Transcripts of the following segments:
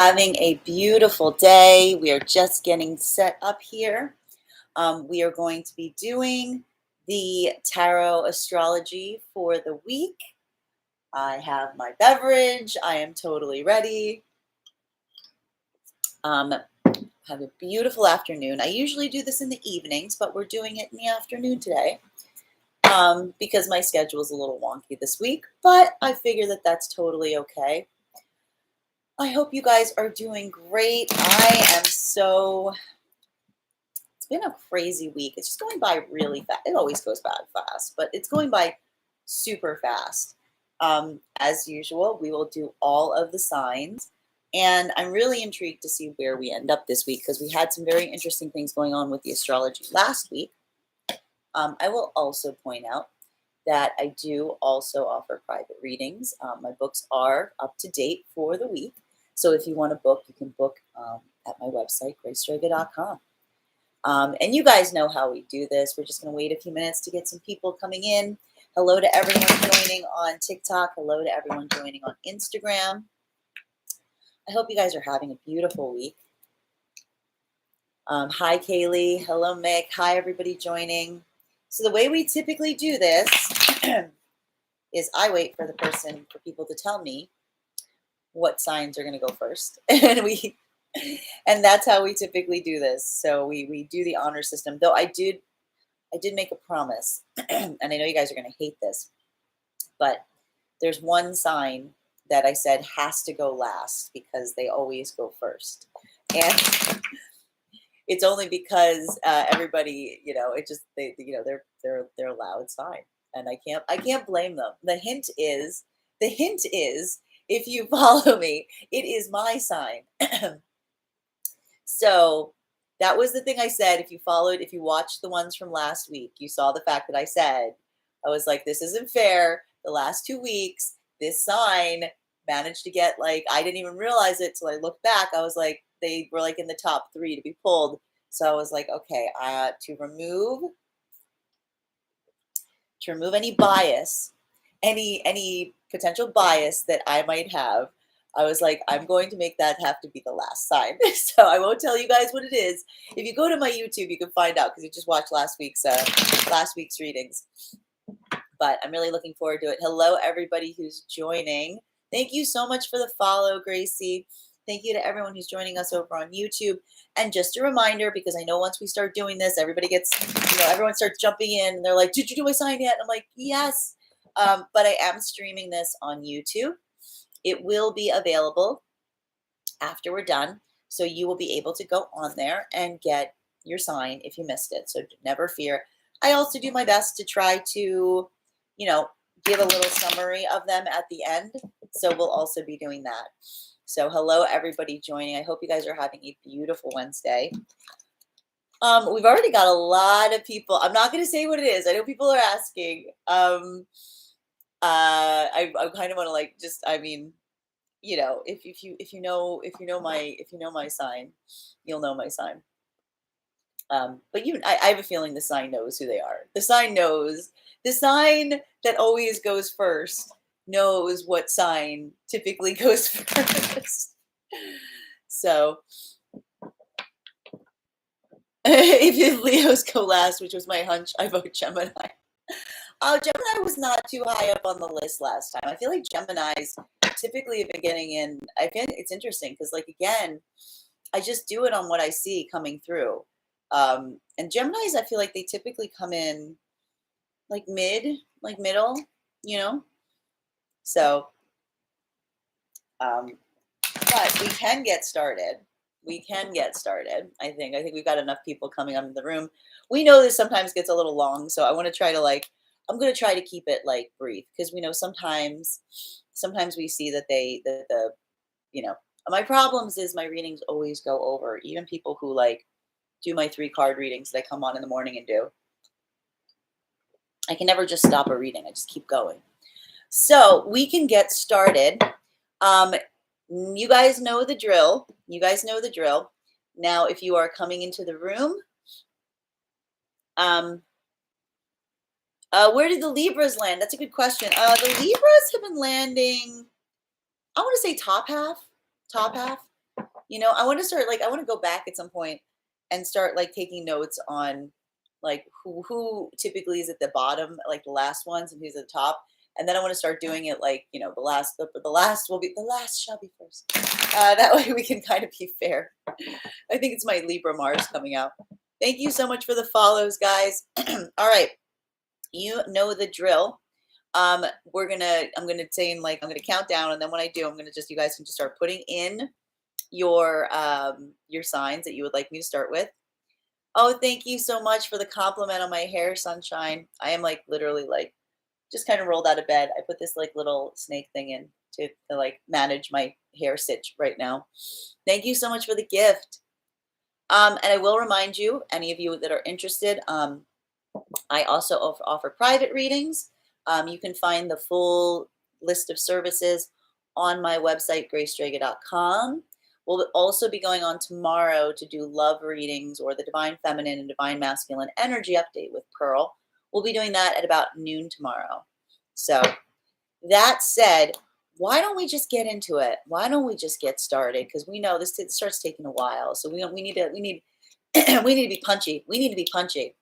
Having a beautiful day. We are just getting set up here. We are going to be doing the tarot astrology for the week. I have my beverage. I am totally ready. Have a beautiful afternoon. I usually do this in the evenings, but we're doing it in the afternoon today because my schedule is a little wonky this week, but I figure that that's totally okay. I hope you guys are doing great. It's been a crazy week. It's just going by really fast. It always goes by fast, but it's going by super fast. As usual, we will do all of the signs. And I'm really intrigued to see where we end up this week because we had some very interesting things going on with the astrology last week. I will also point out that I do also offer private readings. My books are up to date for the week. So if you want to book, you can book at my website, gracestrega.com. And you guys know how we do this. We're just going to wait a few minutes to get some people coming in. Hello to everyone joining on TikTok. Hello to everyone joining on Instagram. I hope you guys are having a beautiful week. Hi, Kaylee. Hello, Mick. Hi, everybody joining. So the way we typically do this is I wait for people to tell me what signs are going to go first. And that's how we typically do this. So we do the honor system, though I did make a promise, and I know you guys are going to hate this, but there's one sign that I said has to go last because they always go first. And it's only because everybody, they're a loud sign, and I can't blame them. The hint is if you follow me, it is my sign. So that was the thing I said. If you watched the ones from last week, you saw the fact that I said, I was like, this isn't fair. The last 2 weeks, this sign managed to get I didn't even realize it till I looked back. I was like, they were in the top 3 to be pulled. So I was like, okay, to remove any bias, any potential bias that I might have, I was like, I'm going to make that have to be the last sign. So I won't tell you guys what it is. If you go to my YouTube, you can find out because you just watched last week's readings. But I'm really looking forward to it. Hello, everybody who's joining. Thank you so much for the follow, Gracie. Thank you to everyone who's joining us over on YouTube. And just a reminder, because I know once we start doing this, everybody gets, everyone starts jumping in and they're like, did you do my sign yet? And I'm like, yes. But I am streaming this on YouTube. It will be available after we're done. So you will be able to go on there and get your sign if you missed it. So never fear. I also do my best to try to, give a little summary of them at the end. So we'll also be doing that. So hello, everybody joining. I hope you guys are having a beautiful Wednesday. We've already got a lot of people. I'm not going to say what it is. I know people are asking. I kind of want to if you know my sign, you'll know my sign. But I have a feeling the sign knows who they are. The sign knows. The sign that always goes first knows what sign typically goes first. So if Leos go last, which was my hunch, I vote Gemini. Gemini was not too high up on the list last time. I feel like Geminis typically have been getting in. I find it's interesting because, again, I just do it on what I see coming through. And Geminis, I feel like they typically come in middle, So, but we can get started. I think we've got enough people coming up in the room. We know this sometimes gets a little long, so I want to try to I'm going to try to keep it brief because we know sometimes we see that my problems is my readings always go over, even people who do my 3 card readings that I come on in the morning and do. I can never just stop a reading. I just keep going. So we can get started. You guys know the drill. Now, if you are coming into the room, where did the Libras land? That's a good question. The Libras have been landing, I want to say top half. I want to start, like, I want to go back at some point and start like taking notes on like who typically is at the bottom, like the last ones, and who's at the top. And then I want to start doing it like, the last will be the last shall be first. That way we can kind of be fair. I think it's my Libra Mars coming out. Thank you so much for the follows, guys. All right. You know the drill. I'm gonna say, I'm gonna count down, and then when I do, you guys can just start putting in your signs that you would like me to start with. Oh, thank you so much for the compliment on my hair, Sunshine. I am like literally like just kind of rolled out of bed. I put this like little snake thing in to like manage my hair sitch right now. Thank you so much for the gift. And I will remind you, any of you that are interested, I also offer private readings. You can find the full list of services on my website, gracedraga.com. We'll also be going on tomorrow to do love readings or the Divine Feminine and Divine Masculine Energy Update with Pearl. We'll be doing that at about noon tomorrow. So that said, why don't we just get into it? Why don't we just get started? Because we know this starts taking a while. So we need we need to be punchy. We need to be punchy.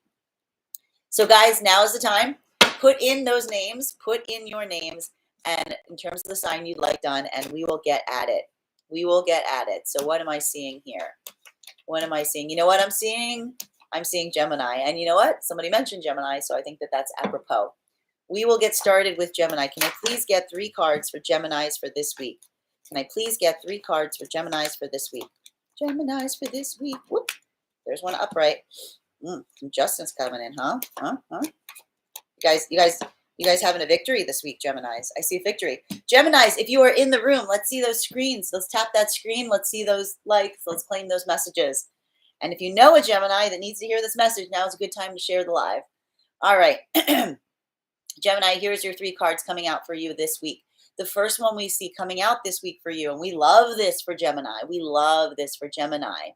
So guys, now is the time. Put in those names. Put in your names, and in terms of the sign you'd like done, and we will get at it. We will get at it. So what am I seeing here? What am I seeing? You know what I'm seeing? I'm seeing Gemini. And you know what? Somebody mentioned Gemini, so I think that that's apropos. We will get started with Gemini. Can I please get 3 cards for Geminis for this week? Can I please get 3 cards for Geminis for this week? Geminis for this week. Whoop. There's one upright. Justin's coming in, huh? You guys having a victory this week, Geminis. I see a victory. Geminis, if you are in the room, let's see those screens. Let's tap that screen. Let's see those likes. Let's claim those messages. And if you know a Gemini that needs to hear this message, now is a good time to share the live. All right. Gemini, here's your 3 cards coming out for you this week. The first one we see coming out this week for you, and we love this for Gemini. We love this for Gemini.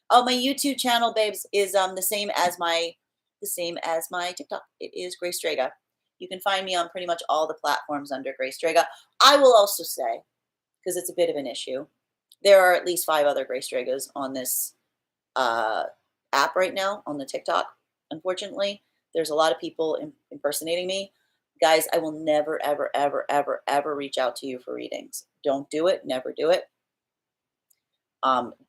Oh, my YouTube channel, babes, is the same as my TikTok. It is Grace Draga. You can find me on pretty much all the platforms under Grace Draga. I will also say, because it's a bit of an issue, there are at least 5 other Grace Dragas on this app right now, on the TikTok. Unfortunately, there's a lot of people impersonating me. Guys, I will never, ever, ever, ever, ever reach out to you for readings. Don't do it. Never do it.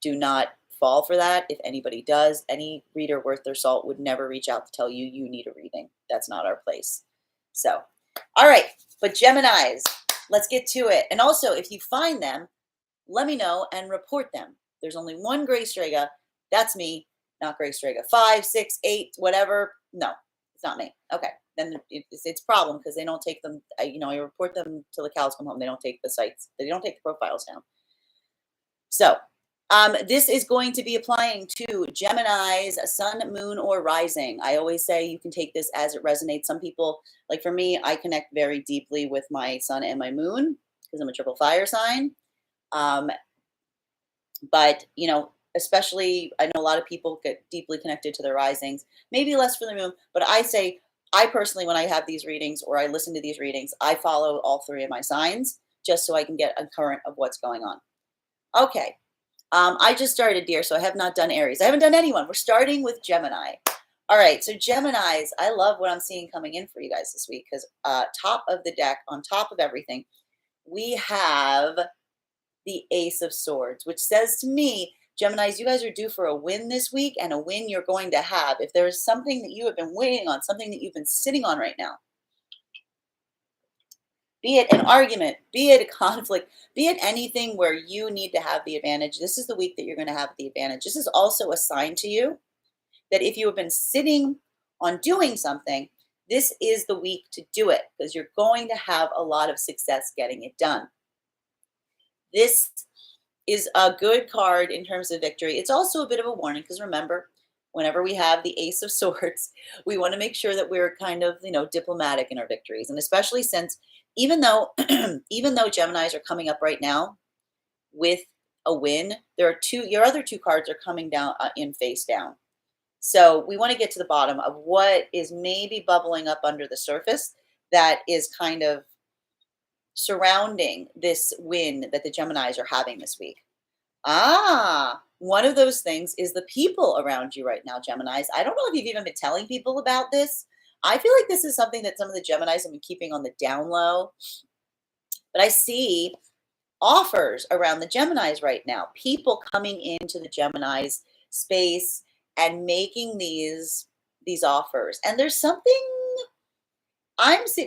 Do not fall for that. If anybody does, any reader worth their salt would never reach out to tell you you need a reading. That's not our place. So, all right. But Geminis, let's get to it. And also, if you find them, let me know and report them. There's only one Grace Draga. That's me, not Grace Draga. 5, 6, 8, whatever. No, it's not me. Okay. Then it's a problem because they don't take them. I report them till the cows come home. They don't take the sites. They don't take the profiles down. So this is going to be applying to Gemini's sun, moon, or rising. I always say you can take this as it resonates. Some people, like for me, I connect very deeply with my sun and my moon because I'm a triple fire sign. But, especially I know a lot of people get deeply connected to their risings, maybe less for the moon. But I say, I personally, when I have these readings or I listen to these readings, I follow all 3 of my signs just so I can get a current of what's going on. Okay. I just started, dear, so I have not done Aries. I haven't done anyone. We're starting with Gemini. All right, so Geminis, I love what I'm seeing coming in for you guys this week because top of the deck, on top of everything, we have the Ace of Swords, which says to me, Geminis, you guys are due for a win this week and a win you're going to have. If there is something that you have been waiting on, something that you've been sitting on right now, be it an argument, be it a conflict, be it anything where you need to have the advantage, this is the week that you're going to have the advantage. This is also a sign to you that if you have been sitting on doing something, this is the week to do it because you're going to have a lot of success getting it done. This is a good card in terms of victory. It's also a bit of a warning because remember, whenever we have the Ace of Swords, we want to make sure that we're kind of, diplomatic in our victories. And especially since even though Geminis are coming up right now with a win, your other 2 cards are coming down in face down. So we want to get to the bottom of what is maybe bubbling up under the surface that is kind of surrounding this win that the Geminis are having this week. One of those things is the people around you right now, Geminis. I don't know if you've even been telling people about this. I feel like this is something that some of the Geminis have been keeping on the down low, but I see offers around the Geminis right now. People coming into the Geminis space and making these offers. And there's something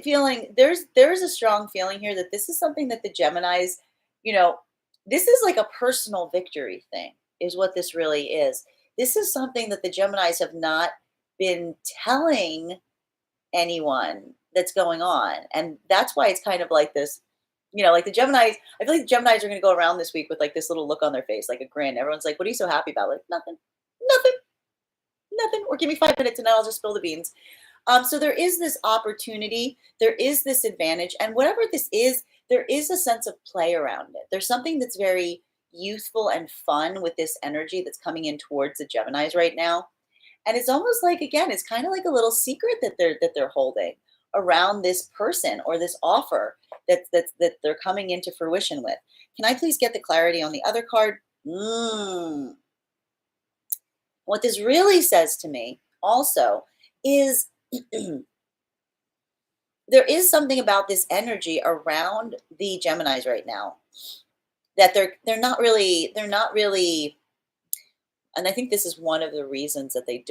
feeling there's a strong feeling here that this is something that the Geminis, you know, this is like a personal victory thing, is what this really is. This is something that the Geminis have not been telling anyone that's going on. And that's why it's kind of like this, like the Geminis, I feel like the Geminis are going to go around this week with like this little look on their face, like a grin. Everyone's like, what are you so happy about? Like, nothing, nothing, nothing. Or give me 5 minutes and then I'll just spill the beans. So there is this opportunity, there is this advantage, and whatever this is, there is a sense of play around it. There's something that's very youthful and fun with this energy that's coming in towards the Geminis right now. And it's almost like, again, it's kind of like a little secret that they're holding around this person or this offer that they're coming into fruition with. Can I please get the clarity on the other card? What this really says to me also is there is something about this energy around the Geminis right now that they're not really, and I think this is one of the reasons that they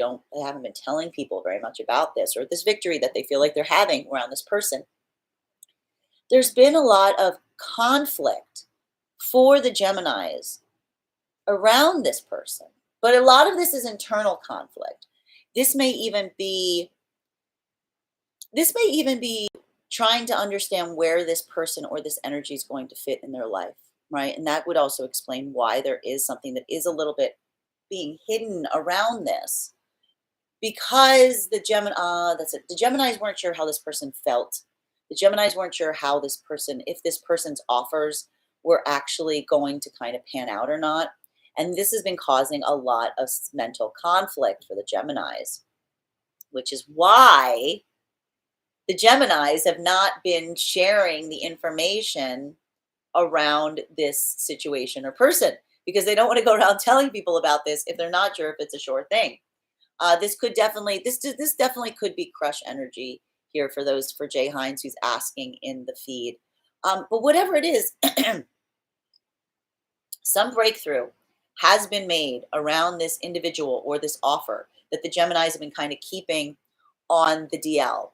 haven't been telling people very much about this, or this victory that they feel like they're having around this person. There's been a lot of conflict for the Geminis around this person, but a lot of this is internal conflict. This may even be trying to understand where this person or this energy is going to fit in their life, right? And that would also explain why there is something that is a little bit being hidden around this, because the Geminis weren't sure how this person felt. The Geminis weren't sure how if this person's offers were actually going to kind of pan out or not. And this has been causing a lot of mental conflict for the Geminis, which is why the Geminis have not been sharing the information around this situation or person, because they don't want to go around telling people about this if they're not sure if it's a sure thing. This definitely could be crush energy here for Jay Hines, who's asking in the feed. But whatever it is, some breakthrough has been made around this individual or this offer that the Geminis have been kind of keeping on the DL.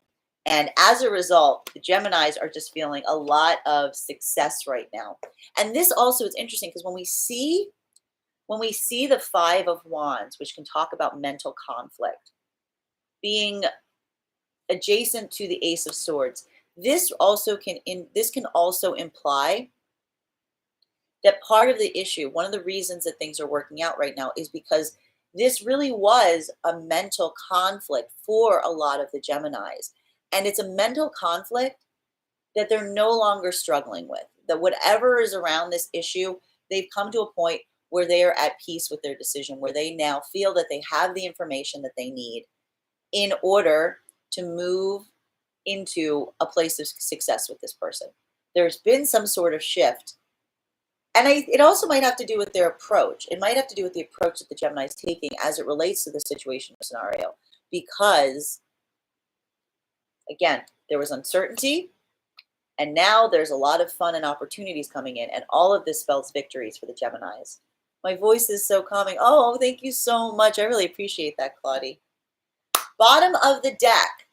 And as a result, the Geminis are just feeling a lot of success right now. And this also is interesting because when we see the Five of Wands, which can talk about mental conflict, being adjacent to the Ace of Swords, this can also imply that part of the issue, one of the reasons that things are working out right now, is because this really was a mental conflict for a lot of the Geminis. And it's a mental conflict that they're no longer struggling with. That whatever is around this issue, they've come to a point where they are at peace with their decision, where they now feel that they have the information that they need in order to move into a place of success with this person. There's been some sort of shift. And it also might have to do with their approach. It might have to do with the approach that the Gemini is taking as it relates to the situation or scenario. Because, again, there was uncertainty, and now there's a lot of fun and opportunities coming in, and all of this spells victories for the Geminis. My voice is so calming. Oh, thank you so much. I really appreciate that, Claudie. Bottom of the deck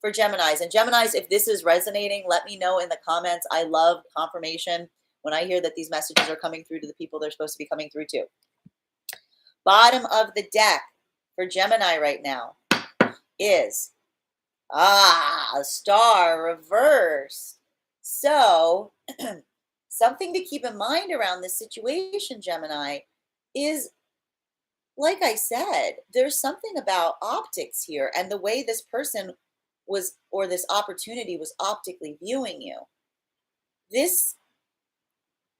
for Geminis. And Geminis, if this is resonating, let me know in the comments. I love confirmation when I hear that these messages are coming through to the people they're supposed to be coming through to. Bottom of the deck for Gemini right now is a star reversed. So something to keep in mind around this situation, Gemini, is, like I said, there's something about optics here and the way this person was, or this opportunity was optically viewing you.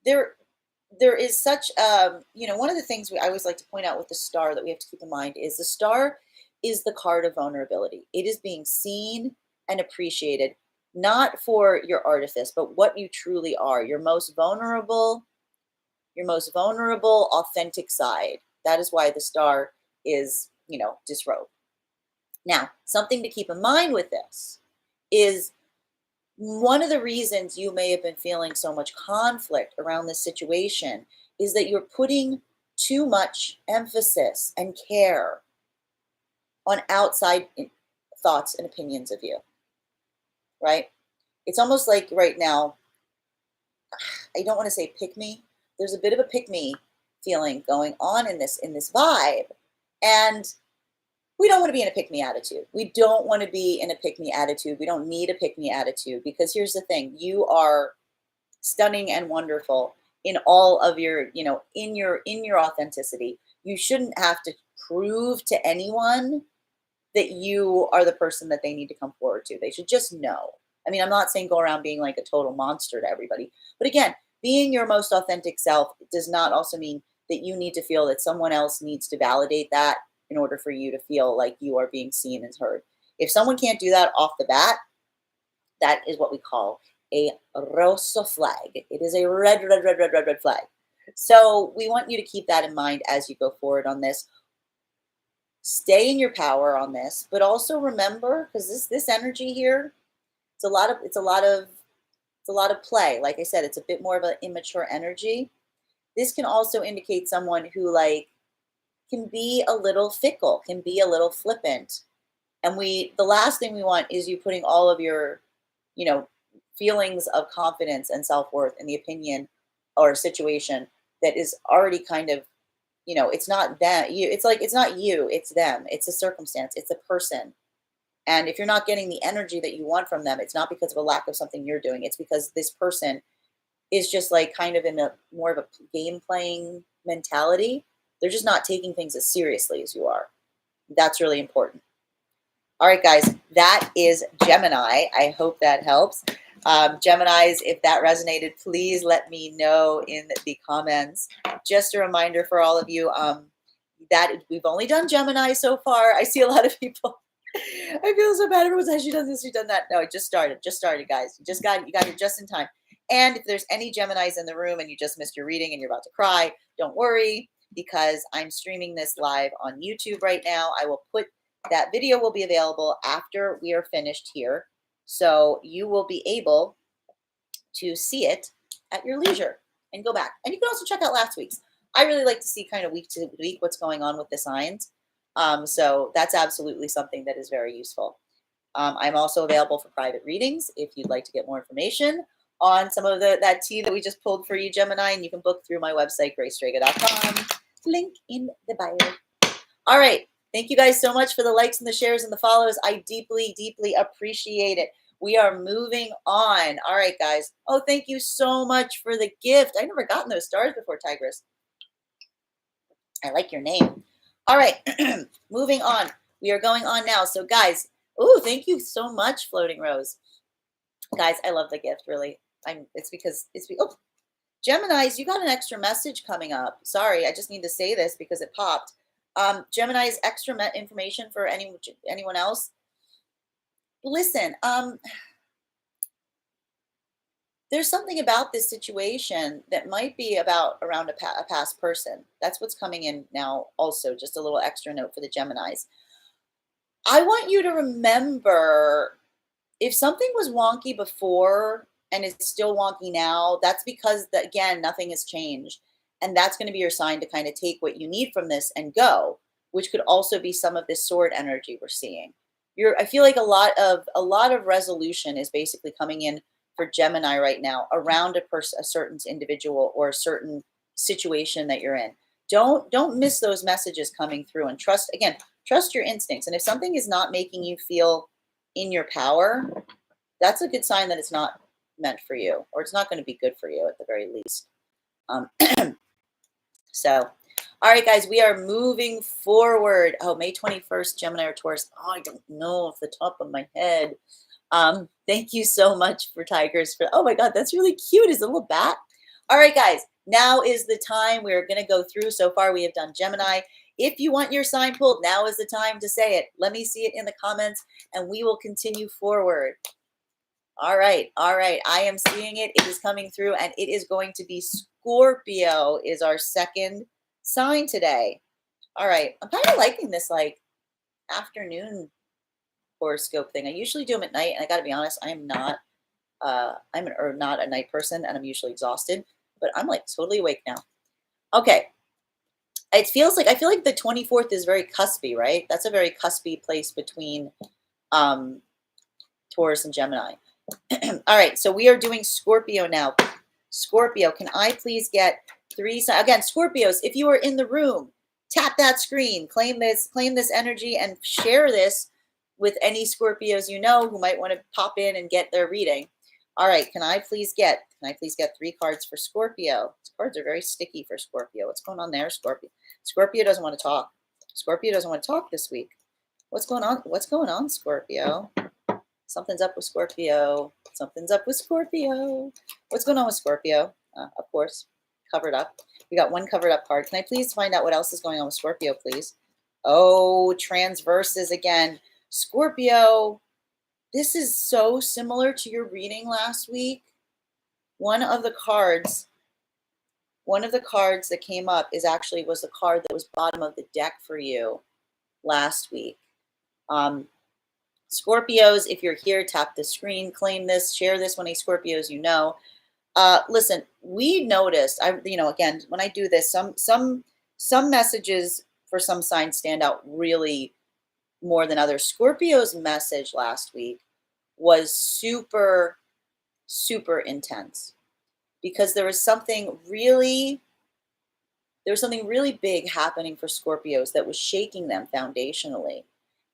There is such, one of the things I always like to point out with the star that we have to keep in mind is the star is the card of vulnerability. It is being seen and appreciated, not for your artifice, but what you truly are, your most vulnerable, authentic side. That is why the star is, disrobed. Now, something to keep in mind with this is one of the reasons you may have been feeling so much conflict around this situation is that you're putting too much emphasis and care on outside thoughts and opinions of you, right? It's almost like right now, I don't want to say pick me. There's a bit of a pick me feeling going on in this vibe. And we don't want to be in a pick me attitude. We don't want to be in a pick me attitude. We don't need a pick me attitude, because here's the thing. You are stunning and wonderful in all of your, in your authenticity. You shouldn't have to prove to anyone that you are the person that they need to come forward to. They should just know. I mean, I'm not saying go around being like a total monster to everybody, but again, being your most authentic self does not also mean that you need to feel that someone else needs to validate that in order for you to feel like you are being seen and heard. If someone can't do that off the bat, that is what we call a rosa flag. It is a red, red, red, red, red, red flag. So we want you to keep that in mind as you go forward on this. Stay in your power on this, but also remember, because this energy here, it's a lot of play. Like I said, it's a bit more of an immature energy. This can also indicate someone who can be a little fickle, can be a little flippant. And the last thing we want is you putting all of your, feelings of confidence and self-worth in the opinion or situation that is already kind of, it's not them. It's not you, it's them. It's a circumstance, it's a person. And if you're not getting the energy that you want from them, it's not because of a lack of something you're doing. It's because this person is just kind of in a more of a game playing mentality. They're just not taking things as seriously as you are. That's really important. All right, guys, that is Gemini. I hope that helps. Geminis, if that resonated, please let me know in the comments. Just a reminder for all of you that we've only done Gemini so far. I see a lot of people. I feel so bad. Everyone's like, she does this, she done that. No, it just started, guys. You got here just in time. And if there's any Geminis in the room and you just missed your reading and you're about to cry, don't worry, because I'm streaming this live on YouTube right now. That video will be available after we are finished here. So you will be able to see it at your leisure and go back. And you can also check out last week's. I really like to see kind of week to week what's going on with the signs. So that's absolutely something that is very useful. I'm also available for private readings if you'd like to get more information on some of that tea that we just pulled for you, Gemini, and you can book through my website, gracedraga.com. Link in the bio. All right. Thank you guys so much for the likes and the shares and the follows. I deeply, deeply appreciate it. We are moving on. All right, guys. Oh, thank you so much for the gift. I've never gotten those stars before, Tigress. I like your name. All right. Moving on. We are going on now. So, guys, thank you so much, Floating Rose. Guys, I love the gift, really. Geminis, you got an extra message coming up. Sorry, I just need to say this because it popped. Gemini's extra information for anyone else. Listen, there's something about this situation that might be around a past person. That's what's coming in now also, just a little extra note for the Geminis. I want you to remember, if something was wonky before and it's still wonky now, that's because, again, nothing has changed. And that's going to be your sign to kind of take what you need from this and go, which could also be some of this sword energy we're seeing. I feel like a lot of resolution is basically coming in for Gemini right now around a certain individual or a certain situation that you're in. Don't miss those messages coming through, and trust your instincts. And if something is not making you feel in your power, that's a good sign that it's not meant for you, or it's not going to be good for you at the very least. So, all right, guys, we are moving forward. Oh, May 21st, Gemini or Taurus. Oh, I don't know off the top of my head. Thank you so much for Tigers. Oh my God, that's really cute. Is a little bat. All right, guys, now is the time we're going to go through. So far, we have done Gemini. If you want your sign pulled, now is the time to say it. Let me see it in the comments, and we will continue forward. All right. I am seeing it. It is coming through, and it is going to be Scorpio is our second sign today. All right. I'm kind of liking this like afternoon horoscope thing. I usually do them at night, and I got to be honest, I am not. Or not a night person, and I'm usually exhausted. But I'm like totally awake now. Okay. It feels like I feel like the 24th is very cuspy, right? That's a very cuspy place between um, Taurus and Gemini. All right, so we are doing Scorpio now. Scorpio, can I please get three? Again, Scorpios, if you are in the room, tap that screen, claim this energy, and share this with any Scorpios you know who might want to pop in and get their reading. All right, can I please get 3 cards for Scorpio? These cards are very sticky for Scorpio. What's going on there, Scorpio? Scorpio doesn't want to talk. Scorpio doesn't want to talk this week. What's going on? What's going on, Scorpio? Something's up with Scorpio. Something's up with Scorpio. What's going on with Scorpio? Of course, covered up. We got one covered up card. Can I please find out what else is going on with Scorpio, please? Oh, transverses again. Scorpio, this is so similar to your reading last week. One of the cards that came up was the card that was bottom of the deck for you last week. Scorpios, if you're here, tap the screen, claim this, share this when Scorpios you know. Listen, we noticed, again, when I do this, some messages for some signs stand out really more than others. Scorpio's message last week was super, super intense because there was something really big happening for Scorpios that was shaking them foundationally.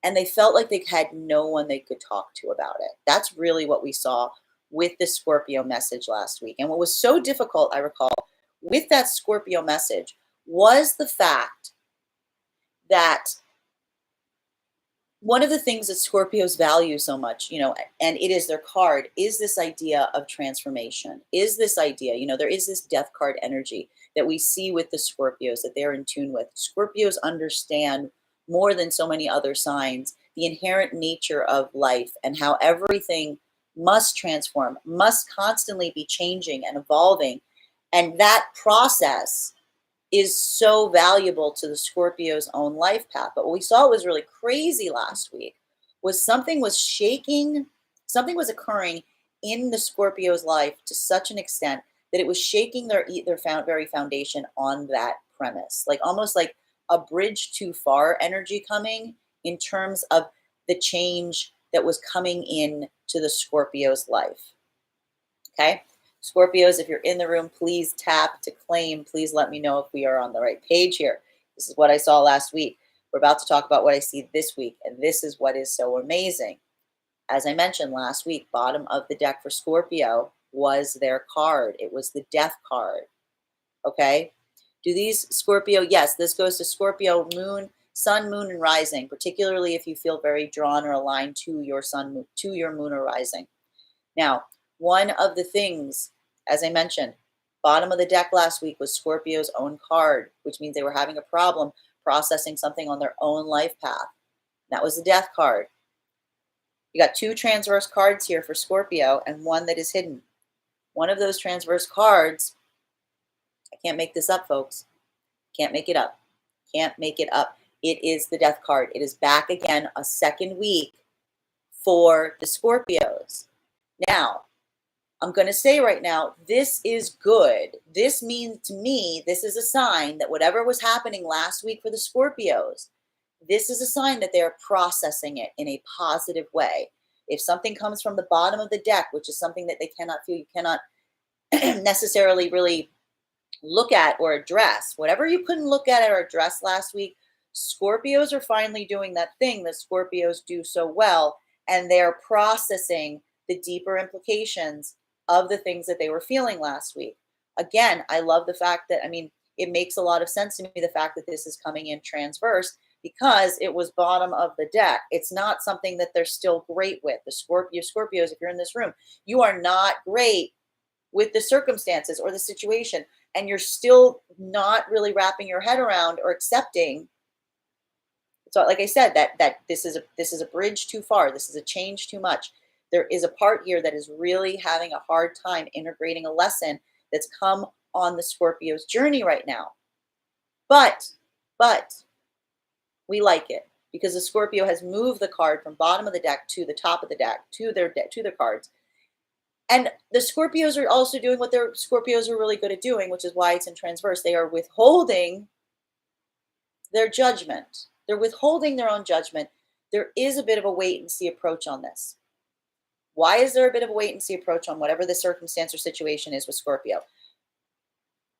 And they felt like they had no one they could talk to about it. That's really what we saw with the Scorpio message last week. And what was so difficult, I recall, with that Scorpio message was the fact that one of the things that Scorpios value so much, and it is their card, is this idea of transformation, is this idea, there is this death card energy that we see with the Scorpios that they're in tune with. Scorpios understand more than so many other signs the inherent nature of life and how everything must transform, must constantly be changing and evolving. And that process is so valuable to the Scorpio's own life path. But what we saw was really crazy last week was something was occurring in the Scorpio's life to such an extent that it was shaking their very foundation on that premise, like almost like a bridge too far energy coming in terms of the change that was coming in to the Scorpio's life. Okay. Scorpios, if you're in the room, please tap to claim. Please let me know if we are on the right page here. This is what I saw last week. We're about to talk about what I see this week, and this is what is so amazing. As I mentioned last week, bottom of the deck for Scorpio was their card. It was the death card. Okay? Do these Scorpio, yes, this goes to Scorpio, moon, sun, moon, and rising, particularly if you feel very drawn or aligned to your sun, to your moon or rising. Now, one of the things, as I mentioned, bottom of the deck last week was Scorpio's own card, which means they were having a problem processing something on their own life path. That was the death card. You got 2 transverse cards here for Scorpio and one that is hidden. One of those transverse cards, I can't make this up, folks. Can't make it up. Can't make it up. It is the death card. It is back again a second week for the Scorpios. Now, I'm going to say right now, this is good. This means to me, this is a sign that whatever was happening last week for the Scorpios, this is a sign that they're processing it in a positive way. If something comes from the bottom of the deck, which is something that they cannot feel, you cannot necessarily really look at or address, whatever you couldn't look at or address last week, Scorpios are finally doing that thing that Scorpios do so well, and they're processing the deeper implications of the things that they were feeling last week. Again, I love the fact that, it makes a lot of sense to me, the fact that this is coming in transverse because it was bottom of the deck. It's not something that they're still great with. The Scorpios, if you're in this room, you are not great with the circumstances or the situation, and you're still not really wrapping your head around or accepting. So like I said, that this is a bridge too far. This is a change too much. There is a part here that is really having a hard time integrating a lesson that's come on the Scorpio's journey right now. But We like it because the Scorpio has moved the card from bottom of the deck to the top of the deck to their cards. And the Scorpios are also doing what their Scorpios are really good at doing, which is why it's in transverse. They are withholding their judgment. They're withholding their own judgment. There is a bit of a wait and see approach on this. Why is there a bit of a wait and see approach on whatever the circumstance or situation is with Scorpio?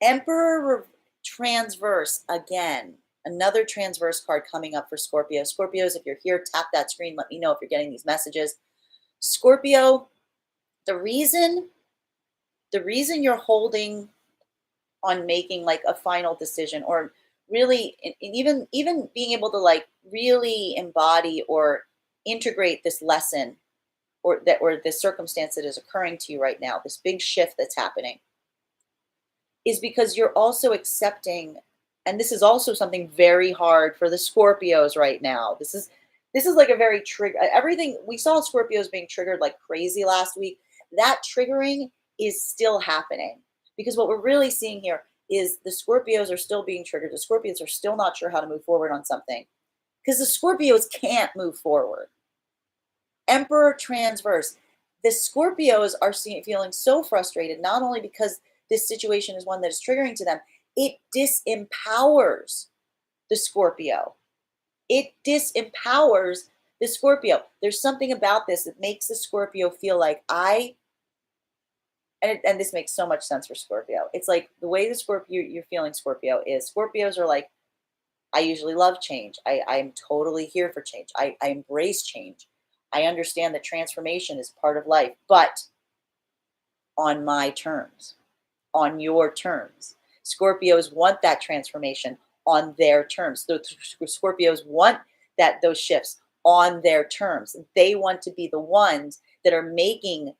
Emperor transverse again. Another transverse card coming up for Scorpio. Scorpios, if you're here, tap that screen. Let me know if you're getting these messages. Scorpio, the reason you're holding on making like a final decision, or really even being able to like really embody or integrate this lesson or this circumstance that is occurring to you right now, this big shift that's happening, is because you're also accepting, and this is also something very hard for the Scorpios right now. This is like a very trigger. Everything we saw Scorpios being triggered like crazy last week. That triggering is still happening, because what we're really seeing here is the Scorpios are still being triggered. The Scorpios are still not sure how to move forward on something because the Scorpios can't move forward. Emperor transverse. The Scorpios are feeling so frustrated, not only because this situation is one that is triggering to them, it disempowers the Scorpio. It disempowers the Scorpio. There's something about this that makes the Scorpio feel like and this makes so much sense for Scorpio. It's like the way the Scorpio you're feeling, Scorpio, is Scorpios are like, I usually love change. I'm totally here for change. I embrace change. I understand that transformation is part of life, but on my terms, on your terms. Scorpios want that transformation on their terms. The Scorpios want those shifts on their terms. They want to be the ones that are making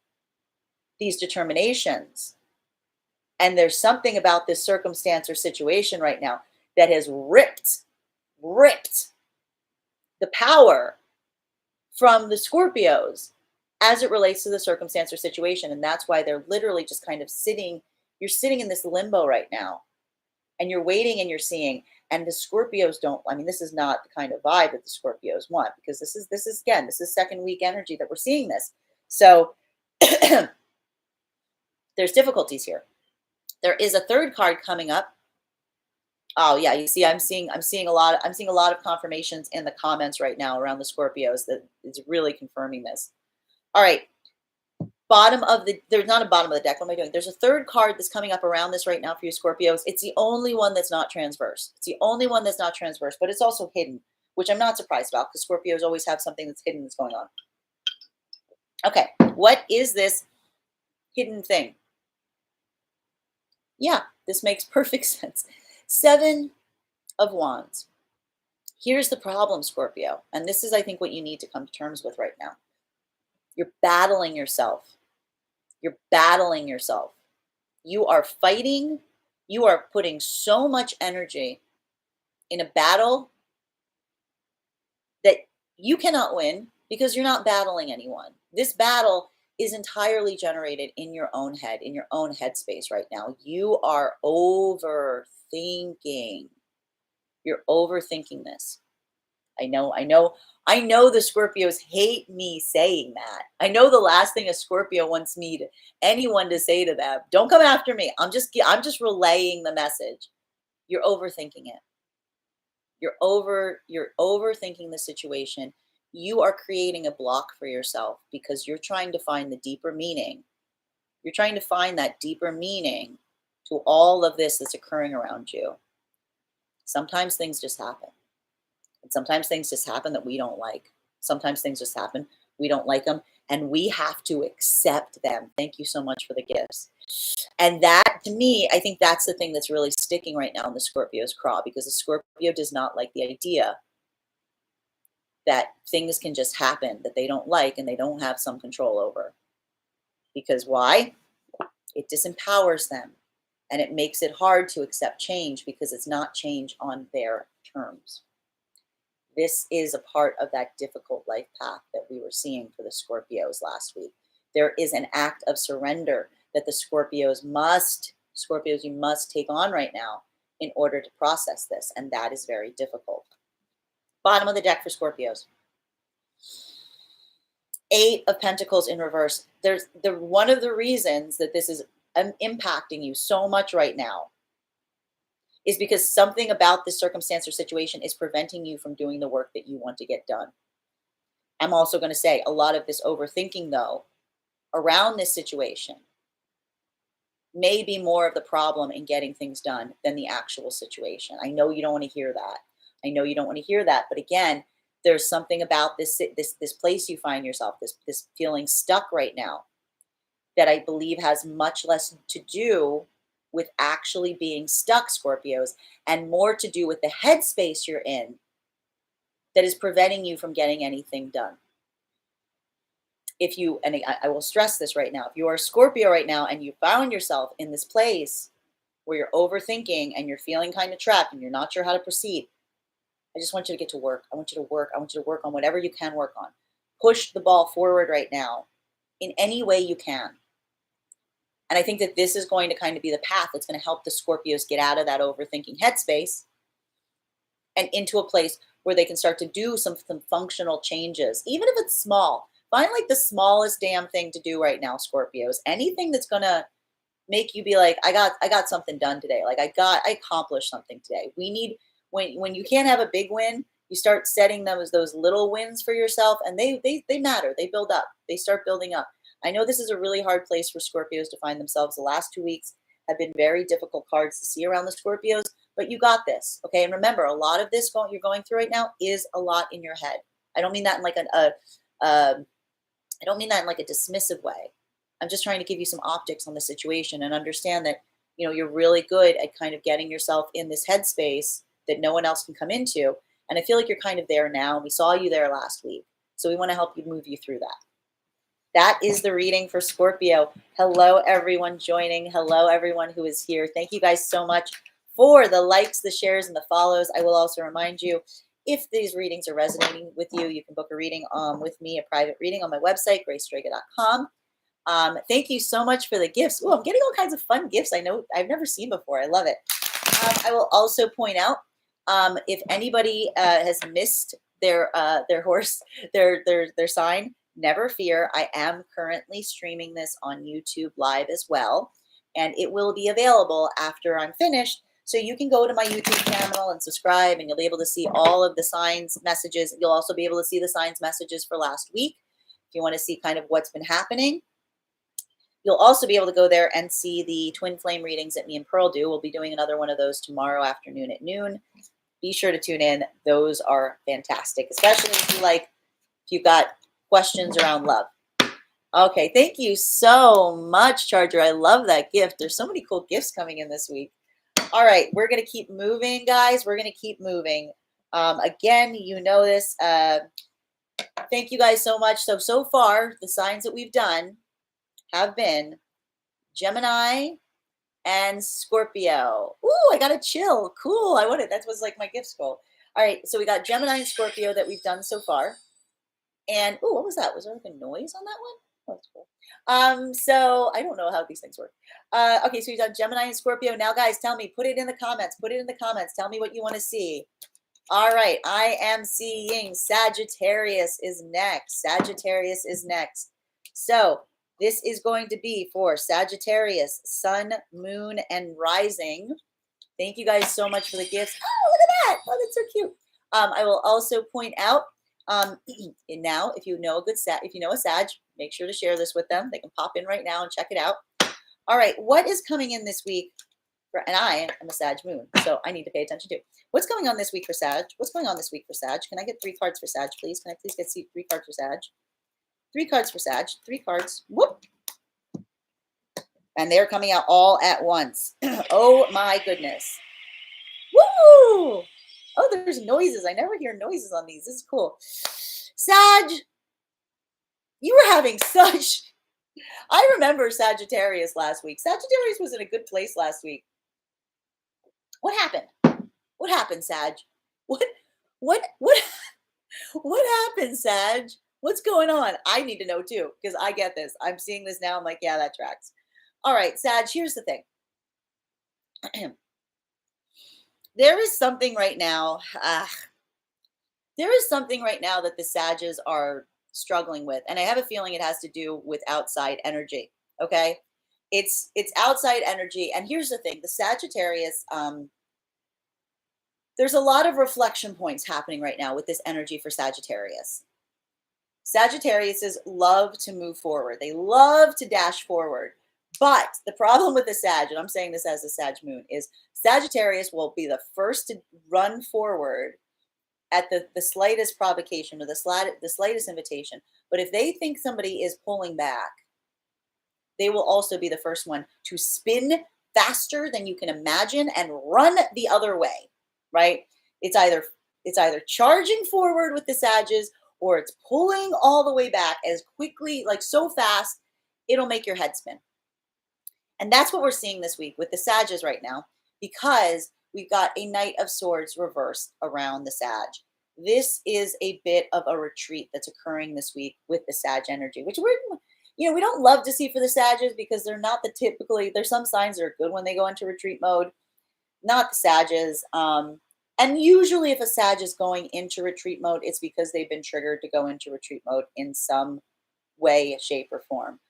these determinations. And there's something about this circumstance or situation right now that has ripped the power from the Scorpios as it relates to the circumstance or situation. And that's why they're literally just kind of sitting. You're sitting in this limbo right now, and you're waiting and you're seeing. And the Scorpios don't, I mean, this is not the kind of vibe that the Scorpios want, because this is second week energy that we're seeing this. So there's difficulties here. There is a third card coming up. Oh yeah, you see, I'm seeing a lot of confirmations in the comments right now around the Scorpios that is really confirming this. All right. There's not a bottom of the deck. What am I doing? There's a third card that's coming up around this right now for you Scorpios. It's the only one that's not transverse. It's the only one that's not transverse, but it's also hidden, which I'm not surprised about, because Scorpios always have something that's hidden that's going on. Okay, what is this hidden thing? Yeah, this makes perfect sense. 7 of Wands. Here's the problem, Scorpio, and this is, I think, what you need to come to terms with right now. You're battling yourself. You're battling yourself. You are fighting. You are putting so much energy in a battle that you cannot win because you're not battling anyone. This battle is entirely generated in your own head, in your own headspace right now. You are overthinking. You're overthinking this. I know the Scorpios hate me saying that. I know the last thing a Scorpio wants anyone to say to them, don't come after me. I'm just relaying the message. You're overthinking it. You're overthinking the situation. You are creating a block for yourself because you're trying to find the deeper meaning. You're trying to find that deeper meaning to all of this that's occurring around you. Sometimes things just happen. And sometimes things just happen that we don't like. Sometimes things just happen. We don't like them. And we have to accept them. Thank you so much for the gifts. And that, to me, I think that's the thing that's really sticking right now in the Scorpio's craw, because the Scorpio does not like the idea that things can just happen that they don't like and they don't have some control over. Because why? It disempowers them. And it makes it hard to accept change because it's not change on their terms. This is a part of that difficult life path that we were seeing for the Scorpios last week. There is an act of surrender that the Scorpios you must take on right now in order to process this. And that is very difficult. Bottom of the deck for Scorpios. 8 of Pentacles in reverse. There's one of the reasons that this is impacting you so much right now is because something about this circumstance or situation is preventing you from doing the work that you want to get done. I'm also going to say a lot of this overthinking, though, around this situation may be more of the problem in getting things done than the actual situation. I know you don't want to hear that. I know you don't want to hear that. But again, there's something about this place you find yourself, this feeling stuck right now, that I believe has much less to do with actually being stuck, Scorpios, and more to do with the headspace you're in that is preventing you from getting anything done. If you, and I will stress this right now, if you are a Scorpio right now and you found yourself in this place where you're overthinking and you're feeling kind of trapped and you're not sure how to proceed, I just want you to get to work. I want you to work. I want you to work on whatever you can work on. Push the ball forward right now in any way you can. And I think that this is going to kind of be the path that's going to help the Scorpios get out of that overthinking headspace and into a place where they can start to do some functional changes, even if it's small. Find like the smallest damn thing to do right now, Scorpios. Anything that's going to make you be like, I got something done today. Like I accomplished something today. We need, when you can't have a big win, you start setting them as those little wins for yourself, and they matter. They build up. They start building up. I know this is a really hard place for Scorpios to find themselves. The last 2 weeks have been very difficult cards to see around the Scorpios, but you got this, okay? And remember, a lot of this you're going through right now is a lot in your head. I don't mean that in like I don't mean that in like a dismissive way. I'm just trying to give you some optics on the situation and understand that, you know, you're really good at kind of getting yourself in this headspace that no one else can come into. And I feel like you're kind of there now. We saw you there last week. So we want to help you move you through that. That is the reading for Scorpio. Hello, everyone joining. Hello, everyone who is here. Thank you guys so much for the likes, the shares, and the follows. I will also remind you, if these readings are resonating with you, you can book a reading with me, a private reading on my website, gracedraga.com. Thank you so much for the gifts. Oh, I'm getting all kinds of fun gifts I know I've never seen before. I love it. I will also point out, if anybody has missed their horse, their sign, never fear. I am currently streaming this on YouTube Live as well, and it will be available after I'm finished. So you can go to my YouTube channel and subscribe, and you'll be able to see all of the signs messages. You'll also be able to see the signs messages for last week if you want to see kind of what's been happening. You'll also be able to go there and see the twin flame readings that me and Pearl do. We'll be doing another one of those tomorrow afternoon at noon. Be sure to tune in. Those are fantastic, especially if you've got questions around love. Okay, thank you so much, Charger. I love that gift. There's so many cool gifts coming in this week. All right, we're going to keep moving, guys. We're going to keep moving. Again, you know this. Thank you guys so much. So far, the signs that we've done have been Gemini and Scorpio. Ooh, I got a chill. Cool. I wanted, that was like my gift scroll. All right, so we got Gemini and Scorpio that we've done so far. And, ooh, what was that? Was there like a noise on that one? Oh, that's cool. So I don't know how these things work. Okay, so we've done Gemini and Scorpio. Now, guys, tell me, put it in the comments. Put it in the comments. Tell me what you want to see. All right, I am seeing Sagittarius is next. Sagittarius is next. So this is going to be for Sagittarius, Sun, Moon, and Rising. Thank you guys so much for the gifts. Oh, look at that. Oh, that's so cute. I will also point out, now, if you know a Sag, make sure to share this with them. They can pop in right now and check it out. All right, what is coming in this week? And I am a Sag moon, so I need to pay attention to what's going on this week for Sag. What's going on this week for Sag? Can I get 3 cards for Sag, please? Can I please get 3 cards for Sag? 3 cards for Sag. 3 cards. Whoop. And they're coming out all at once. Oh my goodness. Woo! Oh, there's noises. I never hear noises on these. This is cool. Sag, you were having such... I remember Sagittarius last week. Sagittarius was in a good place last week. What happened? What happened, Sag? What happened, Sag? What's going on? I need to know too, because I get this. I'm seeing this now. I'm like, yeah, that tracks. All right, Sag, here's the thing. There is something right now. There is something right now that the Sages are struggling with, and I have a feeling it has to do with outside energy. Okay, it's outside energy, and here's the thing: the Sagittarius, there's a lot of reflection points happening right now with this energy for Sagittarius. Sagittariuses love to move forward. They love to dash forward. But the problem with the Sag, and I'm saying this as a Sag moon, is Sagittarius will be the first to run forward at the slightest provocation or the slightest invitation. But if they think somebody is pulling back, they will also be the first one to spin faster than you can imagine and run the other way, right? It's either charging forward with the Sages, or it's pulling all the way back as quickly, like so fast, it'll make your head spin. And that's what we're seeing this week with the Sages right now, because we've got a Knight of Swords reversed around the Sag. This is a bit of a retreat that's occurring this week with the Sag energy, which we don't love to see for the Sages, because they're not there's some signs that are good when they go into retreat mode, not the Sages. And usually if a Sag is going into retreat mode, it's because they've been triggered to go into retreat mode in some way, shape, or form.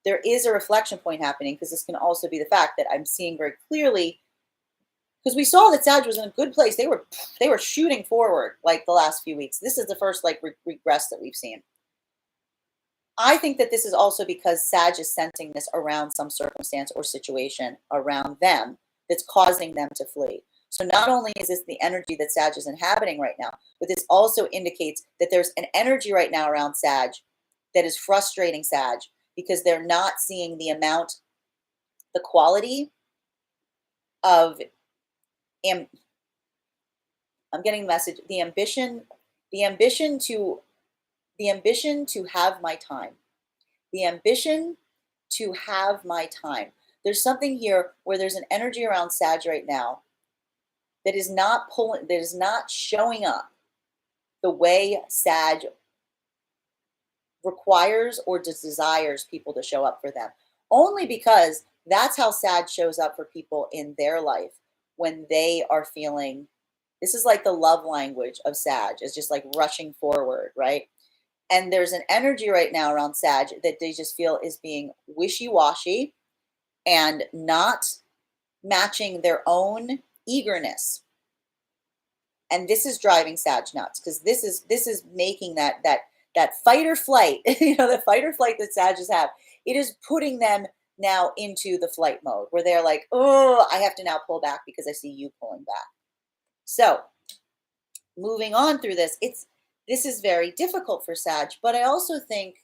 There is a reflection point happening, because this can also be the fact that I'm seeing very clearly, because we saw that Sag was in a good place. They were shooting forward like the last few weeks. This is the first like regress that we've seen. I think that this is also because Sag is sensing this around some circumstance or situation around them that's causing them to flee. So not only is this the energy that Sag is inhabiting right now, but this also indicates that there's an energy right now around Sag that is frustrating Sag, because they're not seeing the quality of, I'm getting the message, the ambition to have my time. The ambition to have my time. There's something here where there's an energy around Sag right now that is not showing up the way Sag requires or desires people to show up for them. Only because that's how Sag shows up for people in their life when they are feeling, this is like the love language of Sag, is just like rushing forward, right? And there's an energy right now around Sag that they just feel is being wishy-washy and not matching their own eagerness. And this is driving Sag nuts, because this is making that fight or flight, the fight or flight that Sages have. It is putting them now into the flight mode, where they're like, oh, I have to now pull back because I see you pulling back. So moving on through this is very difficult for Sag, but I also think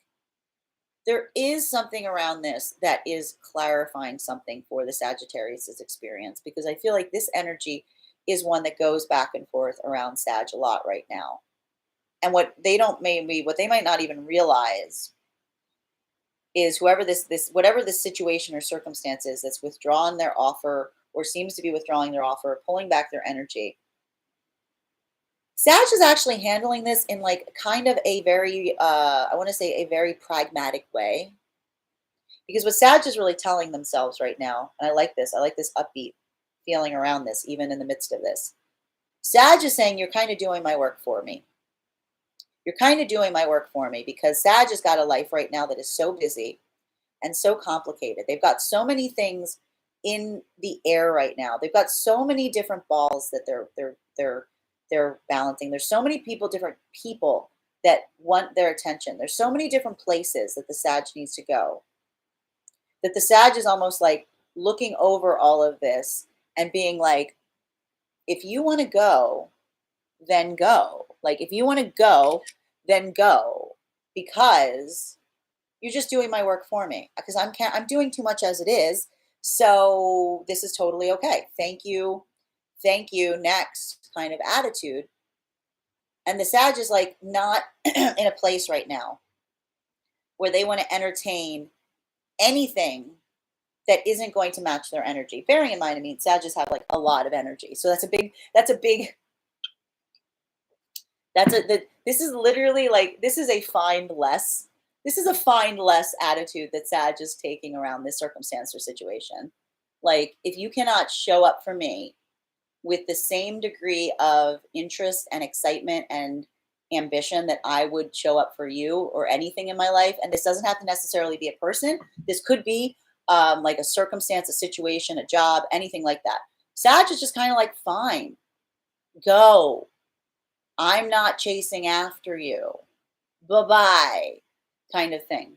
there is something around this that is clarifying something for the Sagittarius' experience, because I feel like this energy is one that goes back and forth around Sag a lot right now. And what they might not even realize is whatever this situation or circumstance is that's withdrawn their offer, or seems to be withdrawing their offer, pulling back their energy, Sag is actually handling this in like kind of a very, I want to say a very pragmatic way. Because what Sag is really telling themselves right now, and I like this upbeat feeling around this, even in the midst of this. Sag is saying, you're kind of doing my work for me. You're kind of doing my work for me, because Sag has got a life right now that is so busy and so complicated. They've got so many things in the air right now. They've got so many different balls that they're balancing. There's so many different people that want their attention. There's so many different places that the Sag needs to go, that the Sag is almost like looking over all of this and being like, if you want to go, then go. Like, if you want to go, then go, because you're just doing my work for me, because I'm doing too much as it is. So this is totally okay. Thank you, next kind of attitude. And the Sag is like not in a place right now where they want to entertain anything that isn't going to match their energy. Bearing in mind, I mean, Sages have like a lot of energy. So this is literally like, this is a find less attitude that Sag is taking around this circumstance or situation. Like, if you cannot show up for me, with the same degree of interest and excitement and ambition that I would show up for you or anything in my life. And this doesn't have to necessarily be a person. This could be like a circumstance, a situation, a job, anything like that. Sag is just kind of like, fine, go. I'm not chasing after you. Bye-bye, kind of thing.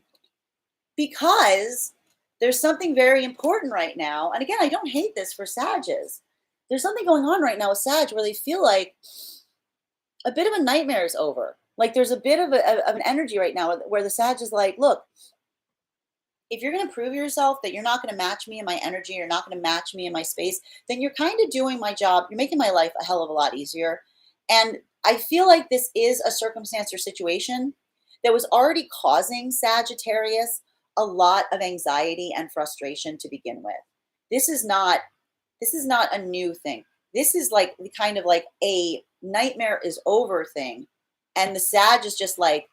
Because there's something very important right now. And again, I don't hate this for Sages. There's something going on right now with Sag where they feel like a bit of a nightmare is over. Like there's a bit of, of an energy right now where the Sag is like, look, if you're going to prove yourself that you're not going to match me in my energy, you're not going to match me in my space, then you're kind of doing my job. You're making my life a hell of a lot easier. And I feel like this is a circumstance or situation that was already causing Sagittarius a lot of anxiety and frustration to begin with. This is not a new thing. This is like kind of like a nightmare is over thing. And the Sag is just like,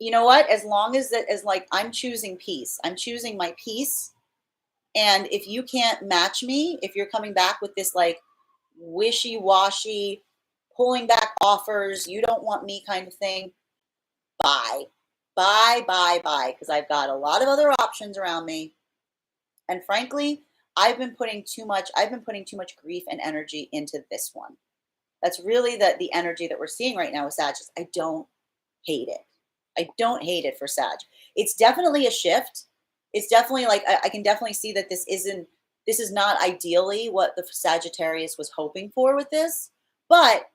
you know what? As long as that is like, I'm choosing peace. I'm choosing my peace. And if you can't match me, if you're coming back with this like wishy-washy, pulling back offers, you don't want me kind of thing, bye. Bye, bye, bye. Because I've got a lot of other options around me. And frankly, I've been putting too much grief and energy into this one. That's really the energy that we're seeing right now with Sag. I don't hate it. I don't hate it for Sag. It's definitely a shift. It's definitely like, I can definitely see that this is not ideally what the Sagittarius was hoping for with this. But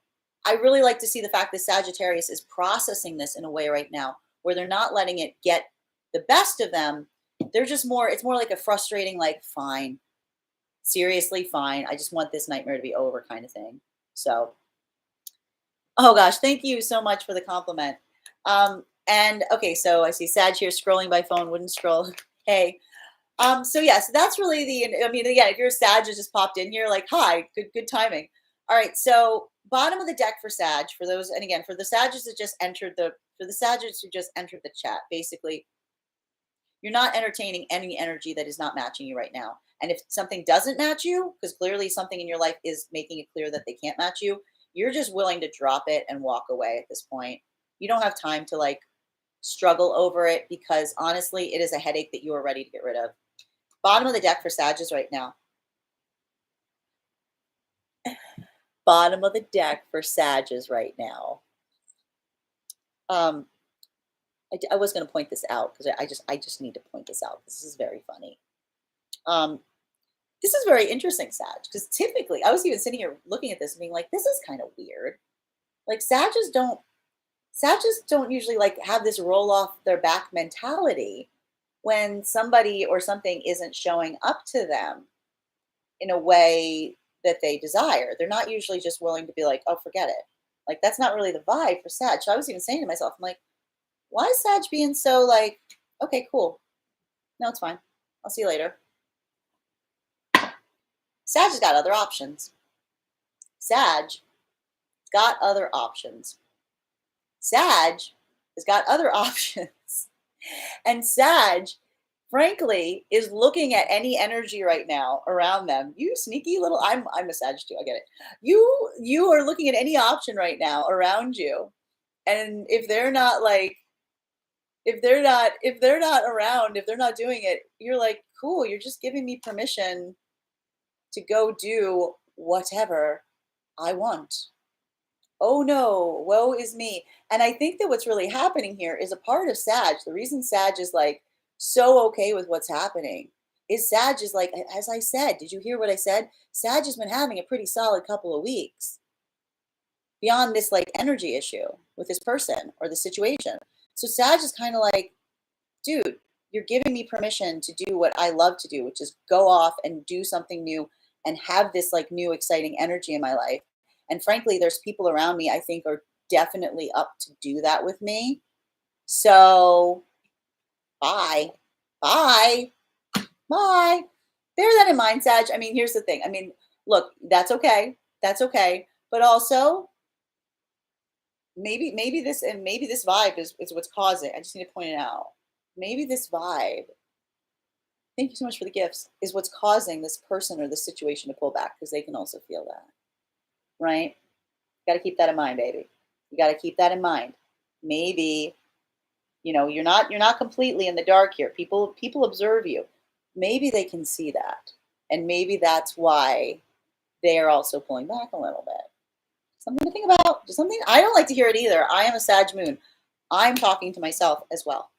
I really like to see the fact that Sagittarius is processing this in a way right now where they're not letting it get the best of them. They're just it's more like a frustrating, like, fine, seriously, fine. I just want this nightmare to be over kind of thing. So, oh gosh, thank you so much for the compliment. And okay, so I see Sag here scrolling by phone, wouldn't scroll. Hey. So yeah, so that's really I mean, again, if you're a Sag just popped in here, like, hi, good timing. All right, so bottom of the deck for Sag, for those, and again, for the Sagittarius that just entered for the Sagittarius who just entered the chat, basically, you're not entertaining any energy that is not matching you right now. And if something doesn't match you, because clearly something in your life is making it clear that they can't match you, you're just willing to drop it and walk away at this point. You don't have time to like struggle over it because honestly, it is a headache that you are ready to get rid of. Bottom of the deck for Sagittarius right now. Bottom of the deck for Sagittarius right now. I was going to point this out because I just need to point this out. This is very funny. This is very interesting, Sag, because typically I was even sitting here looking at this and being like, this is kind of weird. Like Sagittarius don't usually like have this roll off their back mentality when somebody or something isn't showing up to them in a way that they desire. They're not usually just willing to be like, oh, forget it. Like, that's not really the vibe for Sag. So I was even saying to myself, I'm like, why is Sag being so like, okay, cool. No, it's fine. I'll see you later. Sag has got other options. Sag got other options. Sag has got other options. And Sag, frankly, is looking at any energy right now around them. You sneaky little, I'm a Sag too, I get it. You are looking at any option right now around you. And if they're not like, if they're not around, if they're not doing it, you're like, cool, you're just giving me permission to go do whatever I want. Oh no, woe is me. And I think that what's really happening here is a part of Sag. The reason Sag is like so okay with what's happening is Sag is like, as I said, did you hear what I said? Sag has been having a pretty solid couple of weeks beyond this like energy issue with this person or the situation. So Sag is kind of like, dude, you're giving me permission to do what I love to do, which is go off and do something new and have this like new exciting energy in my life. And frankly, there's people around me I think are definitely up to do that with me. So bye. Bye. Bye. Bear that in mind, Sag. I mean, here's the thing. I mean, look, that's okay. That's okay. But also, maybe this vibe is what's causing. I just need to point it out. Maybe this vibe Thank you so much for the gifts, is what's causing this person or this situation to pull back, because they can also feel that, right? Got to keep that in mind, baby. You got to keep that in mind. Maybe, you're not completely in the dark here. People observe you. Maybe they can see that. And maybe that's why they are also pulling back a little bit. Something to think about. Just something. I don't like to hear it either. I am a Sag moon. I'm talking to myself as well.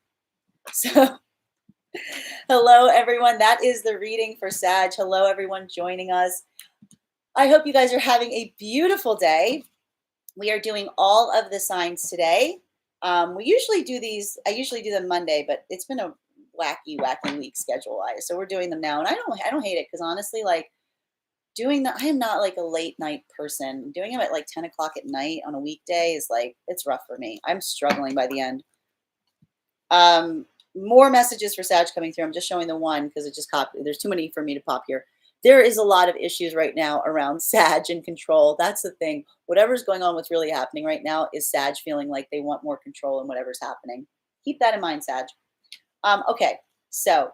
So, hello, everyone. That is the reading for Sag. Hello, everyone joining us. I hope you guys are having a beautiful day. We are doing all of the signs today. We usually do these. I usually do them Monday, but it's been a wacky week schedule. So we're doing them now, and I don't hate it, because honestly, like, doing that, I am not like a late night person. Doing them at like 10 o'clock at night on a weekday is like, it's rough for me. I'm struggling by the end. More messages for Sag coming through. I'm just showing the one because it just copied. There's too many for me to pop here. There is a lot of issues right now around Sag and control. That's the thing. Whatever's going on, what's really happening right now is Sag feeling like they want more control in whatever's happening. Keep that in mind, Sag. Okay, so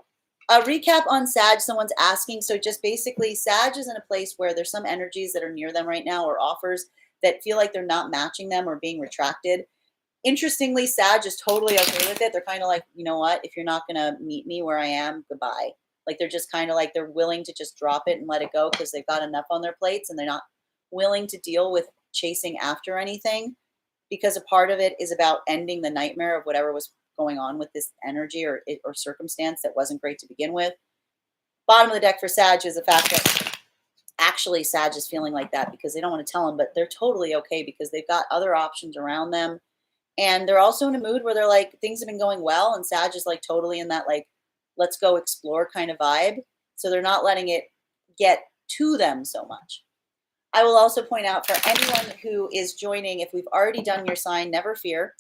a recap on Sag, someone's asking. So just basically, Sag is in a place where there's some energies that are near them right now, or offers that feel like they're not matching them or being retracted. Interestingly, Sag is totally okay with it. They're kind of like, you know what? If you're not going to meet me where I am, goodbye. Like, they're just kind of like, they're willing to just drop it and let it go, because they've got enough on their plates, and they're not willing to deal with chasing after anything, because a part of it is about ending the nightmare of whatever was going on with this energy or circumstance that wasn't great to begin with. Bottom of the deck for Sag is the fact that actually Sag is feeling like that because they don't want to tell them, but they're totally okay because they've got other options around them. And they're also in a mood where they're like, things have been going well, and Sag is like totally in that like, let's go explore kind of vibe. So they're not letting it get to them so much. I will also point out for anyone who is joining, if we've already done your sign, never fear.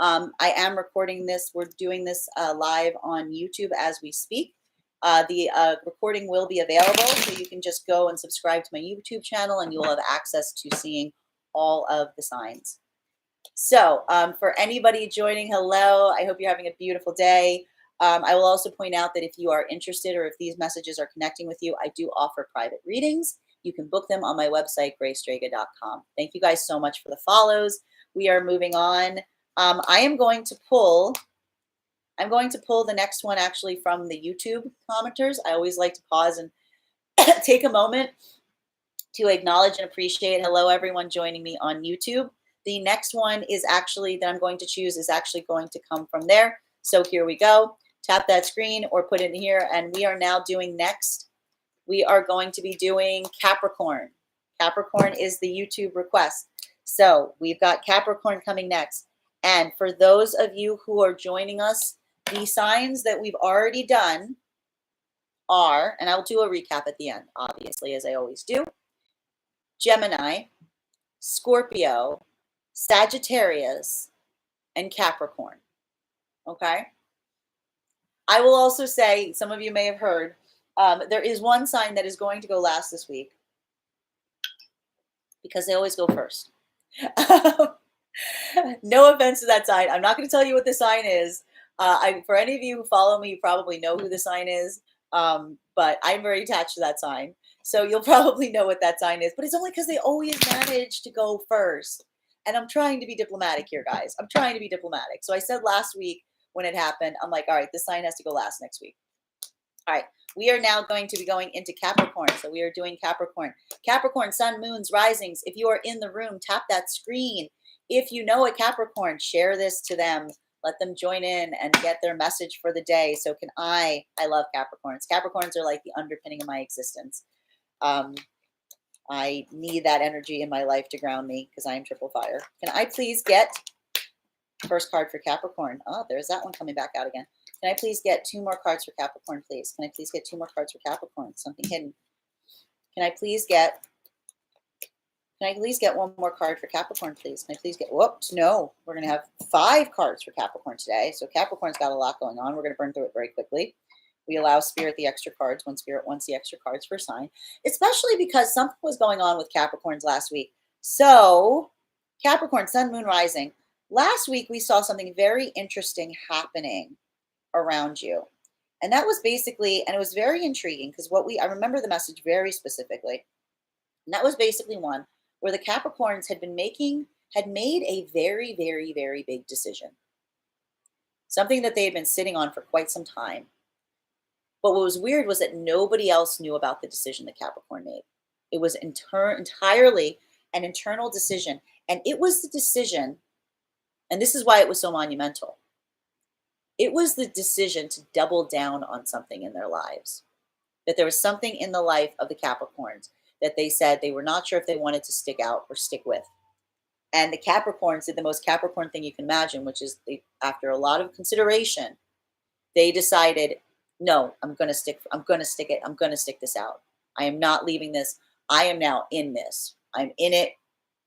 I am recording this. We're doing this live on YouTube as we speak. The recording will be available, so you can just go and subscribe to my YouTube channel, and you will have access to seeing all of the signs. So for anybody joining, hello. I hope you're having a beautiful day. I will also point out that if you are interested, or if these messages are connecting with you, I do offer private readings. You can book them on my website, gracedraga.com. Thank you guys so much for the follows. We are moving on. I'm going to pull the next one actually from the YouTube commenters. I always like to pause and take a moment to acknowledge and appreciate. Hello, everyone joining me on YouTube. The next one is actually that I'm going to choose is actually going to come from there. So here we go. Tap that screen or put it in here. And we are now doing next. We are going to be doing Capricorn. Capricorn is the YouTube request. So we've got Capricorn coming next. And for those of you who are joining us, the signs that we've already done are, and I'll do a recap at the end, obviously, as I always do, Gemini, Scorpio, Sagittarius, and Capricorn. Okay? I will also say, some of you may have heard, there is one sign that is going to go last this week because they always go first. No offense to that sign. I'm not going to tell you what the sign is. For any of you who follow me, you probably know who the sign is, but I'm very attached to that sign. So you'll probably know what that sign is, but it's only because they always manage to go first. And I'm trying to be diplomatic here, guys. I'm trying to be diplomatic. So I said last week when it happened, I'm like, all right, this sign has to go last next week. All right, we are now going to be going into Capricorn. So we are doing Capricorn. Capricorn, sun, moons, risings. If you are in the room, tap that screen. If you know a Capricorn, share this to them. Let them join in and get their message for the day. So can I love Capricorns. Capricorns are like the underpinning of my existence. I need that energy in my life to ground me because I am triple fire. Can I please get first card for Capricorn? Oh, there's that one coming back out again. Can I please get 2 more cards for Capricorn, please? Can I please get 2 more cards for Capricorn? Something hidden. Can I please get 1 more card for Capricorn, please? Can I please get, whoops, no. We're going to have 5 cards for Capricorn today. So Capricorn's got a lot going on. We're going to burn through it very quickly. We allow Spirit the extra cards when Spirit wants the extra cards for a sign, especially because something was going on with Capricorns last week. So Capricorn, sun, moon, rising. Last week, we saw something very interesting happening around you. And that was basically, and it was very intriguing because I remember the message very specifically. And that was basically one where the Capricorns had made a very, very, very big decision, something that they had been sitting on for quite some time. But what was weird was that nobody else knew about the decision that Capricorn made. It was entirely an internal decision. And it was the decision, and this is why it was so monumental. It was the decision to double down on something in their lives. That there was something in the life of the Capricorns that they said they were not sure if they wanted to stick out or stick with. And the Capricorns did the most Capricorn thing you can imagine, which is after a lot of consideration, they decided, no, I'm going to stick this out. I am not leaving this. I am now in this. I'm in it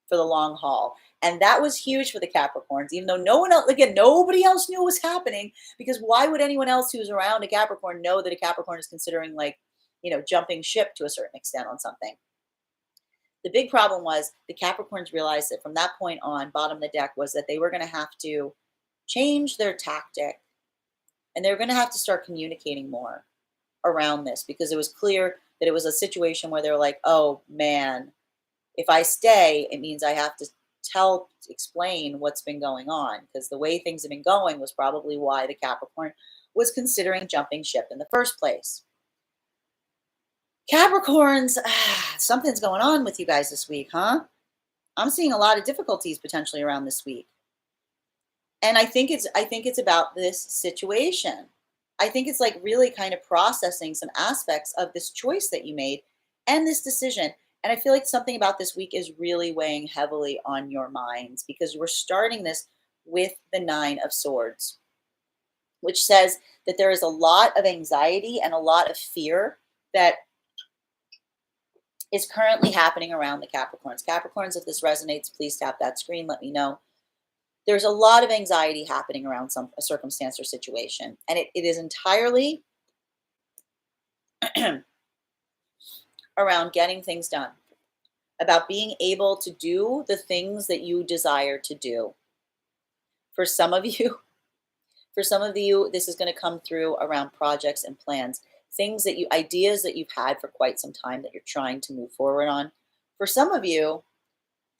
for the long haul. And that was huge for the Capricorns, even though no one else, again, nobody else knew what was happening, because why would anyone else who's around a Capricorn know that a Capricorn is considering, like, jumping ship to a certain extent on something? The big problem was the Capricorns realized that from that point on, bottom of the deck, was that they were going to have to change their tactic, and they were going to have to start communicating more around this, because it was clear that it was a situation where they were like, oh man, if I stay, it means I have to explain what's been going on, because the way things have been going was probably why the Capricorn was considering jumping ship in the first place. Capricorns, something's going on with you guys this week, huh? I'm seeing a lot of difficulties potentially around this week. And I think it's about this situation. I think it's like really kind of processing some aspects of this choice that you made and this decision. And I feel like something about this week is really weighing heavily on your minds, because we're starting this with the 9 of Swords, which says that there is a lot of anxiety and a lot of fear that is currently happening around the Capricorns. Capricorns, if this resonates, please tap that screen. Let me know. There's a lot of anxiety happening around a circumstance or situation. And it is entirely around getting things done, about being able to do the things that you desire to do. For some of you, this is going to come through around projects and plans, ideas that you've had for quite some time that you're trying to move forward on. For some of you,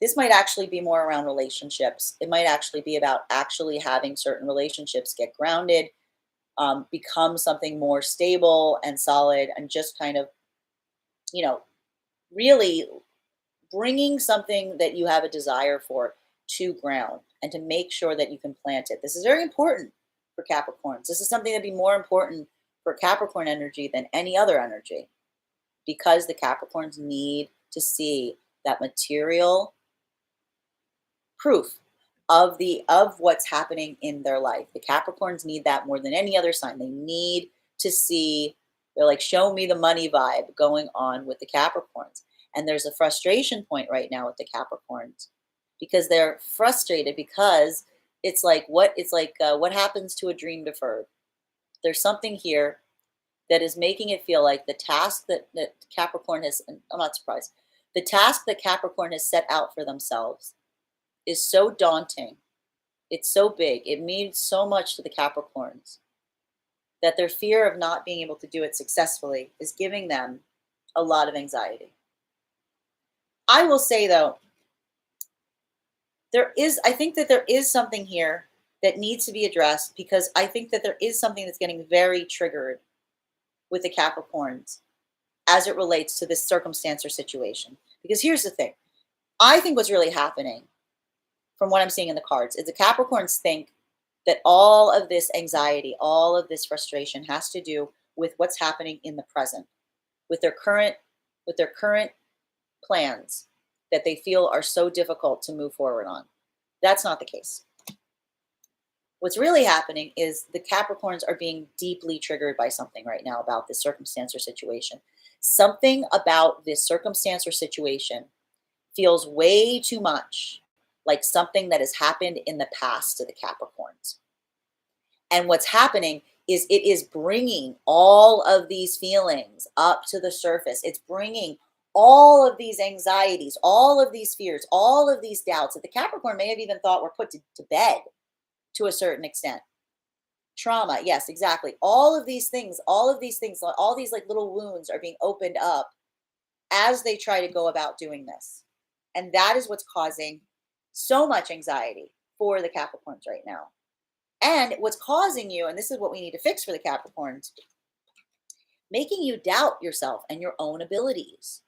this might actually be more around relationships. It might actually be about actually having certain relationships get grounded, become something more stable and solid, and just kind of, really bringing something that you have a desire for to ground, and to make sure that you can plant it. This is very important for Capricorns. This is something that'd be more important for Capricorn energy than any other energy, because the Capricorns need to see that material proof of what's happening in their life. The Capricorns need that more than any other sign. They need to see, they're like, show me the money vibe going on with the Capricorns. And there's a frustration point right now with the Capricorns, because they're frustrated, because it's like what happens to a dream deferred? There's something here that is making it feel like the task that Capricorn has, and I'm not surprised, the task that Capricorn has set out for themselves is so daunting. It's so big. It means so much to the Capricorns that their fear of not being able to do it successfully is giving them a lot of anxiety. I will say, though, I think that there is something here that needs to be addressed, because I think that there is something that's getting very triggered with the Capricorns as it relates to this circumstance or situation. Because here's the thing. I think what's really happening, from what I'm seeing in the cards, is the Capricorns think that all of this anxiety, all of this frustration has to do with what's happening in the present, with their current plans that they feel are so difficult to move forward on. That's not the case. What's really happening is the Capricorns are being deeply triggered by something right now about this circumstance or situation. Something about this circumstance or situation feels way too much like something that has happened in the past to the Capricorns. And what's happening is it is bringing all of these feelings up to the surface. It's bringing all of these anxieties, all of these fears, all of these doubts that the Capricorn may have even thought were put to bed to a certain extent. Trauma. Yes, exactly. All of these things, all these like little wounds are being opened up as they try to go about doing this. And that is what's causing so much anxiety for the Capricorns right now. And what's causing you, and this is what we need to fix for the Capricorns, making you doubt yourself and your own abilities.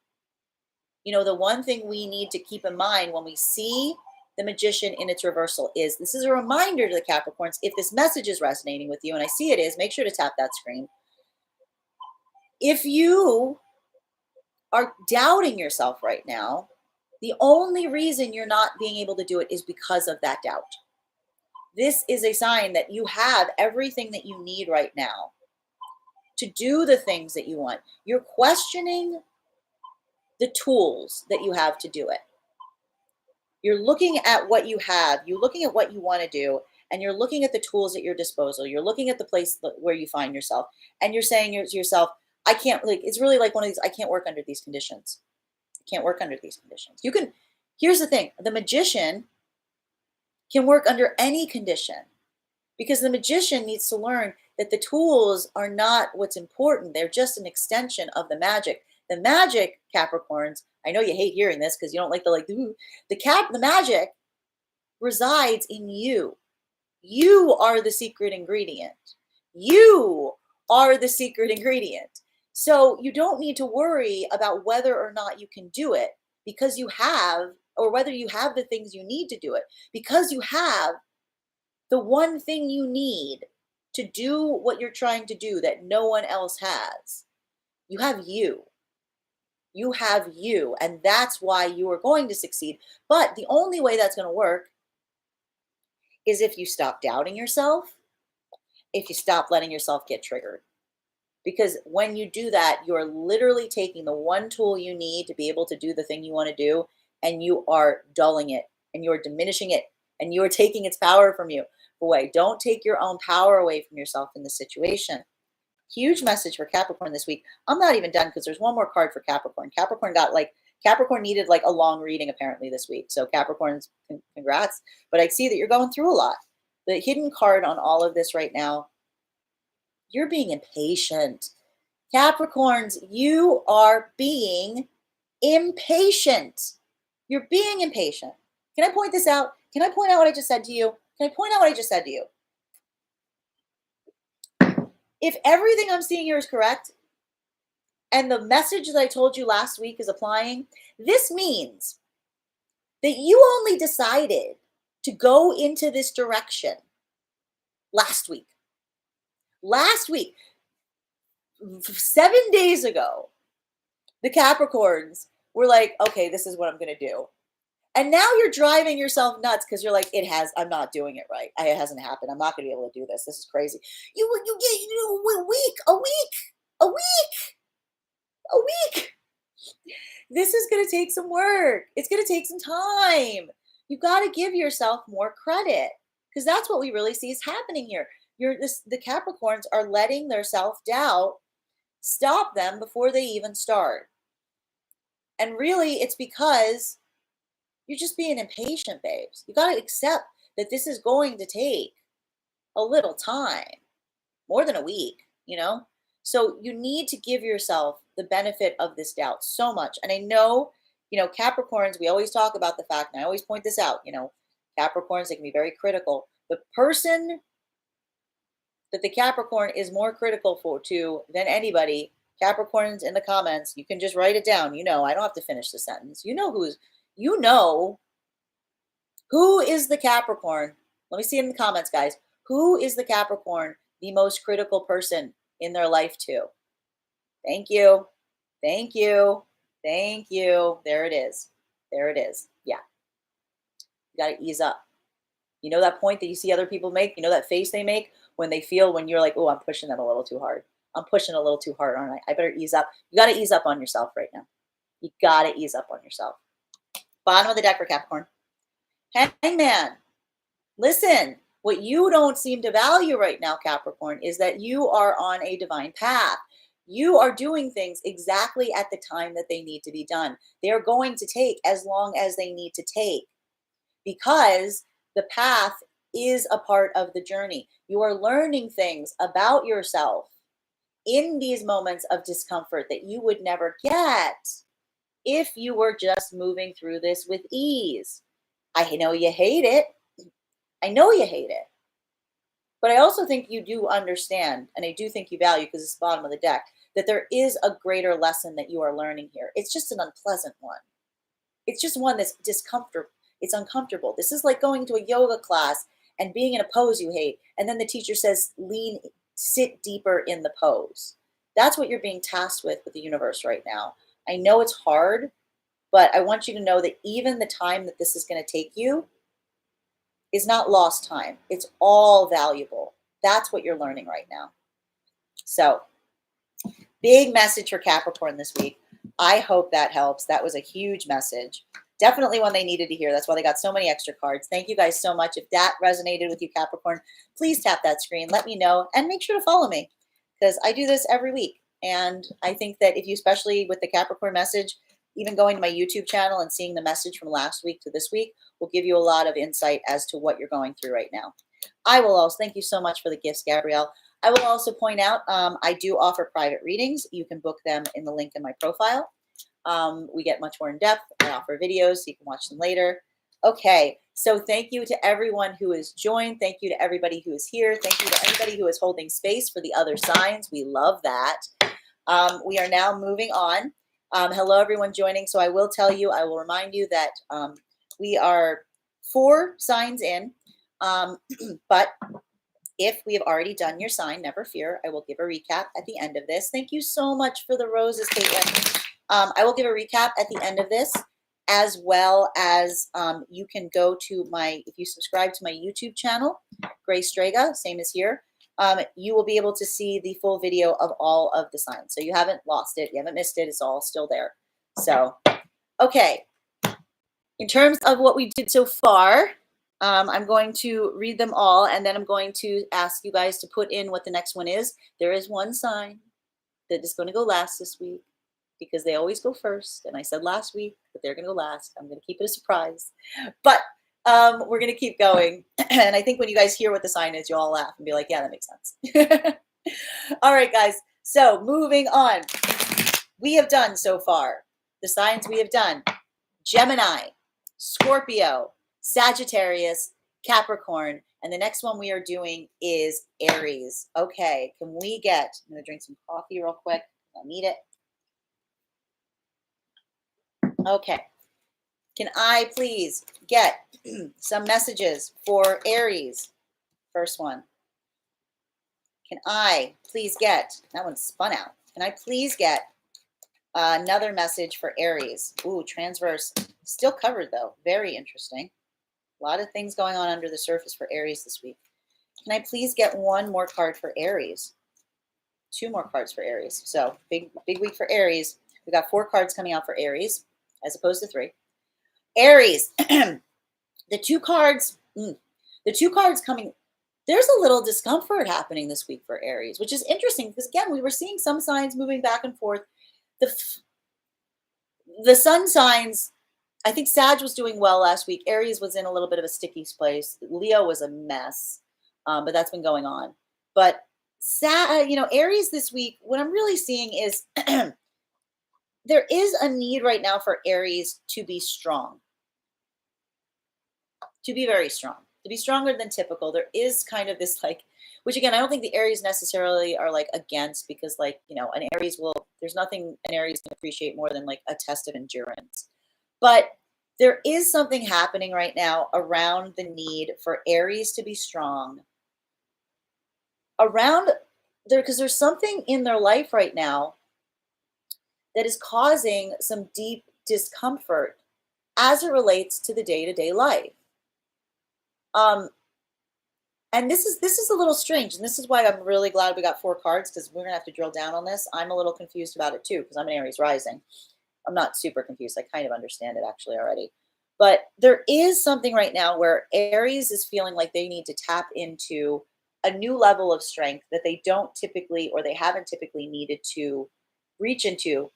You know, the one thing we need to keep in mind when we see the Magician in its reversal is this is a reminder to the Capricorns. If this message is resonating with you, and I see it is, make sure to tap that screen. If you are doubting yourself right now, the only reason you're not being able to do it is because of that doubt. This is a sign that you have everything that you need right now to do the things that you want. You're questioning the tools that you have to do it. You're looking at what you have, you're looking at what you want to do, and you're looking at the tools at your disposal. You're looking at the place where you find yourself, and you're saying to yourself, I can't, like, it's really like one of these, I can't work under these conditions. I can't work under these conditions. You can, here's the thing, the Magician can work under any condition because the Magician needs to learn that the tools are not what's important. They're just an extension of the magic. The magic, Capricorns, I know you hate hearing this because you don't like the the magic resides in you. You are the secret ingredient. You are the secret ingredient. So you don't need to worry about whether or not you can do it because you have, or whether you have the things you need to do it, because you have the one thing you need to do what you're trying to do that no one else has. You have you. You have you, and that's why you are going to succeed. But the only way that's going to work is if you stop doubting yourself, if you stop letting yourself get triggered. Because when you do that, you're literally taking the one tool you need to be able to do the thing you want to do, and you are dulling it, and you're diminishing it, and you're taking its power from you. Boy, don't take your own power away from yourself in this situation. Huge message for Capricorn this week. I'm not even done because there's one more card for Capricorn. Capricorn needed like a long reading apparently this week. So Capricorns, congrats. But I see that you're going through a lot. The hidden card on all of this right now, you're being impatient. Capricorns, you are being impatient. You're being impatient. Can I point this out? Can I point out what I just said to you? Can I point out what I just said to you? If everything I'm seeing here is correct, and the message that I told you last week is applying, this means that you only decided to go into this direction last week. Last week, 7 days ago, the Capricorns were like, okay, this is what I'm going to do. And now you're driving yourself nuts because you're like, I'm not doing it right. It hasn't happened. I'm not going to be able to do this. This is crazy. You get a week. This is going to take some work. It's going to take some time. You got to give yourself more credit because that's what we really see is happening here. The Capricorns are letting their self-doubt stop them before they even start. And really, it's because you're just being impatient, babes. You got to accept that this is going to take a little time, more than a week, you know? So you need to give yourself the benefit of this doubt so much. And I know, Capricorns, we always talk about the fact, and I always point this out, Capricorns, they can be very critical. The person that the Capricorn is more critical to than anybody, Capricorns in the comments, you can just write it down. I don't have to finish the sentence. Who is the Capricorn? Let me see it in the comments, guys. Who is the Capricorn the most critical person in their life to? Thank you. Thank you. Thank you. There it is. There it is. Yeah. You got to ease up. You know that point that you see other people make? You know that face they make when you're like, oh, I'm pushing them a little too hard. I'm pushing a little too hard, aren't I? I better ease up. You got to ease up on yourself right now. You got to ease up on yourself. Bottom of the deck for Capricorn. Hangman. Listen, what you don't seem to value right now, Capricorn, is that you are on a divine path. You are doing things exactly at the time that they need to be done. They are going to take as long as they need to take because the path is a part of the journey. You are learning things about yourself in these moments of discomfort that you would never get if you were just moving through this with ease. I know you hate it. I know you hate it. But I also think you do understand, and I do think you value, because it's the bottom of the deck, that there is a greater lesson that you are learning here. It's just an unpleasant one. It's just one that's discomfort. It's uncomfortable. This is like going to a yoga class and being in a pose you hate, and then the teacher says, sit deeper in the pose. That's what you're being tasked with the universe right now. I know it's hard, but I want you to know that even the time that this is going to take you is not lost time. It's all valuable. That's what you're learning right now. So, big message for Capricorn this week. I hope that helps. That was a huge message. Definitely one they needed to hear. That's why they got so many extra cards. Thank you guys so much. If that resonated with you, Capricorn, please tap that screen. Let me know, and make sure to follow me, because I do this every week. And I think that if you, especially with the Capricorn message, even going to my YouTube channel and seeing the message from last week to this week will give you a lot of insight as to what you're going through right now. I will also, thank you so much for the gifts, Gabrielle. I will also point out, I do offer private readings. You can book them in the link in my profile. We get much more in depth. I offer videos, so you can watch them later. Okay, so thank you to everyone who has joined. Thank you to everybody who is here. Thank you to everybody who is holding space for the other signs. We love that. We are now moving on. Hello, everyone joining. So I will tell you, I will remind you that we are 4 signs in, but if we have already done your sign, never fear, I will give a recap at the end of this. Thank you so much for the roses, Caitlin. I will give a recap at the end of this, as well as you can go to if you subscribe to my YouTube channel, Grace Strega, same as here, you will be able to see the full video of all of the signs. So you haven't lost it. You haven't missed it. It's all still there. So, okay. In terms of what we did so far, I'm going to read them all, and then I'm going to ask you guys to put in what the next one is. There is one sign that is going to go last this week, because they always go first. And I said last week that they're going to go last. I'm going to keep it a surprise. But we're going to keep going. And I think when you guys hear what the sign is, you'll all laugh and be like, yeah, that makes sense. All right, guys. So moving on. We have done so far, the signs we have done: Gemini, Scorpio, Sagittarius, Capricorn. And the next one we are doing is Aries. Okay, can we get, I'm going to drink some coffee real quick. I need it. Okay. Can I please get some messages for Aries? First one. Can I please get, that one's spun out. Can I please get another message for Aries? Ooh, transverse. Still covered though. Very interesting. A lot of things going on under the surface for Aries this week. Can I please get one more card for Aries? 2 more cards for Aries. So big week for Aries. We got 4 cards coming out for Aries, as opposed to 3. Aries, the 2 cards coming, there's a little discomfort happening this week for Aries, which is interesting because, again, we were seeing some signs moving back and forth. The sun signs, I think Sag was doing well last week. Aries was in a little bit of a sticky place. Leo was a mess, but that's been going on. But Aries this week, what I'm really seeing is there is a need right now for Aries to be strong, to be very strong, to be stronger than typical. There is kind of this which again, I don't think the Aries necessarily are against, because an Aries there's nothing an Aries can appreciate more than a test of endurance. But there is something happening right now around the need for Aries to be strong around there, because there's something in their life right now that is causing some deep discomfort as it relates to the day-to-day life. And this is a little strange, and this is why I'm really glad we got 4 cards, because we're gonna have to drill down on this. I'm a little confused about it too, because I'm an Aries rising. I'm not super confused. I kind of understand it actually already. But there is something right now where Aries is feeling like they need to tap into a new level of strength that they don't typically, or they haven't typically needed to reach into,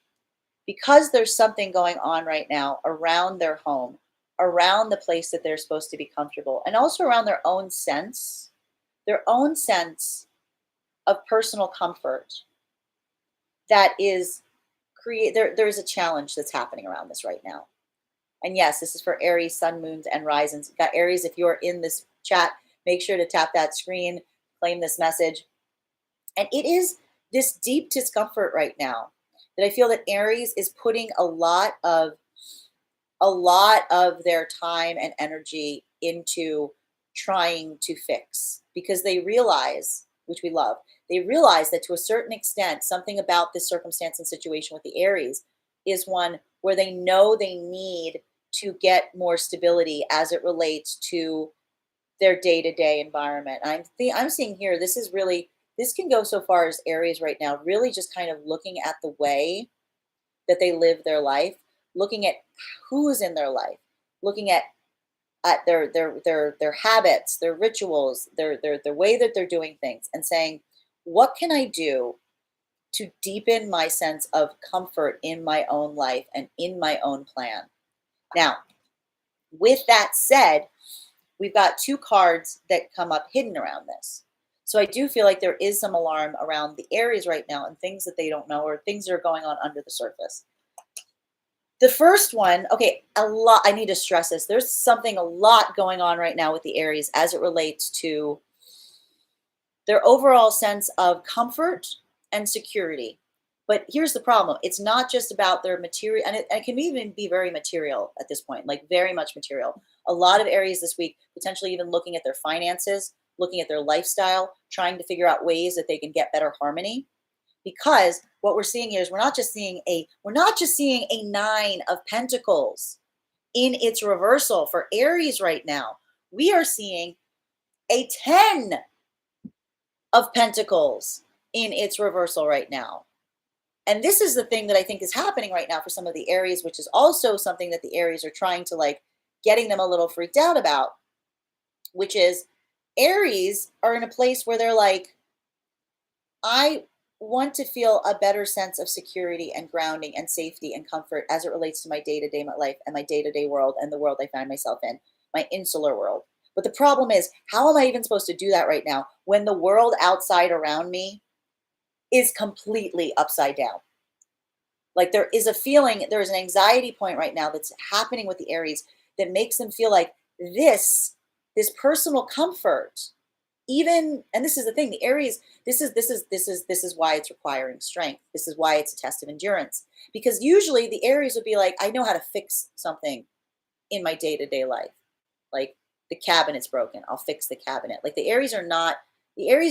because there's something going on right now around their home, around the place that they're supposed to be comfortable, and also around their own sense of personal comfort that is there's a challenge that's happening around this right now. And yes, this is for Aries, sun, moons, and risings. Got Aries, if you're in this chat, make sure to tap that screen, claim this message. And it is this deep discomfort right now that I feel that Aries is putting a lot of their time and energy into trying to fix, because they realize, which we love, they realize that to a certain extent, something about this circumstance and situation with the Aries is one where they know they need to get more stability as it relates to their day-to-day environment. I'm seeing here, this can go so far as Aries right now, really just kind of looking at the way that they live their life, looking at who's in their life, looking at their habits, their rituals, their way that they're doing things, and saying, what can I do to deepen my sense of comfort in my own life and in my own plan? Now, with that said, we've got two cards that come up hidden around this. So I do feel like there is some alarm around the Aries right now and things that they don't know, or things that are going on under the surface. The first one, okay, I need to stress this. There's a lot going on right now with the Aries as it relates to their overall sense of comfort and security. But here's the problem. It's not just about their material, and it can even be very material at this point, like very much material. A lot of Aries this week, potentially even looking at their finances, looking at their lifestyle, trying to figure out ways that they can get better harmony. Because what we're seeing here is we're not just seeing a 9 of Pentacles in its reversal for Aries right now. We are seeing a 10 of Pentacles in its reversal right now. And this is the thing that I think is happening right now for some of the Aries, which is also something that the Aries are trying to getting them a little freaked out about, which is Aries are in a place where they're like, I want to feel a better sense of security and grounding and safety and comfort as it relates to my day-to-day life and my day-to-day world and the world I find myself in, my insular world. But the problem is, how am I even supposed to do that right now when the world outside around me is completely upside down? Like there is an anxiety point right now that's happening with the Aries that makes them feel like this personal comfort, even, and this is the thing, the Aries, this is why it's requiring strength. This is why it's a test of endurance. Because usually the Aries would be like, I know how to fix something in my day-to-day life. Like the cabinet's broken, I'll fix the cabinet. Like the Aries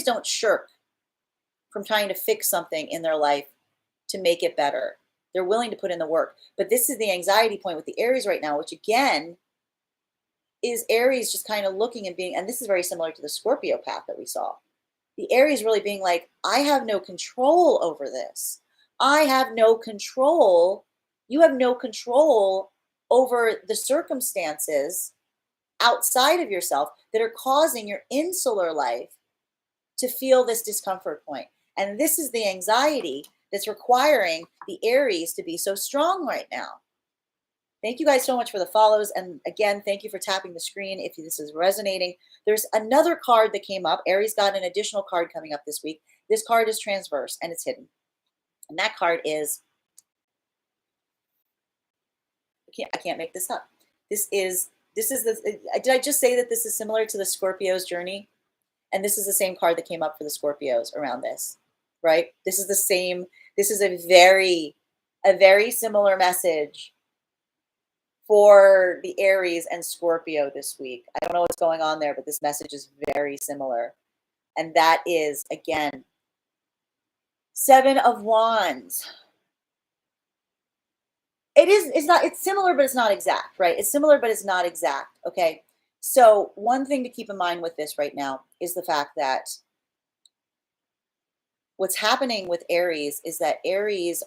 don't shirk from trying to fix something in their life to make it better. They're willing to put in the work. But this is the anxiety point with the Aries right now, which again is Aries just kind of looking and being, and this is very similar to the Scorpio path that we saw. The Aries really being like, I have no control over this. I have no control. You have no control over the circumstances outside of yourself that are causing your insular life to feel this discomfort point. And this is the anxiety that's requiring the Aries to be so strong right now. Thank you guys so much for the follows. And again, thank you for tapping the screen if this is resonating. There's another card that came up. Aries got an additional card coming up this week. This card is transverse and it's hidden. And that card is, I can't make this up. This is did I just say that this is similar to the Scorpio's journey? And this is the same card that came up for the Scorpios around this, right? This is a very similar message for the Aries and Scorpio this week. I don't know what's going on there, but this message is very similar. And that is, again, 7 of Wands. It's similar, but it's not exact, right? It's similar, but it's not exact, okay? So one thing to keep in mind with this right now is the fact that what's happening with Aries is that Aries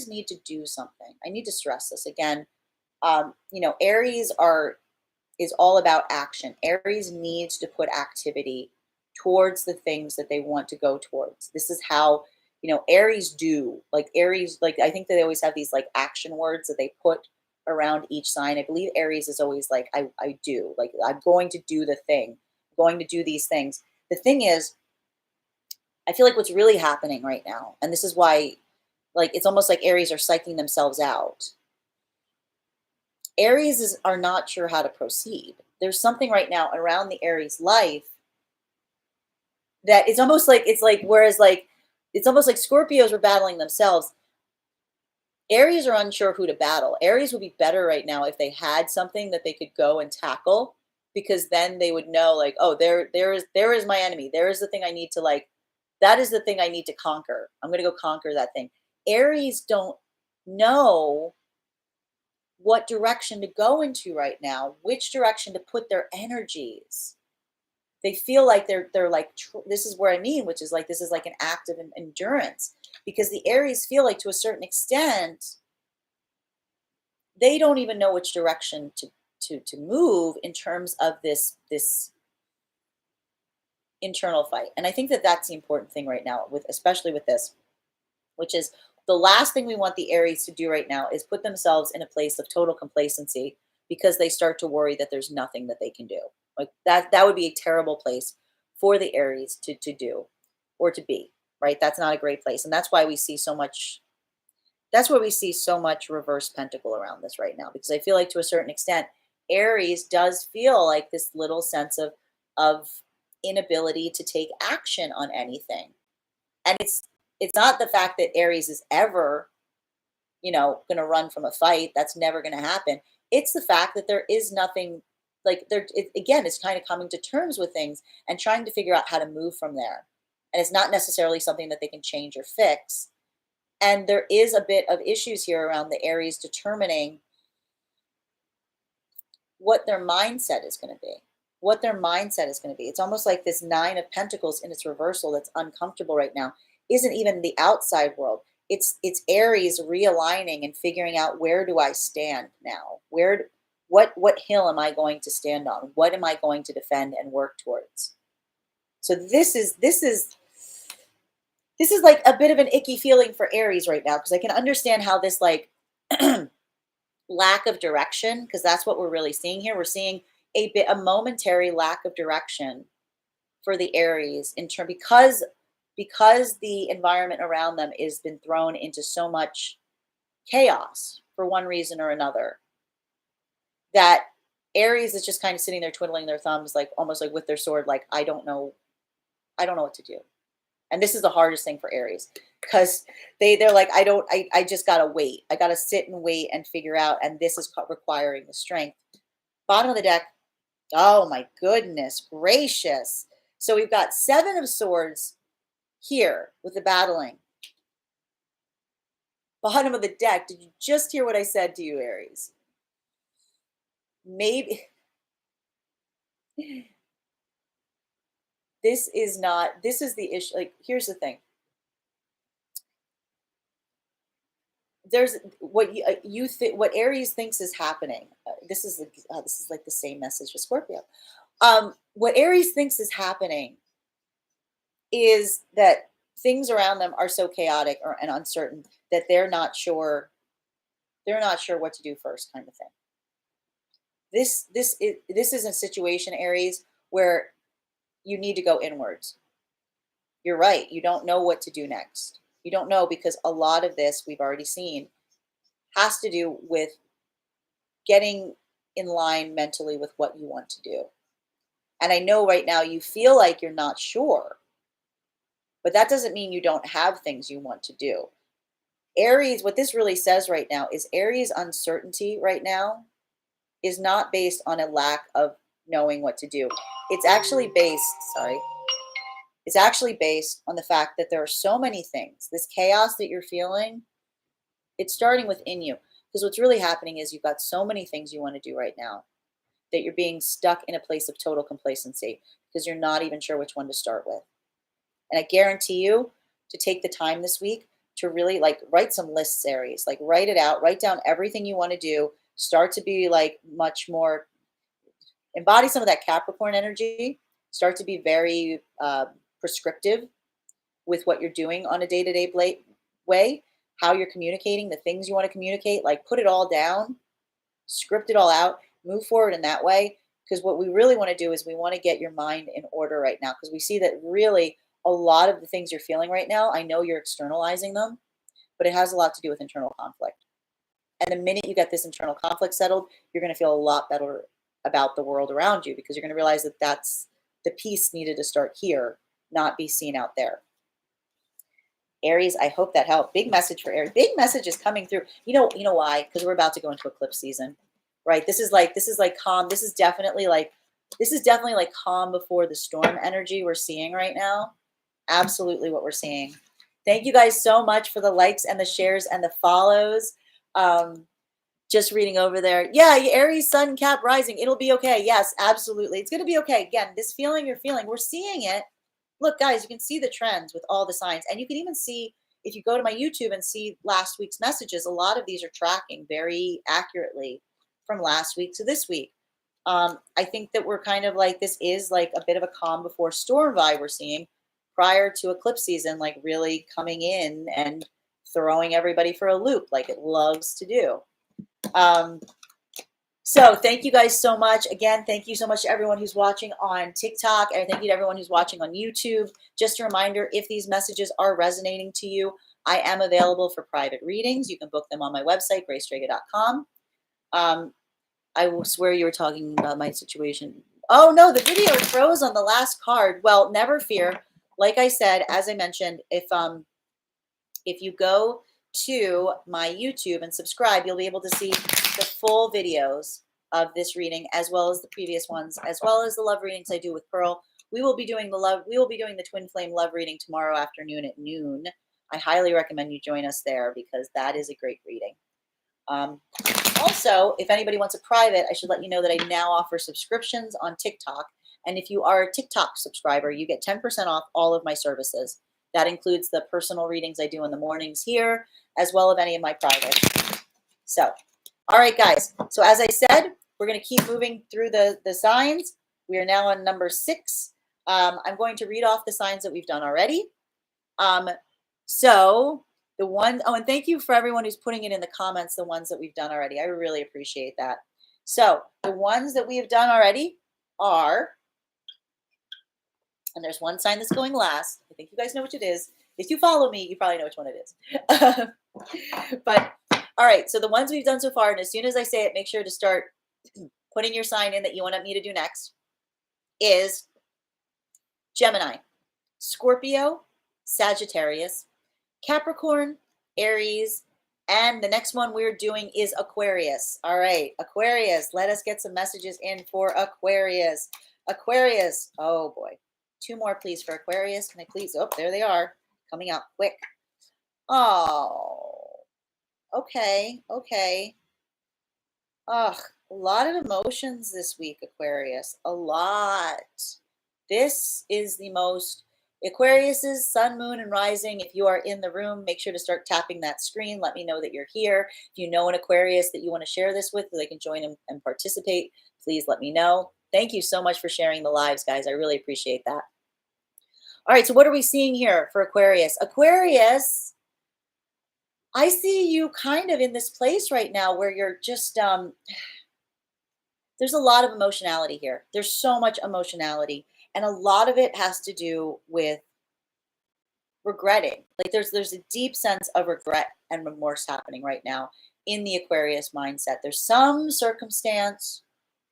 need to do something. I need to stress this again. Aries is all about action. Aries needs to put activity towards the things that they want to go towards. This is how, Aries do. Like Aries, I think they always have these action words that they put around each sign. I believe Aries is always like, I do, like, I'm going to do the thing, I'm going to do these things. The thing is, I feel like what's really happening right now, and this is why, like, it's almost like Aries are psyching themselves out. Are not sure how to proceed. There's something right now around the Aries life that it's like, whereas like, it's almost like Scorpios were battling themselves. Aries are unsure who to battle. Aries would be better right now if they had something that they could go and tackle, because then they would know, like, oh, there is my enemy. There is the thing I need to, like, that is the thing I need to conquer. I'm going to go conquer that thing. Aries don't know what direction to go into right now, which direction to put their energies. They feel like they're like, this is where I mean, which is like, this is like an act of endurance, because the Aries feel like, to a certain extent, they don't even know which direction to move in terms of this internal fight. And I think that that's the important thing right now, with especially with this, which is the last thing we want the Aries to do right now is put themselves in a place of total complacency, because they start to worry that there's nothing that they can do. Like, that would be a terrible place for the Aries to do or to be, right? That's not a great place. And that's why we see so much, that's why we see so much reverse pentacle around this right now, because I feel like, to a certain extent, Aries does feel like this little sense of inability to take action on anything. And it's not the fact that Aries is ever, going to run from a fight. That's never going to happen. It's the fact that there is nothing, like, again, it's kind of coming to terms with things and trying to figure out how to move from there. And it's not necessarily something that they can change or fix. And there is a bit of issues here around the Aries determining what their mindset is going to be. What their mindset is going to be. It's almost like this Nine of Pentacles in its reversal that's uncomfortable right now isn't even the outside world. It's Aries realigning and figuring out, where do I stand now? What hill am I going to stand on? What am I going to defend and work towards? So this is like a bit of an icky feeling for Aries right now, because I can understand how this, like, lack of direction, because that's what we're really seeing here. We're seeing a momentary lack of direction for the Aries in turn, because the environment around them has been thrown into so much chaos for one reason or another, that Aries is just kind of sitting there twiddling their thumbs, like, almost like with their sword, like, I don't know what to do. And this is the hardest thing for Aries, because they're like, I just gotta wait. I gotta sit and wait and figure out, and this is requiring the strength. Bottom of the deck, oh my goodness gracious. So we've got Seven of Swords here with the battling. Bottom of the deck, did you just hear what I said to you, Aries? Maybe this is the issue. Like, here's the thing. There's what you think, what Aries thinks is happening. This is like the same message for Scorpio. What Aries thinks is happening is that things around them are so chaotic and uncertain that they're not sure what to do first, kind of thing. This is a situation, Aries, where you need to go inwards. You're right. You don't know what to do next. You don't know, because a lot of this, we've already seen, has to do with getting in line mentally with what you want to do. And I know right now you feel like you're not sure, but that doesn't mean you don't have things you want to do. Aries, what this really says right now is Aries' uncertainty right now is not based on a lack of knowing what to do. It's actually based, it's actually based on the fact that there are so many things. This chaos that you're feeling, it's starting within you. Because what's really happening is you've got so many things you want to do right now that you're being stuck in a place of total complacency, because you're not even sure which one to start with. And I guarantee you to take the time this week to really, like, write some lists, Aries. Like, write it out, write down everything you want to do. Start to be, like, much more, embody some of that Capricorn energy. Start to be very prescriptive with what you're doing on a day-to-day way, how you're communicating, the things you want to communicate. Like, put it all down script it all out, move forward in that way. Because what we really want to do is we want to get your mind in order right now. Because we see that really a lot of the things you're feeling right now, I know you're externalizing them, but it has a lot to do with internal conflict. And the minute you get this internal conflict settled, you're going to feel a lot better about the world around you, because you're going to realize that that's the piece needed to start here, not be seen out there. Aries, I hope that helped. Big message for Aries. Big message is coming through. You know why? Because we're about to go into eclipse season, right? This is like calm. This is definitely like calm before the storm energy we're seeing right now. Absolutely what we're seeing. Thank you guys so much for the likes and the shares and the follows. Just reading over there. Yeah, Aries, Sun, Cap, Rising. It'll be okay. Yes, absolutely. It's going to be okay. Again, this feeling you're feeling, we're seeing it. Look, guys, you can see the trends with all the signs. And you can even see, if you go to my YouTube and see last week's messages, a lot of these are tracking very accurately from last week to this week. I think that we're kind of like, this is like a bit of a calm before storm vibe we're seeing prior to eclipse season, like really coming in and throwing everybody for a loop like it loves to do. So thank you guys so much. Again, thank you so much to everyone who's watching on TikTok, and thank you to everyone who's watching on YouTube. Just a reminder, if these messages are resonating to you, I am available for private readings. You can book them on my website, gracedraga.com. I will swear you were talking about my situation. Oh no, the video froze on the last card. Well, never fear. Like I said, as I mentioned, if you go to my YouTube and subscribe, you'll be able to see the full videos of this reading, as well as the previous ones, as well as the love readings I do with Pearl. We will be doing the Twin Flame love reading tomorrow afternoon at noon. I highly recommend you join us there, because that is a great reading. Also, if anybody wants a private, I should let you know that I now offer subscriptions on TikTok. And if you are a TikTok subscriber, you get 10% off all of my services. That includes the personal readings I do in the mornings here, as well as any of my privates. So, all right, guys. So as I said, we're going to keep moving through the signs. We are now on number 6. I'm going to read off the signs that we've done already. So the one, and thank you for everyone who's putting it in the comments, the ones that we've done already. I really appreciate that. So the ones that we have done already are, and there's one sign that's going last. I think you guys know which it is. If you follow me, you probably know which one it is. But all right, so the ones we've done so far, and as soon as I say it, make sure to start putting your sign in that you want me to do next, is Gemini, Scorpio, Sagittarius, Capricorn, Aries, and the next one we're doing is Aquarius. All right, Aquarius, let us get some messages in for Aquarius. Aquarius, oh boy. 2 more, please, for Aquarius. Can I please? Oh, there they are, coming out quick. Oh, okay. Ugh, a lot of emotions this week, Aquarius. A lot. This is the most, Aquarius's sun, moon, and rising. If you are in the room, make sure to start tapping that screen. Let me know that you're here. If you know an Aquarius that you want to share this with, so they can join and participate, please let me know. Thank you so much for sharing the lives, guys. I really appreciate that. All right, so what are we seeing here for Aquarius? Aquarius, I see you kind of in this place right now where you're just, there's a lot of emotionality here. There's so much emotionality. And a lot of it has to do with regretting. Like there's a deep sense of regret and remorse happening right now in the Aquarius mindset. There's some circumstance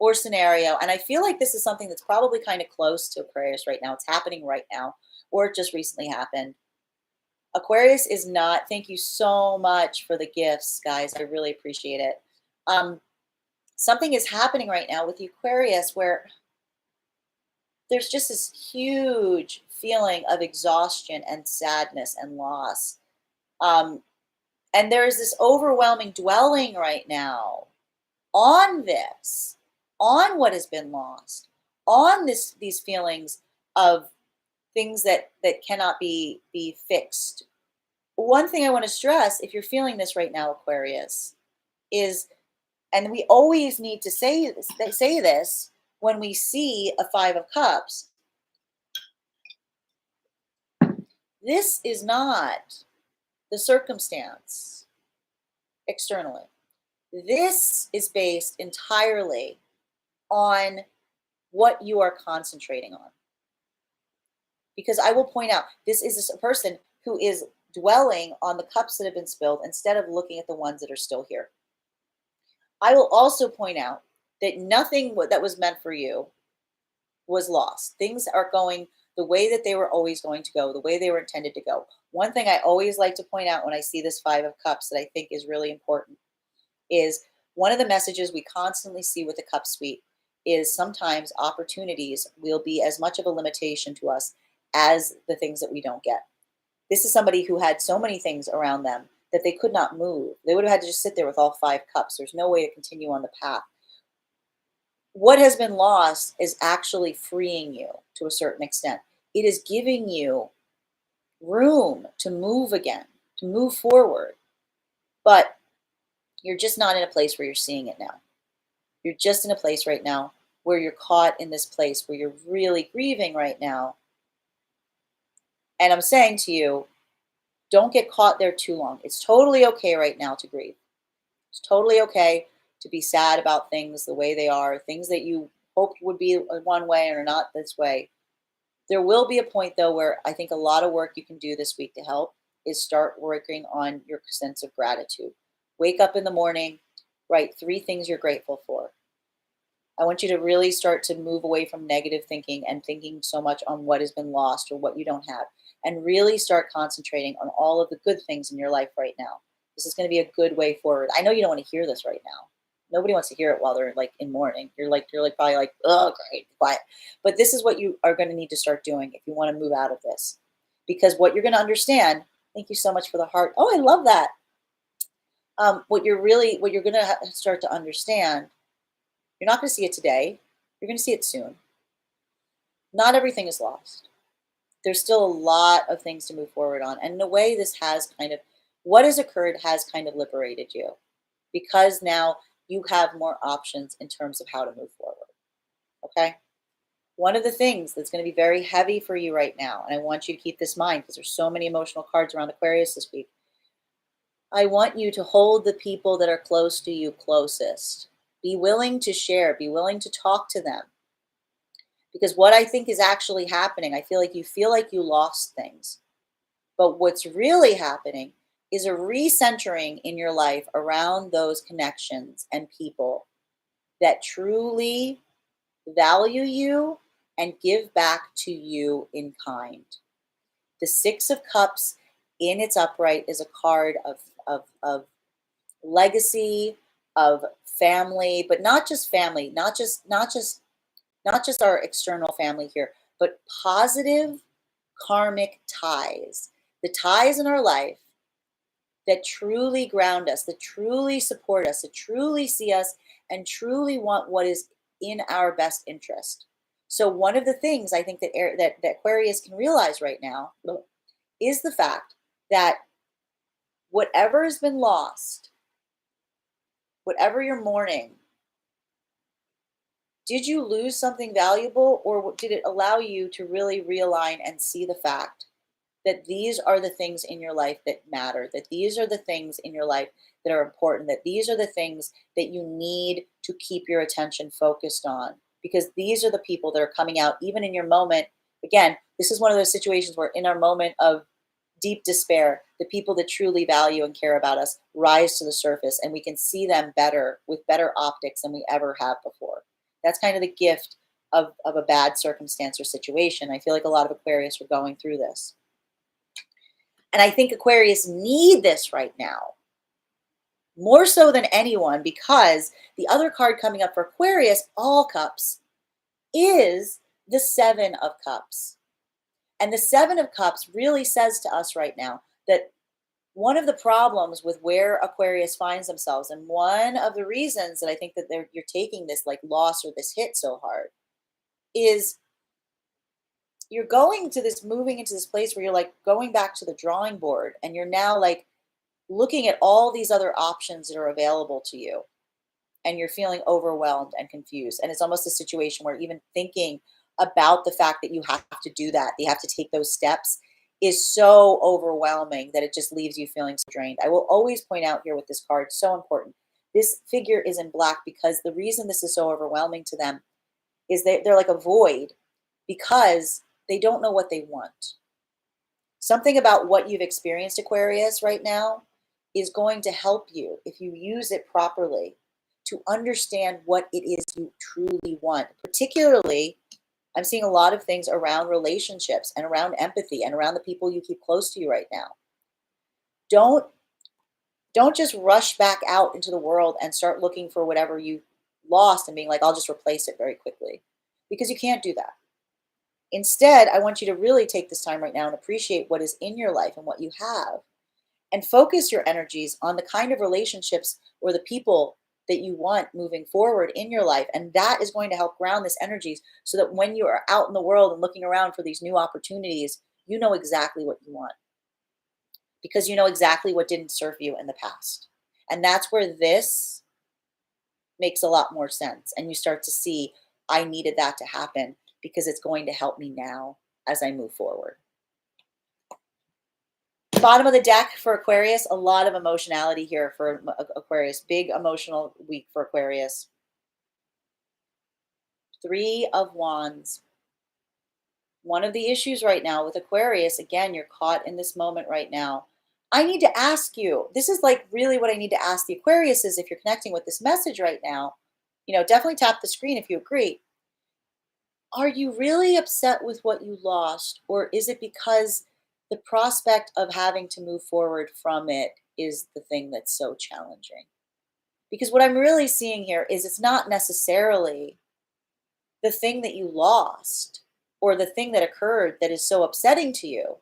or scenario, and I feel like this is something that's probably kind of close to Aquarius right now. It's happening right now, or it just recently happened. Aquarius is not, thank you so much for the gifts, guys. I really appreciate it. Something is happening right now with the Aquarius where there's just this huge feeling of exhaustion and sadness and loss. And there is this overwhelming dwelling right now on this, on what has been lost, on these feelings of things that cannot be fixed. One thing I want to stress, if you're feeling this right now, Aquarius, is, and we always need to say this when we see a 5 of Cups, this is not the circumstance externally. This is based entirely on what you are concentrating on. Because I will point out, this is a person who is dwelling on the cups that have been spilled instead of looking at the ones that are still here. I will also point out that nothing that was meant for you was lost. Things are going the way that they were always going to go, the way they were intended to go. One thing I always like to point out when I see this Five of Cups that I think is really important is one of the messages we constantly see with the Cup Suite is sometimes opportunities will be as much of a limitation to us as the things that we don't get. This is somebody who had so many things around them that they could not move. They would have had to just sit there with all five cups. There's no way to continue on the path. What has been lost is actually freeing you to a certain extent. It is giving you room to move again, to move forward. But you're just not in a place where you're seeing it now. You're just in a place right now where you're caught in this place where you're really grieving right now. And I'm saying to you, don't get caught there too long. It's totally okay right now to grieve. It's totally okay to be sad about things the way they are, things that you hoped would be one way and are not this way. There will be a point, though, where I think a lot of work you can do this week to help is start working on your sense of gratitude. Wake up in the morning, write 3 things you're grateful for. I want you to really start to move away from negative thinking and thinking so much on what has been lost or what you don't have, and really start concentrating on all of the good things in your life right now. This is going to be a good way forward. I know you don't want to hear this right now. Nobody wants to hear it while they're like in mourning. You're probably like, oh, great, quiet. But this is what you are going to need to start doing if you want to move out of this. Because what you're going to understand, thank you so much for the heart. Oh, I love that. What you're going to start to understand, you're not going to see it today. You're going to see it soon. Not everything is lost. There's still a lot of things to move forward on. And in a way, this has kind of, what has occurred has kind of liberated you. Because now you have more options in terms of how to move forward. Okay? One of the things that's going to be very heavy for you right now, and I want you to keep this in mind because there's so many emotional cards around Aquarius this week. I want you to hold the people that are close to you closest. Be willing to share, be willing to talk to them. Because what I think is actually happening, I feel like you lost things. But what's really happening is a recentering in your life around those connections and people that truly value you and give back to you in kind. The Six of Cups in its upright is a card of legacy, of family, but not just family, not just our external family here, but positive karmic ties. The ties in our life that truly ground us, that truly support us, that truly see us and truly want what is in our best interest. So one of the things I think that Aquarius can realize right now is the fact that whatever has been lost, whatever you're mourning, did you lose something valuable, or did it allow you to really realign and see the fact that these are the things in your life that matter, that these are the things in your life that are important, that these are the things that you need to keep your attention focused on, because these are the people that are coming out even in your moment. Again, this is one of those situations where in our moment of deep despair, the people that truly value and care about us rise to the surface, and we can see them better with better optics than we ever have before. That's kind of the gift of a bad circumstance or situation. I feel like a lot of Aquarius are going through this. And I think Aquarius need this right now, more so than anyone, because the other card coming up for Aquarius, all cups, is the Seven of Cups. And the Seven of Cups really says to us right now that one of the problems with where Aquarius finds themselves, and one of the reasons that I think that you're taking this like loss or this hit so hard, is you're moving into this place where you're like going back to the drawing board, and you're now like looking at all these other options that are available to you, and you're feeling overwhelmed and confused. And it's almost a situation where even thinking about the fact that you have to do that, you have to take those steps, is so overwhelming that it just leaves you feeling so drained. I will always point out here with this card, so important. this figure is in black because the reason this is so overwhelming to them is they're like a void because they don't know what they want. Something about what you've experienced, Aquarius, right now is going to help you, if you use it properly, to understand what it is you truly want. Particularly, I'm seeing a lot of things around relationships and around empathy and around the people you keep close to you right now. Don't just rush back out into the world and start looking for whatever you lost and being like, I'll just replace it very quickly, because you can't do that. Instead, I want you to really take this time right now and appreciate what is in your life and what you have, and focus your energies on the kind of relationships or the people that you want moving forward in your life. And that is going to help ground this energies so that when you are out in the world and looking around for these new opportunities, you know exactly what you want, because you know exactly what didn't serve you in the past. And that's where this makes a lot more sense. And you start to see, I needed that to happen because it's going to help me now as I move forward. Bottom of the deck for Aquarius, a lot of emotionality here for Aquarius. Big emotional week for Aquarius. 3 of Wands. One of the issues right now with Aquarius, again, you're caught in this moment right now. I need to ask you, this is like really what I need to ask the Aquarius is, if you're connecting with this message right now, definitely tap the screen if you agree. Are you really upset with what you lost, or is it because the prospect of having to move forward from it is the thing that's so challenging? Because what I'm really seeing here is it's not necessarily the thing that you lost or the thing that occurred that is so upsetting to you.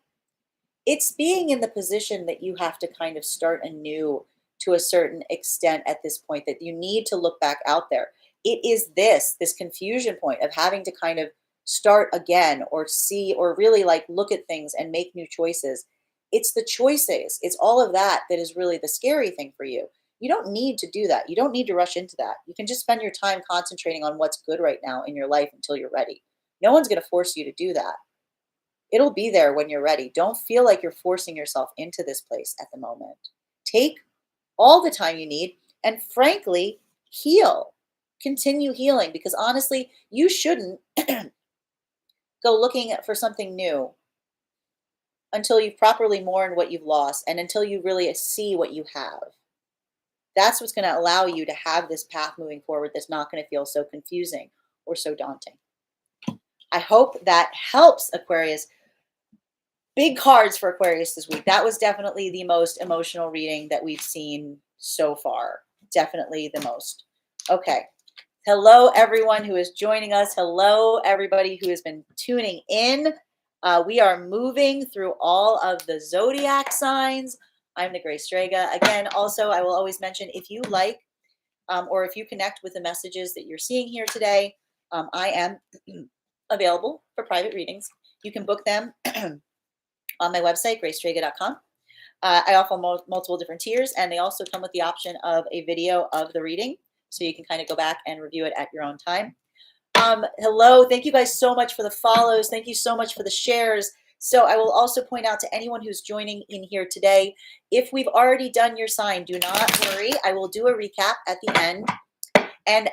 It's being in the position that you have to kind of start anew to a certain extent at this point, that you need to look back out there. It is this confusion point of having to kind of start again, or see, or really like look at things and make new choices. It's the choices. It's all of that that is really the scary thing for you. You don't need to do that. You don't need to rush into that. You can just spend your time concentrating on what's good right now in your life until you're ready. No one's going to force you to do that. It'll be there when you're ready. Don't feel like you're forcing yourself into this place at the moment. Take all the time you need, and frankly, heal. Continue healing, because honestly, you shouldn't go looking for something new until you've properly mourned what you've lost and until you really see what you have. That's what's going to allow you to have this path moving forward that's not going to feel so confusing or so daunting. I hope that helps, Aquarius. Big cards for Aquarius this week. That was definitely the most emotional reading that we've seen so far. Definitely the most. Okay. Hello, everyone who is joining us. Hello, everybody who has been tuning in. We are moving through all of the zodiac signs. I'm the Grace Strega. Again, also, I will always mention, if you like or if you connect with the messages that you're seeing here today, I am available for private readings. You can book them on my website, gracestrega.com. I offer multiple different tiers, and they also come with the option of a video of the reading, so you can kind of go back and review it at your own time. Hello, thank you guys so much for the follows. Thank you so much for the shares. So I will also point out to anyone who's joining in here today, if we've already done your sign, do not worry. I will do a recap at the end. And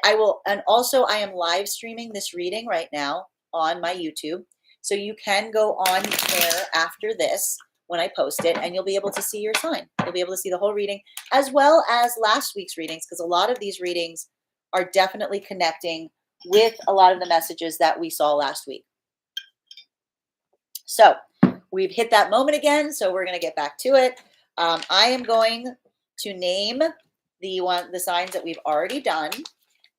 also I am live streaming this reading right now on my YouTube. So you can go on there after this when I post it, and you'll be able to see your sign. You'll be able to see the whole reading, as well as last week's readings, because a lot of these readings are definitely connecting with a lot of the messages that we saw last week. So we've hit that moment again, so we're going to get back to it. I am going to name the signs that we've already done,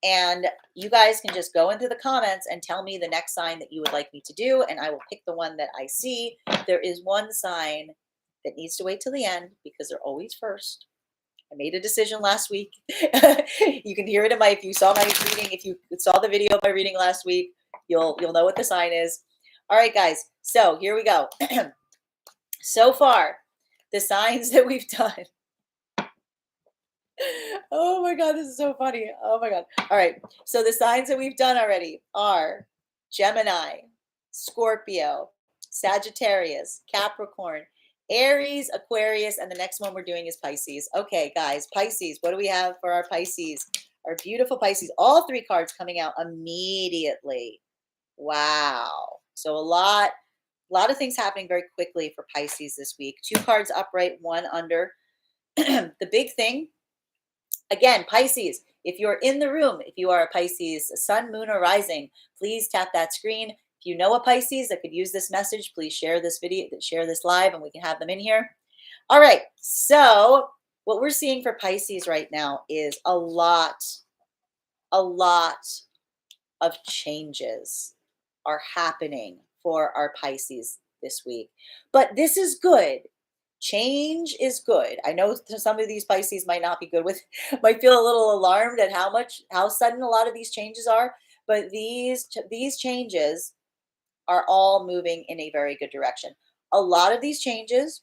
and you guys can just go into the comments and tell me the next sign that you would like me to do, and I will pick the one that I see. There is one sign that needs to wait till the end because they're always first. I made a decision last week. You can hear it if you saw my reading, if you saw the video of my reading last week, you'll know what the sign is. All right, guys. So here we go. So far, the signs that we've done. Oh my God, this is so funny. Oh my God. All right. So the signs that we've done already are Gemini, Scorpio, Sagittarius, Capricorn, Aries, Aquarius, and the next one we're doing is Pisces. Okay, guys, Pisces, what do we have for our Pisces? Our beautiful Pisces, all three cards coming out immediately. Wow. So a lot of things happening very quickly for Pisces this week. Two cards upright, one under. The big thing, again, Pisces, if you're in the room, if you are a Pisces, sun, moon, or rising, please tap that screen. If you know a Pisces that could use this message, please share this video, share this live, and we can have them in here. All right. So what we're seeing for Pisces right now is a lot of changes are happening for our Pisces this week. But this is good. Change is good. I know some of these Pisces might not be good with, might feel a little alarmed at how sudden a lot of these changes are, but these changes are all moving in a very good direction. A lot of these changes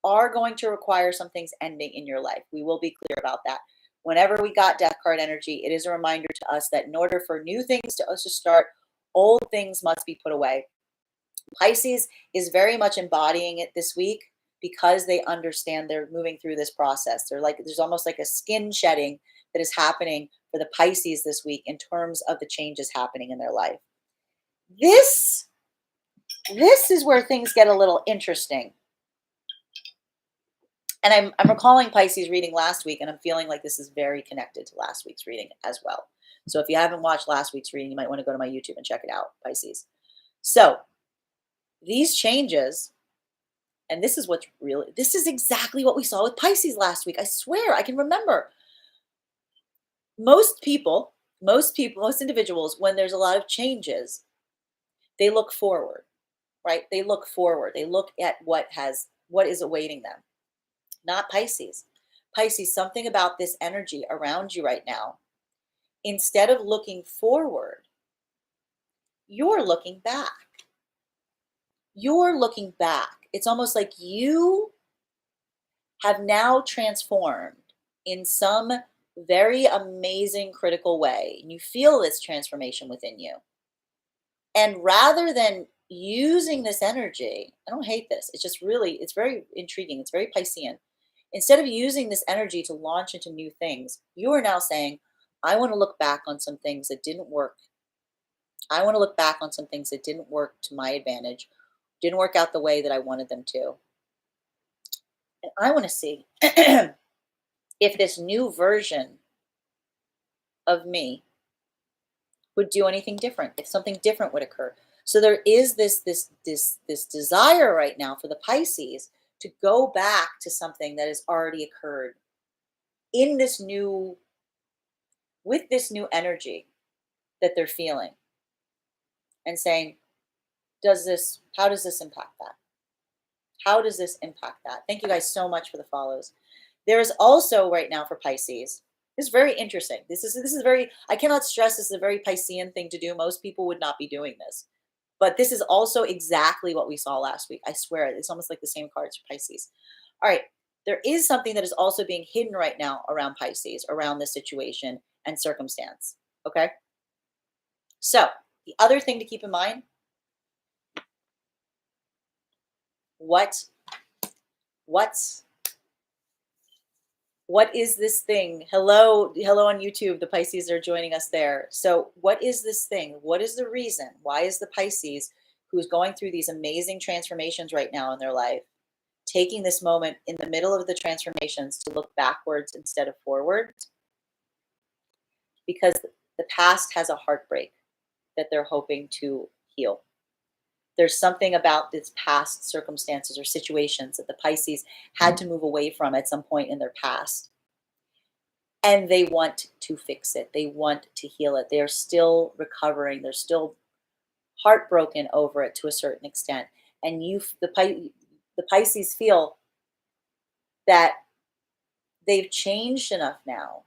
are going to require some things ending in your life. We will be clear about that. Whenever we got death card energy, it is a reminder to us that in order for new things to us to start, old things must be put away. Pisces is very much embodying it this week because they understand they're moving through this process. There's almost like a skin shedding that is happening for the Pisces this week in terms of the changes happening in their life. This is where things get a little interesting. And I'm recalling Pisces reading last week, and I'm feeling like this is very connected to last week's reading as well. So if you haven't watched last week's reading, you might want to go to my YouTube and check it out, Pisces. So these changes, and this is exactly what we saw with Pisces last week. I swear, I can remember. Most individuals, when there's a lot of changes, they look forward, right? They look forward. They look at what is awaiting them. Not Pisces. Pisces, something about this energy around you right now, instead of looking forward, you're looking back. You're looking back. It's almost like you have now transformed in some very amazing, critical way. And you feel this transformation within you. And rather than using this energy, I don't hate this. It's very intriguing. It's very Piscean. Instead of using this energy to launch into new things, you are now saying, I want to look back on some things that didn't work. I want to look back on some things that didn't work to my advantage, didn't work out the way that I wanted them to. And I want to see if this new version of me would do anything different, if something different would occur. So there is this desire right now for the Pisces to go back to something that has already occurred in with this new energy that they're feeling, and saying, how does this impact that? How does this impact that? Thank you guys so much for the follows. There is also right now for Pisces, this is very interesting. This is very, I cannot stress, this is a very Piscean thing to do. Most people would not be doing this. But this is also exactly what we saw last week. I swear, it's almost like the same cards for Pisces. All right, there is something that is also being hidden right now around Pisces, around this situation and circumstance, okay? So the other thing to keep in mind, what is this thing? Hello on YouTube. The Pisces are joining us there. So what is this thing? What is the reason? Why is the Pisces, who's going through these amazing transformations right now in their life, taking this moment in the middle of the transformations to look backwards instead of forwards? Because the past has a heartbreak that they're hoping to heal. There's something about this past circumstances or situations that the Pisces had to move away from at some point in their past. And they want to fix it. They want to heal it. They're still recovering. They're still heartbroken over it to a certain extent. And the Pisces feel that they've changed enough now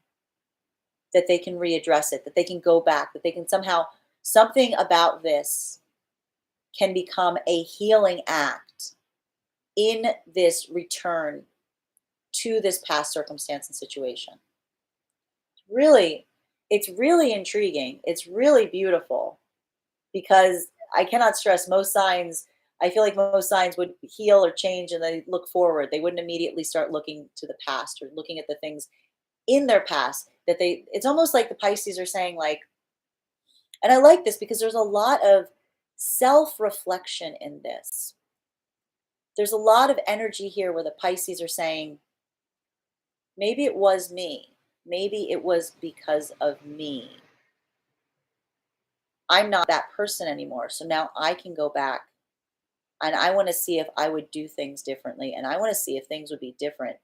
that they can readdress it, that they can go back, that they can somehow, something about this can become a healing act in this return to this past circumstance and situation. It's really intriguing. It's really beautiful, because I cannot stress, most signs I feel like most signs would heal or change and they look forward. They wouldn't immediately start looking to the past or looking at the things in their past that it's almost like the Pisces are saying, like, and I like this because there's a lot of self-reflection in this. There's a lot of energy here where the Pisces are saying, maybe it was me. Maybe it was because of me. I'm not that person anymore. So now I can go back and I want to see if I would do things differently. And I want to see if things would be different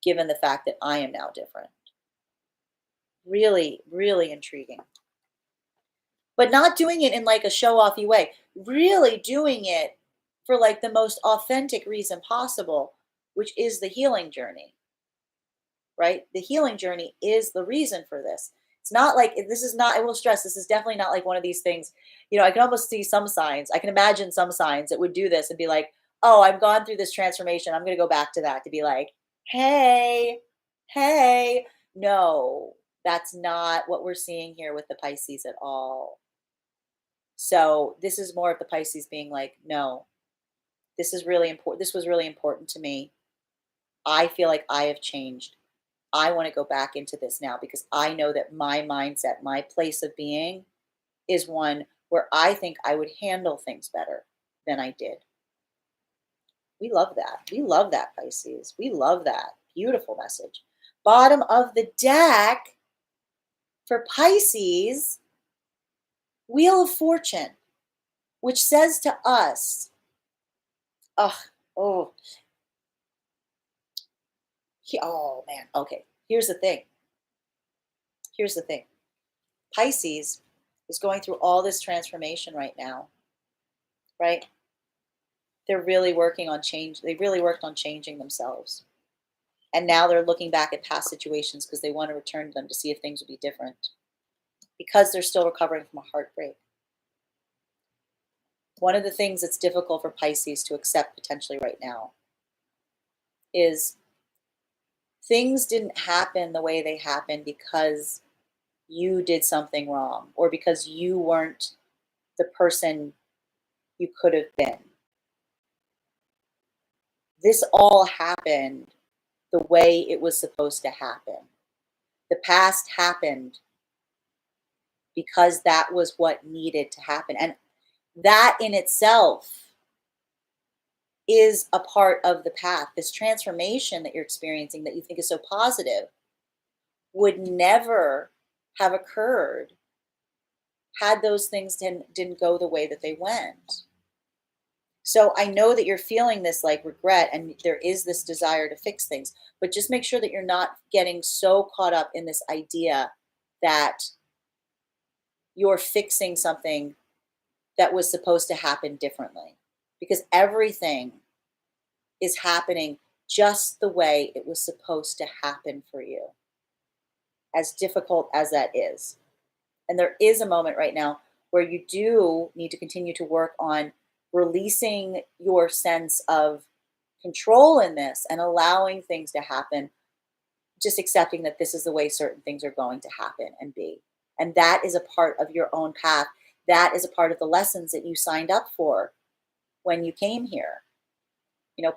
given the fact that I am now different. Really, really intriguing. But not doing it in like a show-offy way. Really doing it for like the most authentic reason possible, which is the healing journey. Right? The healing journey is the reason for this. It's not like this is not, I will stress, this is definitely not like one of these things. I can almost see some signs. I can imagine some signs that would do this and be like, oh, I've gone through this transformation. I'm going to go back to that to be like, hey, hey. No, that's not what we're seeing here with the Pisces at all. So this is more of the Pisces being like, no, this is really important. This was really important to me. I feel like I have changed. I want to go back into this now because I know that my mindset, my place of being is one where I think I would handle things better than I did. We love that. We love that, Pisces. We love that. Beautiful message. Bottom of the deck for Pisces, Wheel of Fortune, which says to us, oh man. Okay. Here's the thing. Pisces is going through all this transformation right now, right? They're really working on change. They really worked on changing themselves. And now they're looking back at past situations because they want to return to them to see if things would be different because they're still recovering from a heartbreak. One of the things that's difficult for Pisces to accept potentially right now is things didn't happen the way they happened because you did something wrong or because you weren't the person you could have been. This all happened the way it was supposed to happen. The past happened because that was what needed to happen. And that in itself is a part of the path. This transformation that you're experiencing that you think is so positive would never have occurred had those things didn't go the way that they went. So I know that you're feeling this like regret and there is this desire to fix things, but just make sure that you're not getting so caught up in this idea that you're fixing something that was supposed to happen differently, because everything is happening just the way it was supposed to happen for you, as difficult as that is. And there is a moment right now where you do need to continue to work on releasing your sense of control in this and allowing things to happen, just accepting that this is the way certain things are going to happen and be. And that is a part of your own path. That is a part of the lessons that you signed up for when you came here.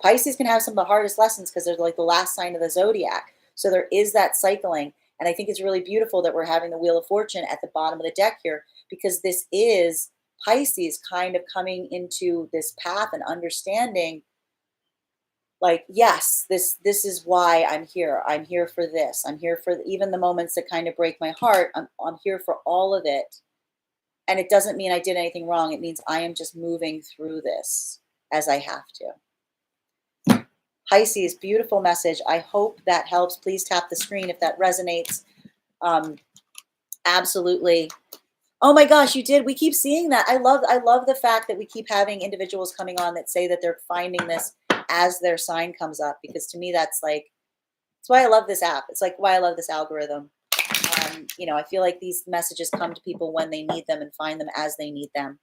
Pisces can have some of the hardest lessons because they're like the last sign of the zodiac. So there is that cycling. And I think it's really beautiful that we're having the Wheel of Fortune at the bottom of the deck here, because this is Pisces kind of coming into this path and understanding, like, yes, this is why I'm here. I'm here for this. I'm here for even the moments that kind of break my heart. I'm here for all of it. And it doesn't mean I did anything wrong. It means I am just moving through this as I have to. Pisces, beautiful message. I hope that helps. Please tap the screen if that resonates. Absolutely. Oh my gosh, you did. We keep seeing that. I love the fact that we keep having individuals coming on that say that they're finding this as their sign comes up, because to me, that's why I love this app. It's like why I love this algorithm. I feel like these messages come to people when they need them and find them as they need them.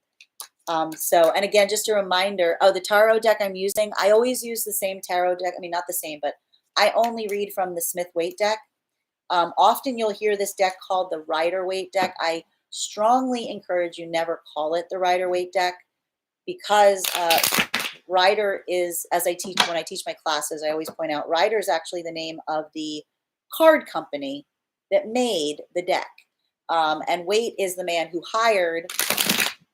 And again, just a reminder, the tarot deck I'm using, I always use the same tarot deck. I mean, not the same, but I only read from the Smith-Waite deck. Often you'll hear this deck called the Rider-Waite deck. I strongly encourage you never call it the Rider-Waite deck, because Rider is, as I teach, when I teach my classes, I always point out Rider is actually the name of the card company that made the deck. And Waite is the man who hired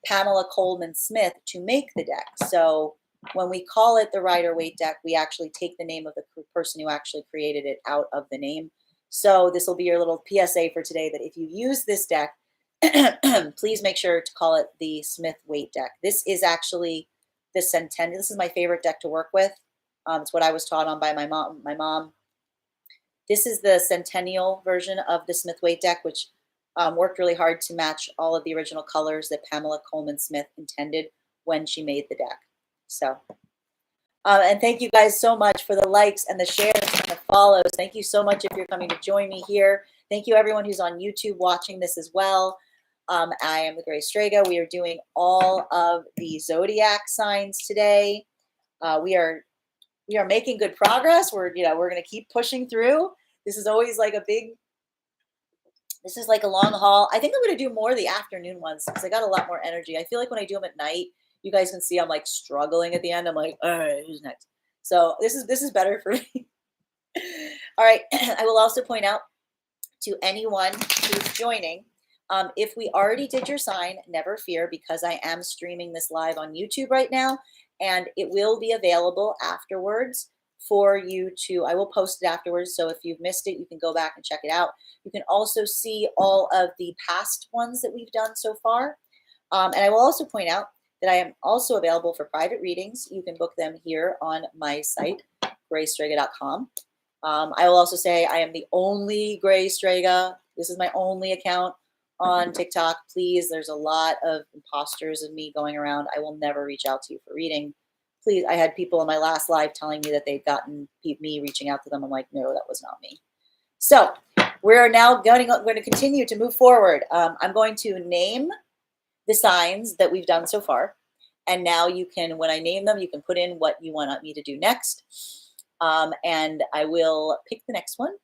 Pamela Coleman Smith to make the deck. So when we call it the Rider-Waite deck, we actually take the name of the person who actually created it out of the name. So this will be your little PSA for today, that if you use this deck, please make sure to call it the Smith-Waite deck. This is actually the Centennial. This is my favorite deck to work with. It's what I was taught on by my mom. This is the Centennial version of the Smith-Waite deck, which worked really hard to match all of the original colors that Pamela Coleman Smith intended when she made the deck. So, and thank you guys so much for the likes and the shares and the follows. Thank you so much if you're coming to join me here. Thank you everyone who's on YouTube watching this as well. I am the Gray Strega. We are doing all of the zodiac signs today. We are making good progress. We're going to keep pushing through. This is always like this is like a long haul. I think I'm going to do more of the afternoon ones because I got a lot more energy. I feel like when I do them at night, you guys can see I'm like struggling at the end. I'm like, all right, who's next? So this is better for me. All right. I will also point out to anyone who's joining, if we already did your sign, never fear, because I am streaming this live on YouTube right now, and it will be available afterwards for you to, I will post it afterwards. So if you've missed it, you can go back and check it out. You can also see all of the past ones that we've done so far. And I will also point out that I am also available for private readings. You can book them here on my site, graystrega.com. I will also say I am the only Gray Strega. This is my only account on TikTok. Please, there's a lot of imposters of me going around. I will never reach out to you for reading. Please, I had people in my last live telling me that they'd gotten me reaching out to them. I'm like, no, that was not me. So we're now going to continue to move forward. I'm going to name the signs that we've done so far. And now you can, when I name them, you can put in what you want me to do next. And I will pick the next one.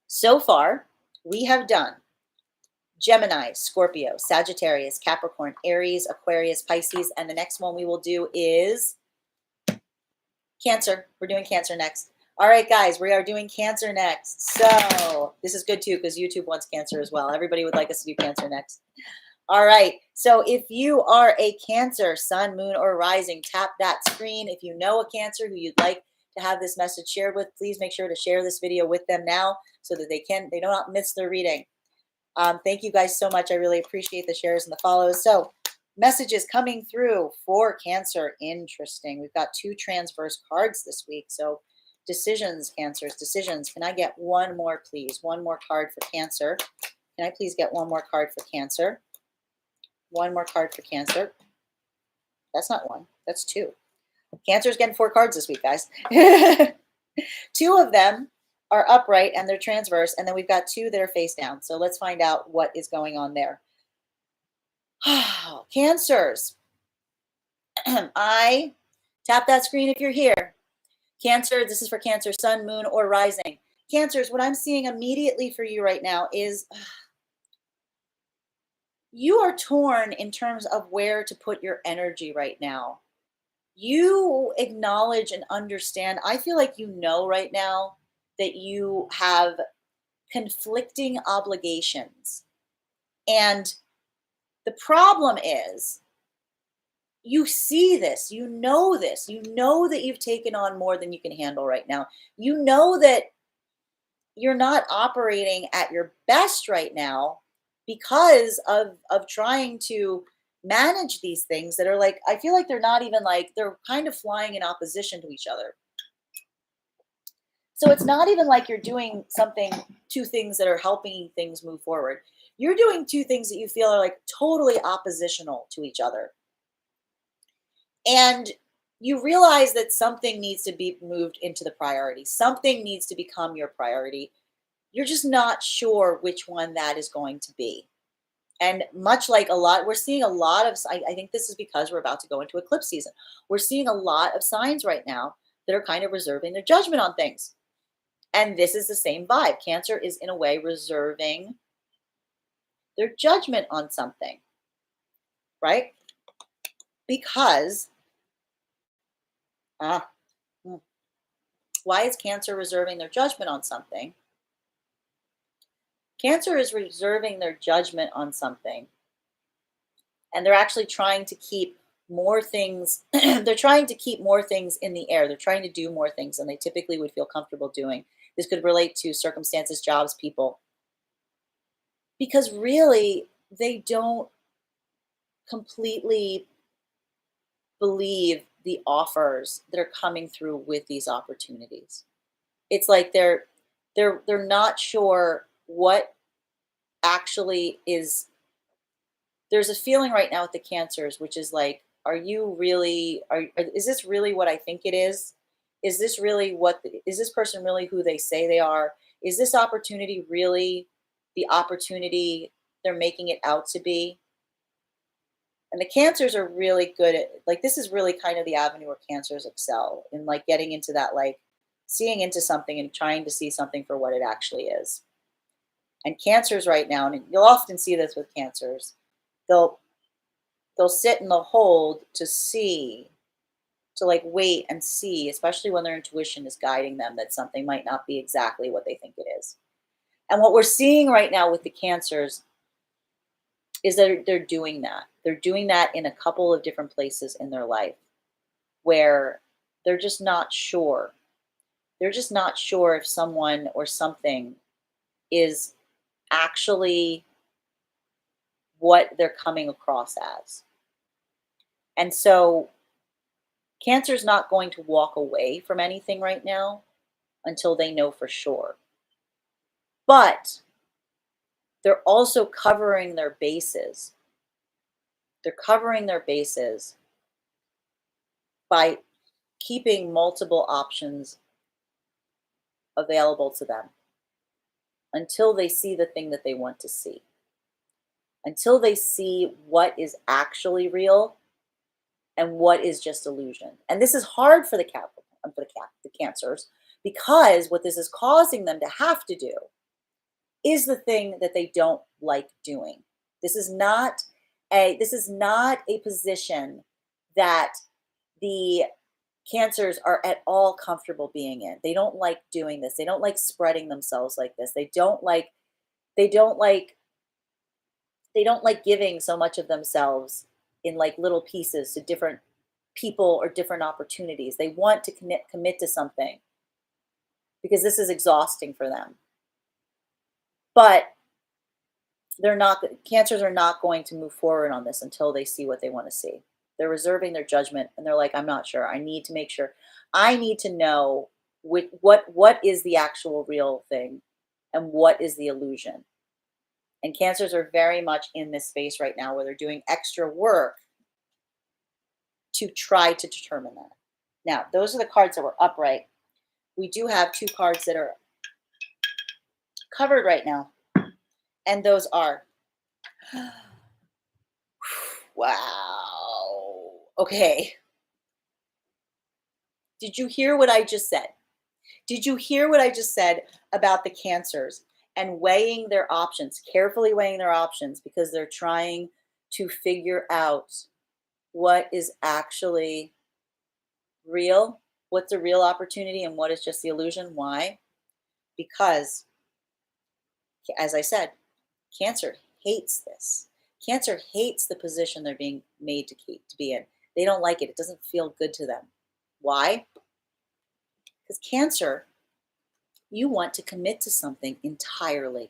So far, we have done Gemini, Scorpio, Sagittarius, Capricorn, Aries, Aquarius, Pisces, and the next one we will do is Cancer. We're doing Cancer next. All right, guys, we are doing Cancer next. So this is good too because YouTube wants Cancer as well. Everybody would like us to do Cancer next. All right, so if you are a Cancer, Sun, Moon, or Rising, tap that screen. If you know a Cancer who you'd like to have this message shared with, please make sure to share this video with them now so that they do not miss their reading. Thank you guys so much. I really appreciate the shares and the follows. So messages coming through for Cancer. Interesting. We've got 2 transverse cards this week. So decisions, Cancers, decisions. Can I get one more, please? One more card for Cancer. Can I please get one more card for Cancer? One more card for Cancer. That's not one. That's 2. Cancer's getting 4 cards this week, guys. 2 of them are upright and they're transverse, and then we've got 2 that are face down. So let's find out what is going on there. Cancers. I tap that screen if you're here. Cancer, this is for Cancer, Sun, Moon, or Rising. Cancers, what I'm seeing immediately for you right now is you are torn in terms of where to put your energy right now. You acknowledge and understand. I feel like you know right now that you have conflicting obligations. And the problem is, you see this, you know that you've taken on more than you can handle right now. You know that you're not operating at your best right now because of trying to manage these things that are like, I feel like they're not even like, they're kind of flying in opposition to each other. So it's not even like you're doing 2 things that are helping things move forward. You're doing 2 things that you feel are like totally oppositional to each other. And you realize that something needs to be moved into the priority. Something needs to become your priority. You're just not sure which one that is going to be. And much like we're seeing a lot of, I think this is because we're about to go into eclipse season. We're seeing a lot of signs right now that are kind of reserving their judgment on things. And this is the same vibe. Cancer is in a way reserving their judgment on something, right? Because, ah, hmm, why is Cancer reserving their judgment on something? Cancer is reserving their judgment on something, and they're actually trying to keep more things, they're trying to keep more things in the air. They're trying to do more things than they typically would feel comfortable doing. This could relate to circumstances, jobs, people, because really they don't completely believe the offers that are coming through with these opportunities. It's like they're not sure what actually is. There's a feeling right now with the Cancers, which is like, are you really, is this really what I think it is? Is this really is this person really who they say they are? Is this opportunity really the opportunity they're making it out to be? And the Cancers are really good at, like, this is really kind of the avenue where Cancers excel in, like, getting into that, like, seeing into something and trying to see something for what it actually is. And Cancers right now, and you'll often see this with Cancers, they'll they'll sit and they'll hold to see, to like wait and see, especially when their intuition is guiding them that something might not be exactly what they think it is. And what we're seeing right now with the Cancers is that they're doing that. They're doing that in a couple of different places in their life where they're just not sure. They're just not sure if someone or something is actually what they're coming across as. And so Cancer's not going to walk away from anything right now until they know for sure. But they're also covering their bases. They're covering their bases by keeping multiple options available to them until they see the thing that they want to see. Until they see what is actually real and what is just illusion. And this is hard for the Capricorn, the Cancers, because what this is causing them to have to do is the thing that they don't like doing. This is not a position that the Cancers are at all comfortable being in. They don't like doing this. They don't like spreading themselves like this. They don't like they don't like giving so much of themselves in like little pieces to different people or different opportunities. They want to commit to something because this is exhausting for them. But they're not Cancers are not going to move forward on this until they see what they want to see. They're reserving their judgment and they're like, I'm not sure. I need to make sure. I need to know what is the actual real thing and what is the illusion. And Cancers are very much in this space right now where they're doing extra work to try to determine that. Now, those are the cards that were upright. We do have two cards that are covered right now. And those are, wow. Okay. Did you hear what I just said? Did you hear what I just said about the Cancers and weighing their options, carefully weighing their options because they're trying to figure out what is actually real, what's a real opportunity and what is just the illusion? Why? Because, as I said, Cancer hates this. Cancer hates the position they're being made to be in. They don't like it. It doesn't feel good to them. Why? Because Cancer, you want to commit to something entirely.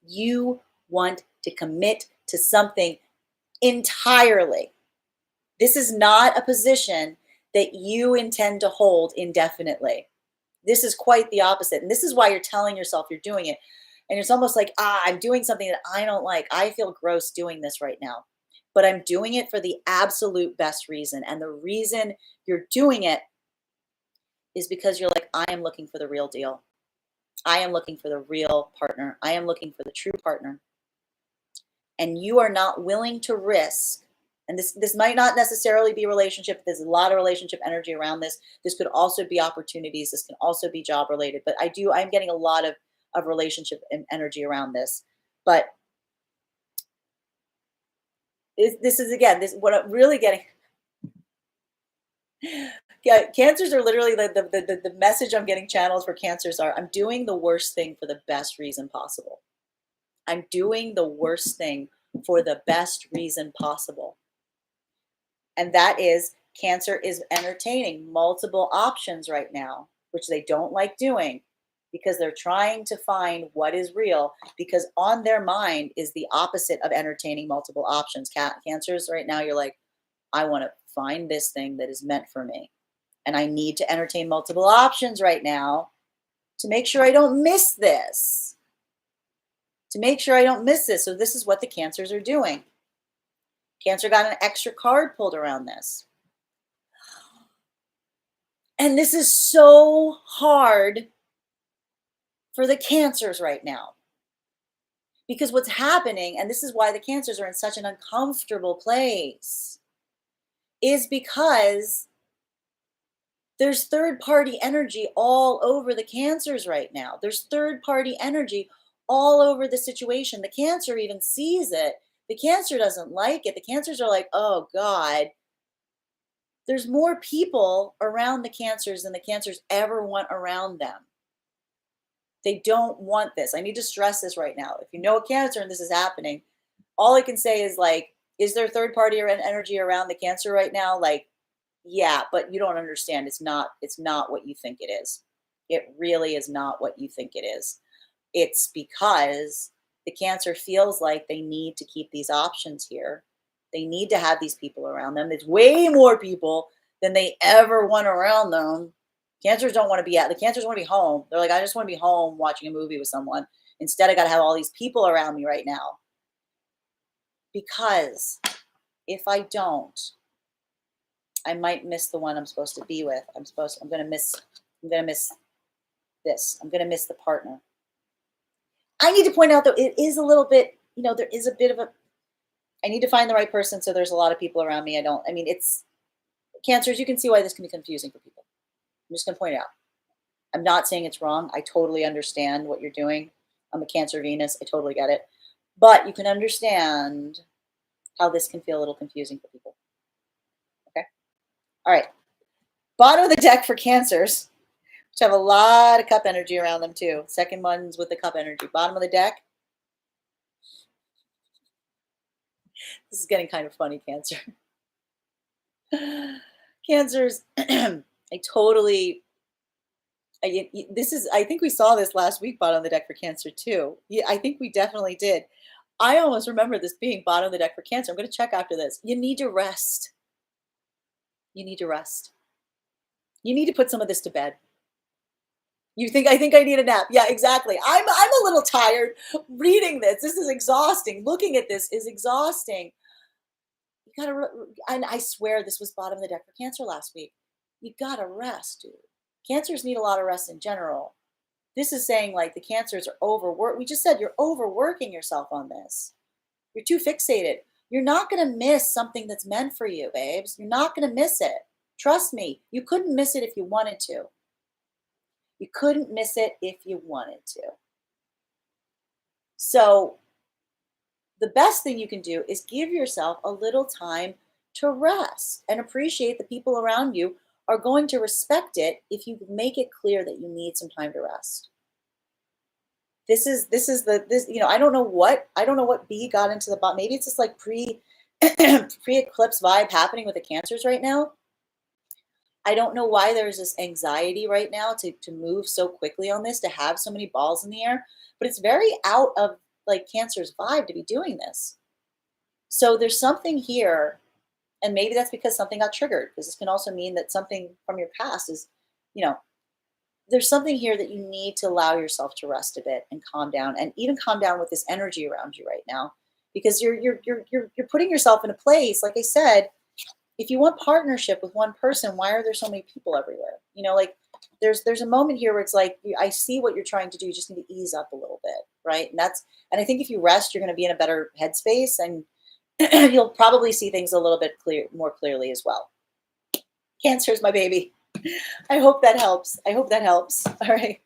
You want to commit to something entirely. This is not a position that you intend to hold indefinitely. This is quite the opposite. And this is why you're telling yourself you're doing it. And it's almost like, I'm doing something that I don't like. I feel gross doing this right now. But I'm doing it for the absolute best reason. And the reason you're doing it is because you're like, I am looking for the real deal. I am looking for the real partner. I am looking for the true partner. And you are not willing to risk, and this might not necessarily be a relationship. There's a lot of relationship energy around this. This could also be opportunities. This can also be job related. But I'm getting a lot of relationship and energy around this. But this is, again, this what I'm really getting. Yeah, cancers are literally the message I'm getting channels for cancers are, I'm doing the worst thing for the best reason possible. I'm doing the worst thing for the best reason possible. And that is, Cancer is entertaining multiple options right now, which they don't like doing because they're trying to find what is real, because on their mind is the opposite of entertaining multiple options. Cancers right now, you're like, I want to find this thing that is meant for me. And I need to entertain multiple options right now to make sure I don't miss this. To make sure I don't miss this. So this is what the Cancers are doing. Cancer got an extra card pulled around this. And this is so hard for the Cancers right now. Because what's happening, and this is why the Cancers are in such an uncomfortable place, is because there's third-party energy all over the Cancers right now. There's third-party energy all over the situation. The Cancer even sees it. The Cancer doesn't like it. The Cancers are like, oh God. There's more people around the Cancers than the Cancers ever want around them. They don't want this. I need to stress this right now. If you know a Cancer and this is happening, all I can say is like, is there third-party energy around the Cancer right now? Like, yeah, but you don't understand. It's not what you think it is. It really is not what you think it is. It's because the Cancer feels like they need to keep these options here. They need to have these people around them. There's way more people than they ever want around them. Cancers don't want to be the Cancers want to be home. They're like, I just want to be home watching a movie with someone. Instead, I got to have all these people around me right now. Because if I don't, I might miss the one I'm supposed to be with. I'm going to miss this. I'm going to miss the partner. I need to point out though, it is a little bit, there is a bit of I need to find the right person. So there's a lot of people around me. It's Cancers. You can see why this can be confusing for people. I'm just going to point it out. I'm not saying it's wrong. I totally understand what you're doing. I'm a Cancer Venus. I totally get it. But you can understand how this can feel a little confusing for people. Okay. All right. Bottom of the deck for Cancers, which have a lot of cup energy around them too. Second one's with the cup energy. Bottom of the deck. This is getting kind of funny, Cancer. Cancers, I think we saw this last week, bottom of the deck for Cancer too. Yeah, I think we definitely did. I almost remember this being bottom of the deck for Cancer. I'm going to check after this. You need to rest. You need to rest. You need to put some of this to bed. I think I need a nap. Yeah, exactly. I'm a little tired reading this. This is exhausting. Looking at this is exhausting. You gotta, and I swear this was bottom of the deck for Cancer last week. You gotta rest, dude. Cancers need a lot of rest in general. This is saying like the Cancers are overworked. We just said you're overworking yourself on this. You're too fixated. You're not gonna miss something that's meant for you, babes. You're not gonna miss it. Trust me, you couldn't miss it if you wanted to. You couldn't miss it if you wanted to. So the best thing you can do is give yourself a little time to rest and appreciate the people around you are going to respect it if you make it clear that you need some time to rest. I don't know what B got into the bottom. Maybe it's just like pre-eclipse vibe happening with the Cancers right now. I don't know why there's this anxiety right now to move so quickly on this, to have so many balls in the air, but it's very out of like Cancer's vibe to be doing this. So there's something here, and maybe that's because something got triggered, because this can also mean that something from your past is, there's something here that you need to allow yourself to rest a bit and calm down, and even calm down with this energy around you right now, because you're putting yourself in a place, like I said, if you want partnership with one person, why are there so many people everywhere? There's a moment here where it's like, I see what you're trying to do. You just need to ease up a little bit, right? And I think if you rest, you're going to be in a better headspace, and you'll probably see things a little bit more clearly as well. Cancer's my baby. I hope that helps. All right.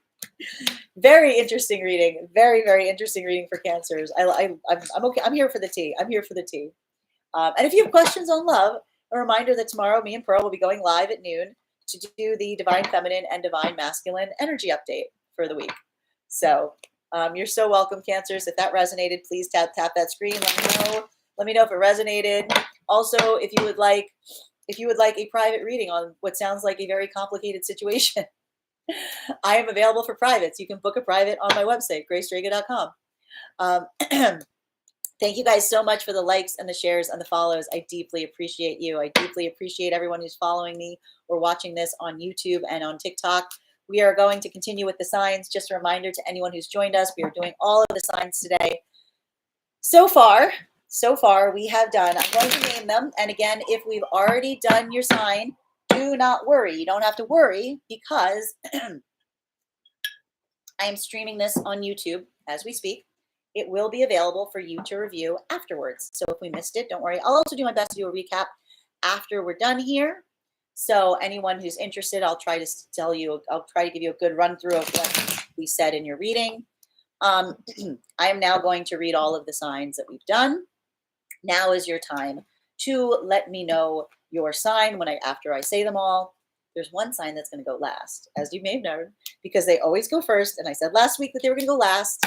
Very interesting reading. Very, very interesting reading for Cancers. I'm okay. I'm here for the tea. And if you have questions on love, a reminder that tomorrow me and Pearl will be going live at noon to do the Divine Feminine and Divine Masculine energy update for the week. So you're so welcome, Cancers. If that resonated, please tap that screen. Let me know if it resonated. Also, if you would like a private reading on what sounds like a very complicated situation, I am available for privates. You can book a private on my website, gracedraga.com. Thank you guys so much for the likes and the shares and the follows. I deeply appreciate you. I deeply appreciate everyone who's following me or watching this on YouTube and on TikTok. We are going to continue with the signs. Just a reminder to anyone who's joined us, we are doing all of the signs today. So far, we have done, I'm going to name them. And again, if we've already done your sign, do not worry. You don't have to worry because I am streaming this on YouTube as we speak. It will be available for you to review afterwards. So if we missed it, don't worry. I'll also do my best to do a recap after we're done here. So anyone who's interested, I'll try to give you a good run through of what we said in your reading. I am now going to read all of the signs that we've done. Now is your time to let me know your sign after I say them all. There's one sign that's going to go last, as you may have known, because they always go first. And I said last week that they were going to go last.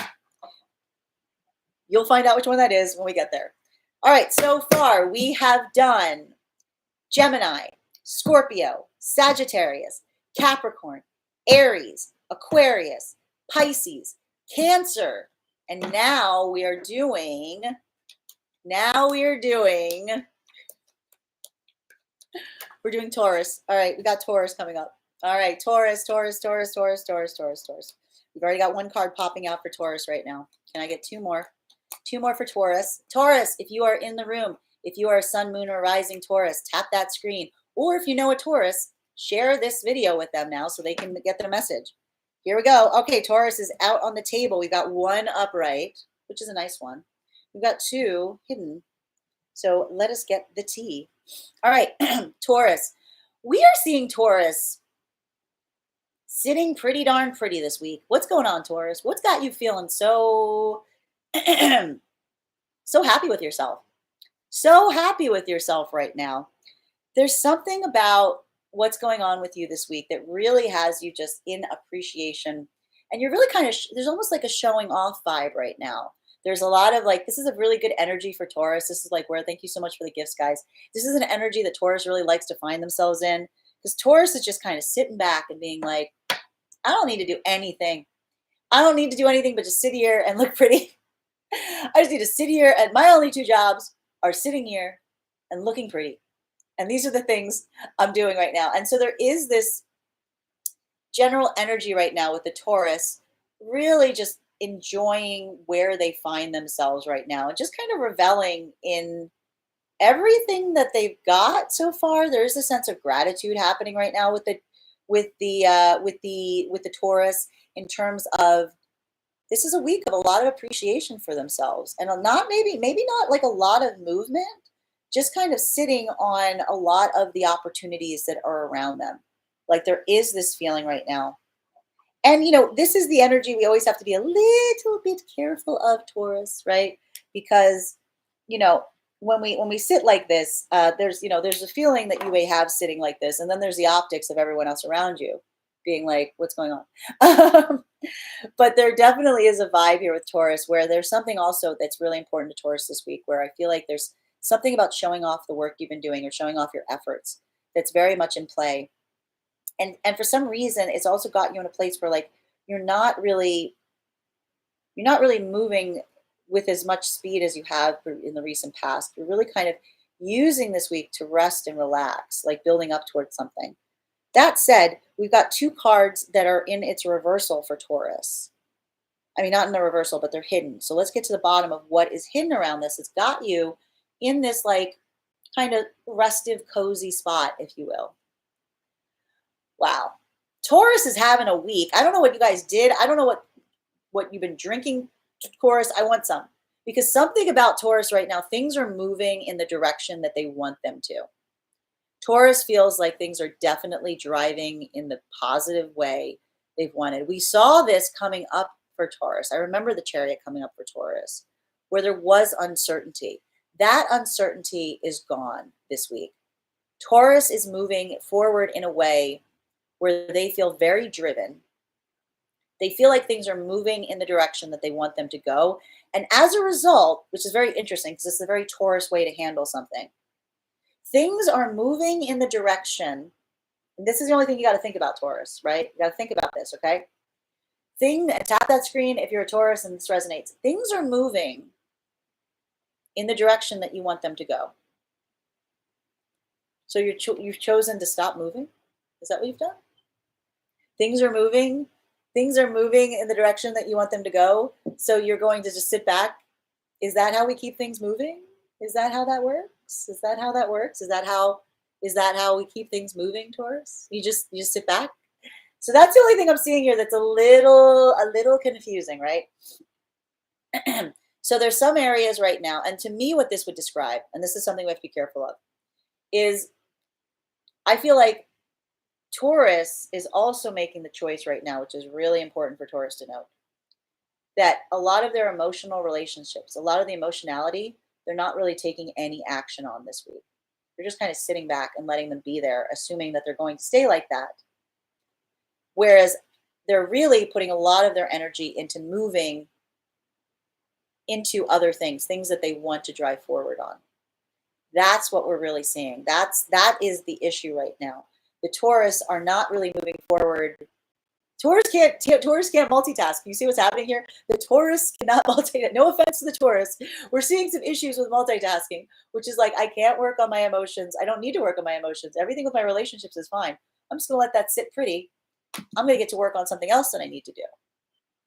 You'll find out which one that is when we get there. All right, so far we have done Gemini, Scorpio, Sagittarius, Capricorn, Aries, Aquarius, Pisces, Cancer, and now we are doing Taurus. All right, we got Taurus coming up. All right, Taurus. We've already got one card popping out for Taurus right now. Can I get two more? Two more for Taurus. Taurus, if you are in the room, if you are a sun, moon, or rising Taurus, tap that screen. Or if you know a Taurus, share this video with them now so they can get their message. Here we go. Okay, Taurus is out on the table. We've got one upright, which is a nice one. We've got two hidden. So let us get the tea. All right, Taurus. We are seeing Taurus sitting pretty darn pretty this week. What's going on, Taurus? What's got you feeling so so happy with yourself? So happy with yourself right now. There's something about what's going on with you this week that really has you just in appreciation. And you're really kind of, there's almost like a showing off vibe right now. There's a lot of like, this is a really good energy for Taurus. This is like where, thank you so much for the gifts, guys. This is an energy that Taurus really likes to find themselves in, because Taurus is just kind of sitting back and being like, I don't need to do anything. I don't need to do anything but just sit here and look pretty. I just need to sit here, and my only two jobs are sitting here and looking pretty. And these are the things I'm doing right now. And so there is this general energy right now with the Taurus really just enjoying where they find themselves right now and just kind of reveling in everything that they've got so far. There's a sense of gratitude happening right now with the Taurus, in terms of this is a week of a lot of appreciation for themselves, and maybe not like a lot of movement, just kind of sitting on a lot of the opportunities that are around them. Like there is this feeling right now. And, this is the energy we always have to be a little bit careful of, Taurus, right? Because, when we sit like this, there's a feeling that you may have sitting like this. And then there's the optics of everyone else around you being like, what's going on? But there definitely is a vibe here with Taurus where there's something also that's really important to Taurus this week, where I feel like there's something about showing off the work you've been doing or showing off your efforts that's very much in play. And for some reason, it's also got you in a place where like you're not really moving with as much speed as you have in the recent past. You're really kind of using this week to rest and relax, like building up towards something. That said, we've got two cards that are in its reversal for Taurus. I mean, not in the reversal, but they're hidden. So let's get to the bottom of what is hidden around this. It's got you in this like kind of restive, cozy spot, if you will. Wow. Taurus is having a week. I don't know what you guys did. I don't know what you've been drinking, Taurus. I want some. Because something about Taurus right now, things are moving in the direction that they want them to. Taurus feels like things are definitely driving in the positive way they've wanted. We saw this coming up for Taurus. I remember the Chariot coming up for Taurus, where there was uncertainty. That uncertainty is gone this week. Taurus is moving forward in a way where they feel very driven. They feel like things are moving in the direction that they want them to go. And as a result, which is very interesting because it's a very Taurus way to handle something, things are moving in the direction. And this is the only thing you got to think about, Taurus, right? You got to think about this, okay? Tap that screen if you're a Taurus and this resonates. Things are moving in the direction that you want them to go. So you've chosen to stop moving? Is that what you've done? Things are moving in the direction that you want them to go. So you're going to just sit back. Is that how we keep things moving? Is that how that works? Is that how that works? Is that how we keep things moving, Taurus? You just sit back. So that's the only thing I'm seeing here that's a little confusing, right? So there's some areas right now, and to me what this would describe, and this is something we have to be careful of, is I feel like Taurus is also making the choice right now, which is really important for Taurus to know, that a lot of their emotional relationships, a lot of the emotionality, they're not really taking any action on this week. They're just kind of sitting back and letting them be there, assuming that they're going to stay like that. Whereas they're really putting a lot of their energy into moving into other things that they want to drive forward on. That's what we're really seeing. That is the issue right now. The Taurus are not really moving forward. Taurus can't multitask. You see what's happening here? The Taurus cannot multitask. No offense to the Taurus. We're seeing some issues with multitasking, which is like, I can't work on my emotions. I don't need to work on my emotions. Everything with my relationships is fine. I'm just going to let that sit pretty. I'm going to get to work on something else that I need to do.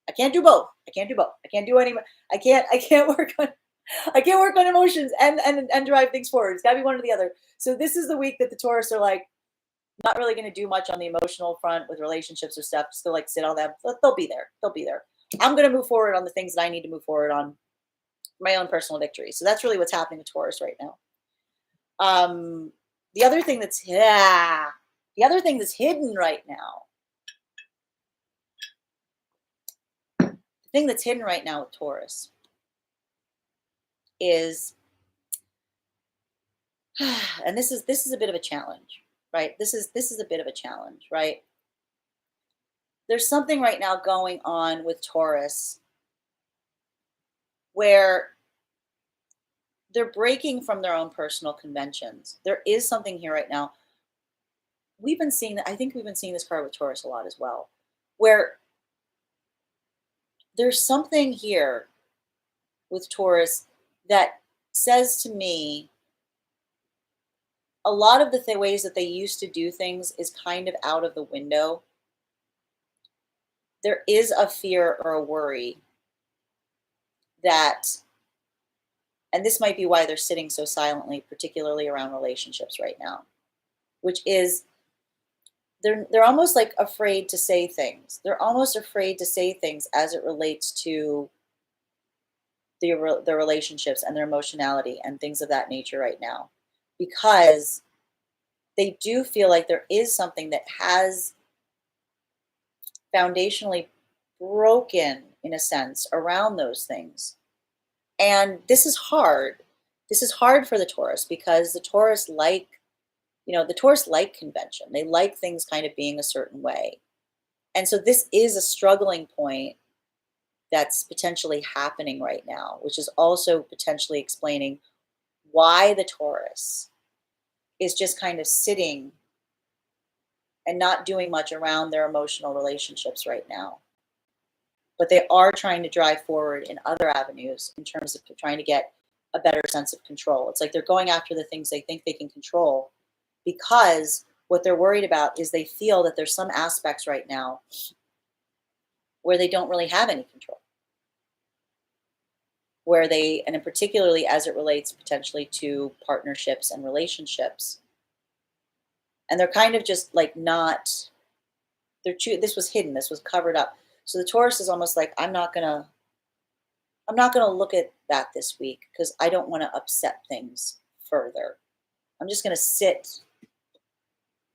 I can't do both. I can't do any. I can't work on emotions and drive things forward. It's got to be one or the other. So this is the week that the Taurus are like, not really going to do much on the emotional front with relationships or stuff. Still like sit on them. They'll be there. I'm going to move forward on the things that I need to move forward on for my own personal victory. So that's really what's happening with Taurus right now. The other thing that's hidden right now. The thing that's hidden right now with Taurus is, and this is a bit of a challenge. Right? This is a bit of a challenge, right? There's something right now going on with Taurus where they're breaking from their own personal conventions. There is something here right now. We've been seeing that. I think we've been seeing this card with Taurus a lot as well, where there's something here with Taurus that says to me, a lot of the ways that they used to do things is kind of out of the window. There is a fear or a worry that, and this might be why they're sitting so silently, particularly around relationships right now, which is they're almost like afraid to say things. They're almost afraid to say things as it relates to their relationships and their emotionality and things of that nature right now, because they do feel like there is something that has foundationally broken, in a sense, around those things. And this is hard. This is hard for the Taurus because the Taurus like convention. They like things kind of being a certain way. And so this is a struggling point that's potentially happening right now, which is also potentially explaining why the Taurus is just kind of sitting and not doing much around their emotional relationships right now. But they are trying to drive forward in other avenues in terms of trying to get a better sense of control. It's like they're going after the things they think they can control, because what they're worried about is they feel that there's some aspects right now where they don't really have any control. And particularly as it relates potentially to partnerships and relationships. And they're kind of just like this was hidden, this was covered up. So the Taurus is almost like, I'm not gonna look at that this week because I don't want to upset things further. I'm just gonna sit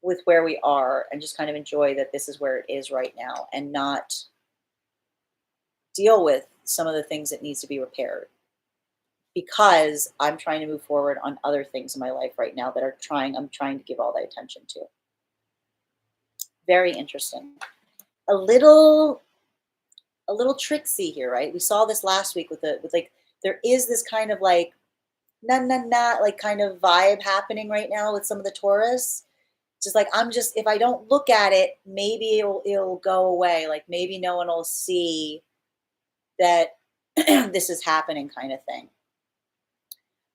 with where we are and just kind of enjoy that this is where it is right now and not deal with some of the things that needs to be repaired. because I'm trying to move forward on other things in my life right now that I'm trying to give all the attention to. Very interesting. A little tricksy here, right? We saw this last week with like, there is this kind of like like kind of vibe happening right now with some of the Taurus. Just like, if I don't look at it, maybe it'll go away. Like maybe no one will see that this is happening, kind of thing.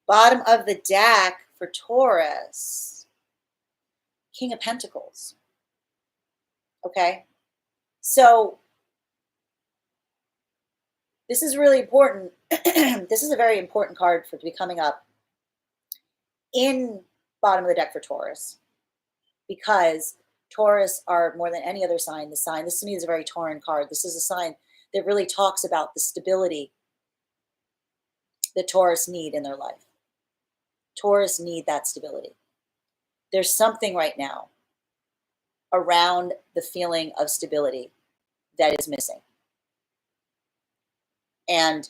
Bottom of the deck for Taurus, King of Pentacles. Okay. So this is really important. This is a very important card to be coming up in bottom of the deck for Taurus, because Taurus are, more than any other sign, this to me is a very Tauran card. This is a sign that really talks about the stability that Taurus need in their life. Taurus need that stability. There's something right now around the feeling of stability that is missing. And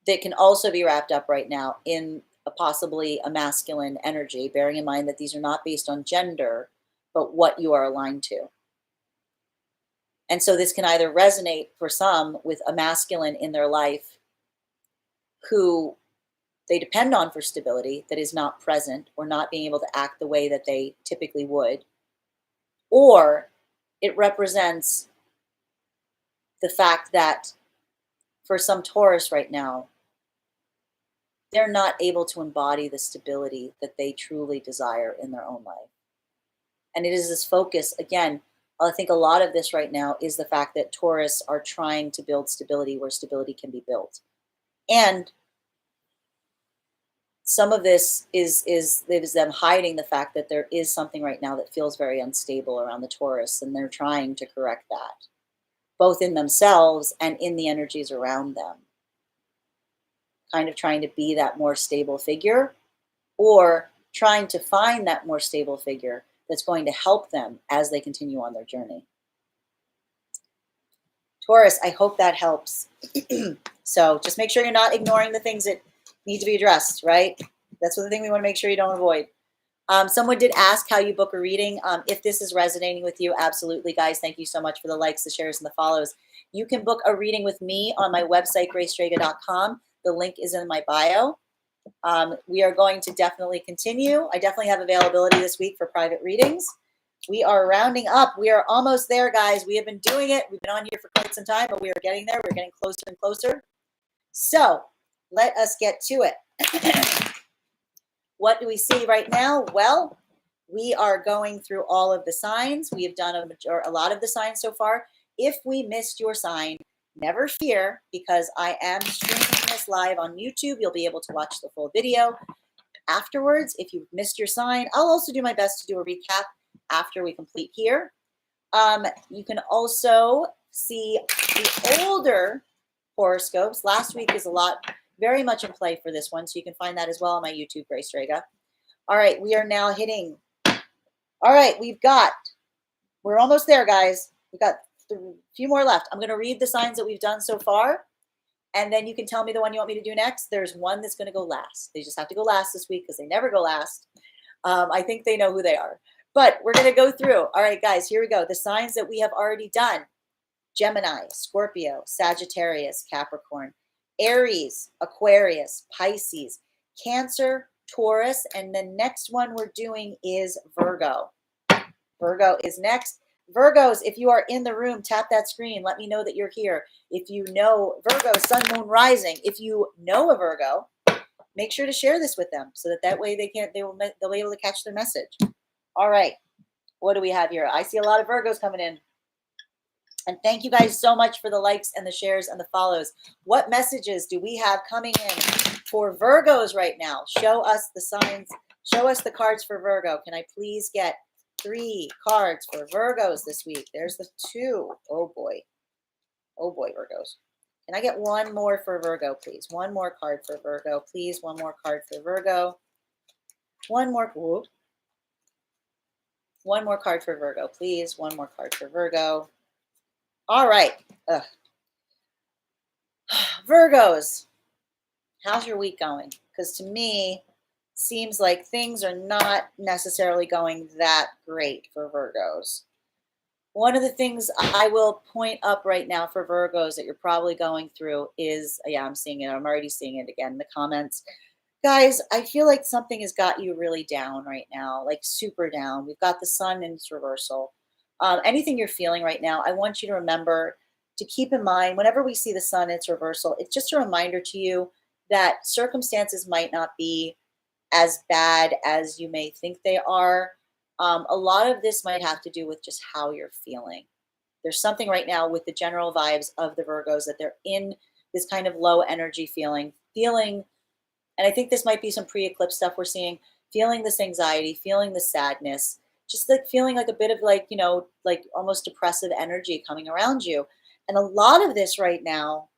that can also be wrapped up right now in possibly a masculine energy, bearing in mind that these are not based on gender, but what you are aligned to. And so this can either resonate for some with a masculine in their life who they depend on for stability that is not present, or not being able to act the way that they typically would, or it represents the fact that for some Taurus right now, they're not able to embody the stability that they truly desire in their own life. And it is this focus, again, I think a lot of this right now is the fact that Taurus are trying to build stability where stability can be built. And some of this is them hiding the fact that there is something right now that feels very unstable around the Taurus, and they're trying to correct that, both in themselves and in the energies around them. Kind of trying to be that more stable figure, or trying to find that more stable figure that's going to help them as they continue on their journey. Taurus, I hope that helps. So just make sure you're not ignoring the things that need to be addressed, right? That's the thing we want to make sure you don't avoid. Someone did ask how you book a reading. If this is resonating with you, absolutely, guys. Thank you so much for the likes, the shares, and the follows. You can book a reading with me on my website, gracedraga.com. The link is in my bio. We are going to definitely continue. I definitely have availability this week for private readings. We are rounding up. We are almost there, guys. We have been doing it. We've been on here for quite some time, but we are getting there. We're getting closer and closer. So let us get to it. What do we see right now? Well, we are going through all of the signs. We have done a lot of the signs so far. If we missed your sign, never fear, because I am streaming this live on YouTube. You'll be able to watch the full video afterwards. If you missed your sign, I'll also do my best to do a recap after we complete here. You can also see the older horoscopes. Last week is very much in play for this one, so you can find that as well on my YouTube, Grace Draga. All right, we are now hitting. All right, we're almost there, guys. We've got a few more left. I'm going to read the signs that we've done so far, and then you can tell me the one you want me to do next. There's one that's going to go last. They just have to go last this week because they never go last. I think they know who they are, but we're going to go through. All right, guys, here we go. The signs that we have already done: Gemini, Scorpio, Sagittarius, Capricorn, Aries, Aquarius, Pisces, Cancer, Taurus, and the next one we're doing is Virgo. Virgo is next. Virgos, if you are in the room, tap that screen. Let me know that you're here. If you know Virgo, Sun, Moon, Rising, if you know a Virgo, make sure to share this with them so that way they'll be able to catch their message. All right, what do we have here? I see a lot of Virgos coming in. And thank you guys so much for the likes and the shares and the follows. What messages do we have coming in for Virgos right now? Show us the signs. Show us the cards for Virgo. Can I please get 3 cards for Virgos this week? There's the 2. Oh boy. Oh boy, Virgos. Can I get one more for Virgo, please? One more card for Virgo, please. One more card for Virgo. One more. Whoop. One more card for Virgo, please. One more card for Virgo. All right. Virgos. How's your week going? Because to me, seems like things are not necessarily going that great for Virgos. One of the things I will point up right now for Virgos that you're probably going through is, yeah, I'm seeing it. I'm already seeing it again in the comments. Guys, I feel like something has got you really down right now, like super down. We've got the sun in its reversal. Anything you're feeling right now, I want you to remember to keep in mind whenever we see the sun in its reversal, it's just a reminder to you that circumstances might not be as bad as you may think they are. A lot of this might have to do with just how you're feeling. There's something right now with the general vibes of the Virgos that they're in this kind of low energy feeling, and I think this might be some pre-eclipse stuff we're seeing, feeling this anxiety, feeling the sadness, just like feeling like a bit of like, like almost depressive energy coming around you. And a lot of this right now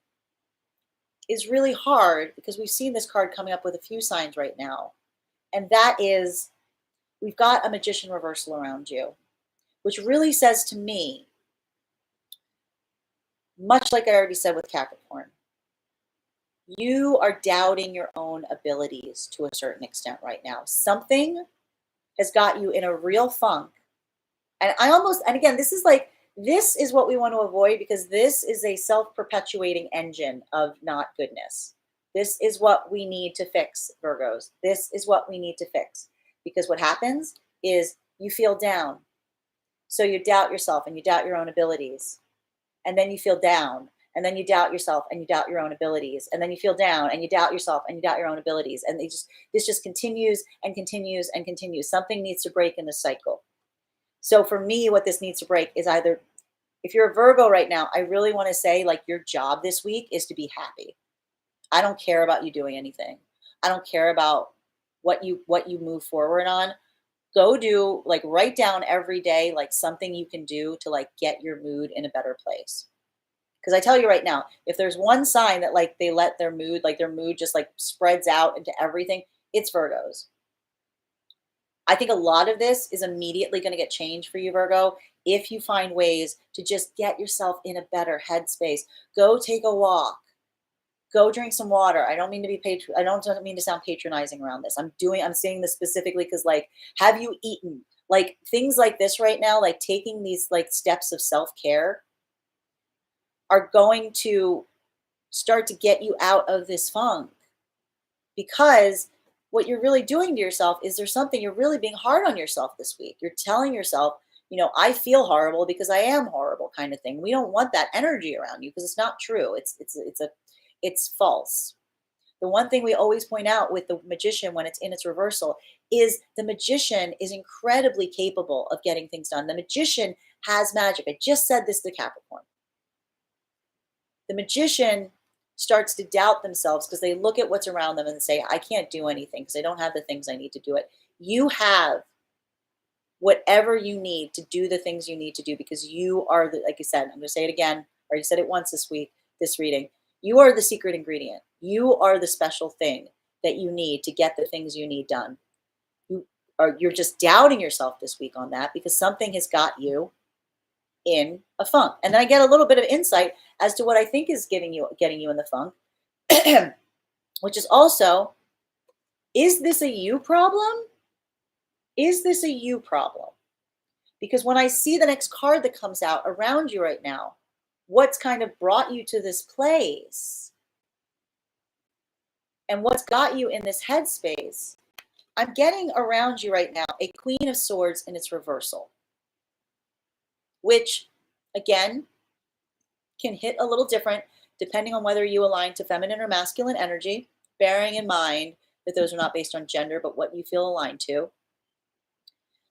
is really hard because we've seen this card coming up with a few signs right now. And that is, we've got a magician reversal around you, which really says to me, much like I already said with Capricorn, you are doubting your own abilities to a certain extent right now. Something has got you in a real funk. And again, this is what we want to avoid because this is a self perpetuating engine of not goodness. This is what we need to fix, Virgos. This is what we need to fix. Because what happens is you feel down. So you doubt yourself and you doubt your own abilities. And then you feel down. And then you doubt yourself and you doubt your own abilities. And then you feel down and you doubt yourself and you doubt your own abilities. And this just continues and continues and continues. Something needs to break in the cycle. So for me, what this needs to break is either, if you're a Virgo right now, I really want to say like your job this week is to be happy. I don't care about you doing anything. I don't care about what you move forward on. Go do, like, write down every day like something you can do to like get your mood in a better place. Because I tell you right now, if there's one sign that like they let their mood just like spreads out into everything, it's Virgos. I think a lot of this is immediately going to get changed for you, Virgo, if you find ways to just get yourself in a better headspace. Go take a walk. Go drink some water. I don't mean to be I don't mean to sound patronizing around this. I'm saying this specifically because, like, have you eaten? Like, things like this right now, like taking these like steps of self-care are going to start to get you out of this funk. Because what you're really doing to yourself is there's something, you're really being hard on yourself this week. You're telling yourself, I feel horrible because I am horrible, kind of thing. We don't want that energy around you because it's not true. It's false. The one thing we always point out with the magician when it's in its reversal is the magician is incredibly capable of getting things done. The magician has magic. I just said this to Capricorn. The magician starts to doubt themselves because they look at what's around them and say, I can't do anything because I don't have the things I need to do it. You have whatever you need to do the things you need to do because you are like you said, I'm going to say it again. I already said it once this week, this reading. You are the secret ingredient. You are the special thing that you need to get the things you need done. You're just doubting yourself this week on that because something has got you in a funk. And then I get a little bit of insight as to what I think is getting you in the funk, which is also, is this a you problem? Is this a you problem? Because when I see the next card that comes out around you right now, what's kind of brought you to this place and what's got you in this headspace, I'm getting around you right now a Queen of Swords in its reversal, which again can hit a little different depending on whether you align to feminine or masculine energy, bearing in mind that those are not based on gender, but what you feel aligned to.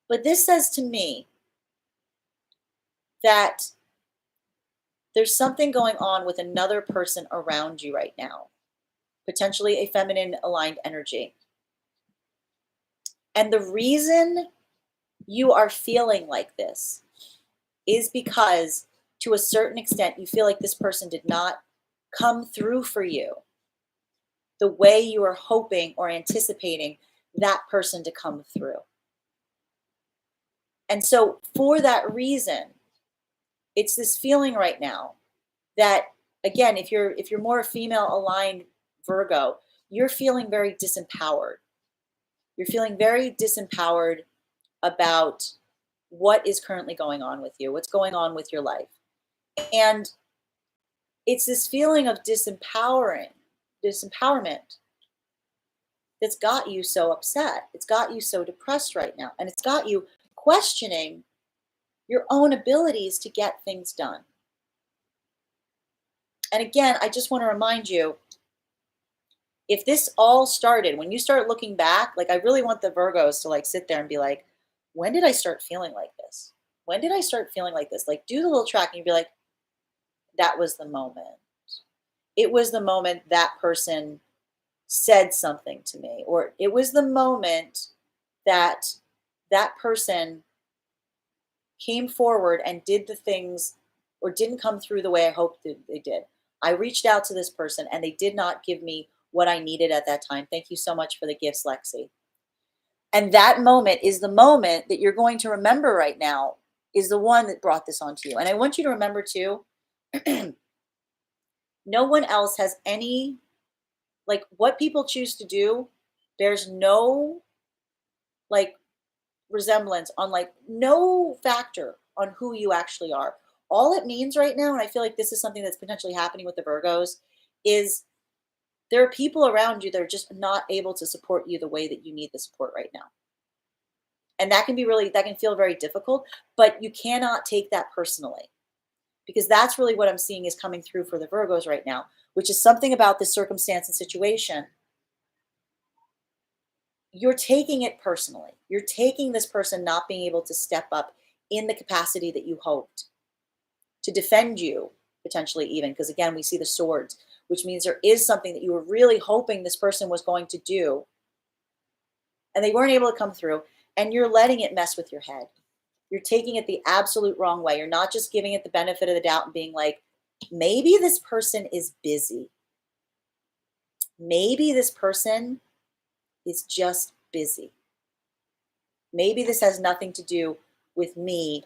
But this says to me that there's something going on with another person around you right now, potentially a feminine aligned energy. And the reason you are feeling like this is because, to a certain extent, you feel like this person did not come through for you the way you were hoping or anticipating that person to come through. And so for that reason, it's this feeling right now that, again, if you're more female aligned Virgo, you're feeling very disempowered. You're feeling very disempowered about what is currently going on with you, what's going on with your life. And it's this feeling of disempowerment that's got you so upset. It's got you so depressed right now. And it's got you questioning your own abilities to get things done. And again, I just want to remind you, if this all started, when you start looking back, like I really want the Virgos to like sit there and be like, when did I start feeling like this? When did I start feeling like this? Like do the little track and you'd be like, that was the moment. It was the moment that person said something to me, or it was the moment that that person came forward and did the things or didn't come through the way I hoped that they did. I reached out to this person and they did not give me what I needed at that time. Thank you so much for the gifts, Lexi. And that moment is the moment that you're going to remember right now, is the one that brought this onto you. And I want you to remember too, no one else has any, like what people choose to do, there's no like resemblance on, like no factor on who you actually are. All it means right now, and I feel like this is something that's potentially happening with the Virgos, is there are people around you that are just not able to support you the way that you need the support right now. And that can be really, that can feel very difficult, but you cannot take that personally, because that's really what I'm seeing is coming through for the Virgos right now, which is something about this circumstance and situation. You're taking it personally. You're taking this person not being able to step up in the capacity that you hoped to defend you, potentially even, because again, we see the swords, which means there is something that you were really hoping this person was going to do, and they weren't able to come through, and you're letting it mess with your head. You're taking it the absolute wrong way. You're not just giving it the benefit of the doubt and being like, maybe this person is busy. Maybe this person is just busy. Maybe this has nothing to do with me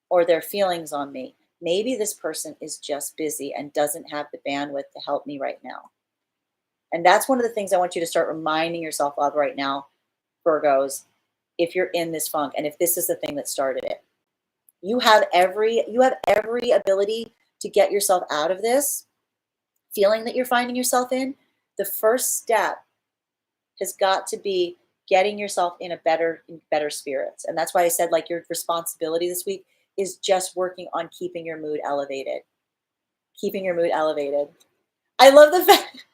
or their feelings on me. Maybe this person is just busy and doesn't have the bandwidth to help me right now. And that's one of the things I want you to start reminding yourself of right now, Virgos, if you're in this funk and if this is the thing that started it. You have every ability to get yourself out of this feeling that you're finding yourself in. The first step has got to be getting yourself in better spirits. And that's why I said, like, your responsibility this week is just working on keeping your mood elevated. Keeping your mood elevated. I love the fact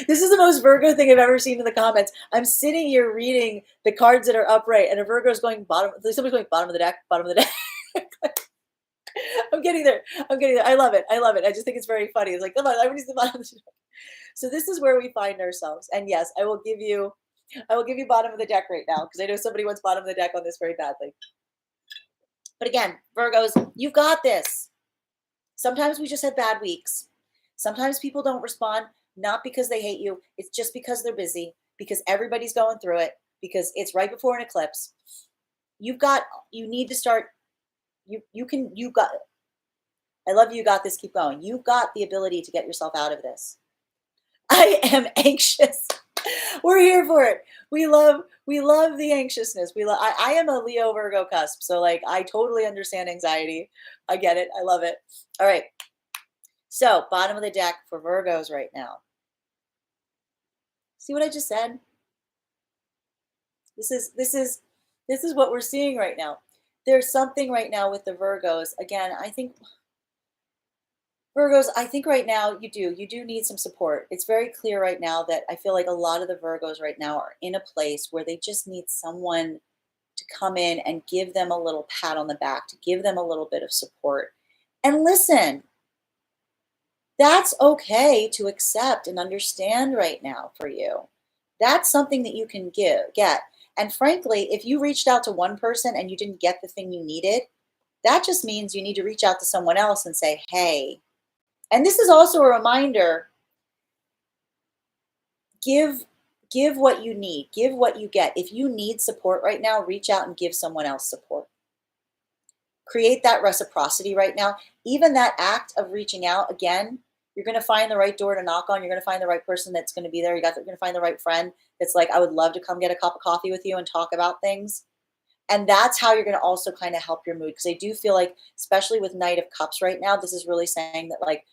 this is the most Virgo thing I've ever seen in the comments. I'm sitting here reading the cards that are upright, and a Virgo is going bottom. Somebody's going bottom of the deck, bottom of the deck. I'm getting there. I love it. I just think it's very funny. It's like, come on, everybody's the bottom of the deck. So this is where we find ourselves. And yes, I will give you bottom of the deck right now, because I know somebody wants bottom of the deck on this very badly. But again, Virgos, you've got this. Sometimes we just have bad weeks. Sometimes people don't respond, not because they hate you. It's just because they're busy, because everybody's going through it, because it's right before an eclipse. You need to start. I love you got this. Keep going. You've got the ability to get yourself out of this. I am anxious. We're here for it. We love the anxiousness. I am a Leo Virgo cusp. So like, I totally understand anxiety. I get it. I love it. All right. So bottom of the deck for Virgos right now. See what I just said? This is what we're seeing right now. There's something right now with the Virgos. Again, I think Virgos, right now you do need some support. It's very clear right now that I feel like a lot of the Virgos right now are in a place where they just need someone to come in and give them a little pat on the back, to give them a little bit of support. And listen, that's okay to accept and understand right now for you. That's something that you can get. And frankly, if you reached out to one person and you didn't get the thing you needed, that just means you need to reach out to someone else and say, hey. And this is also a reminder, give what you need, give what you get. If you need support right now, reach out and give someone else support. Create that reciprocity right now. Even that act of reaching out, again, You're going to find the right door to knock on. You're going to find the right person that's going to be there. You're going to find the right friend that's like, I would love to come get a cup of coffee with you and talk about things. And that's how you're going to also kind of help your mood. Because I do feel like, especially with Knight of Cups right now, this is really saying that like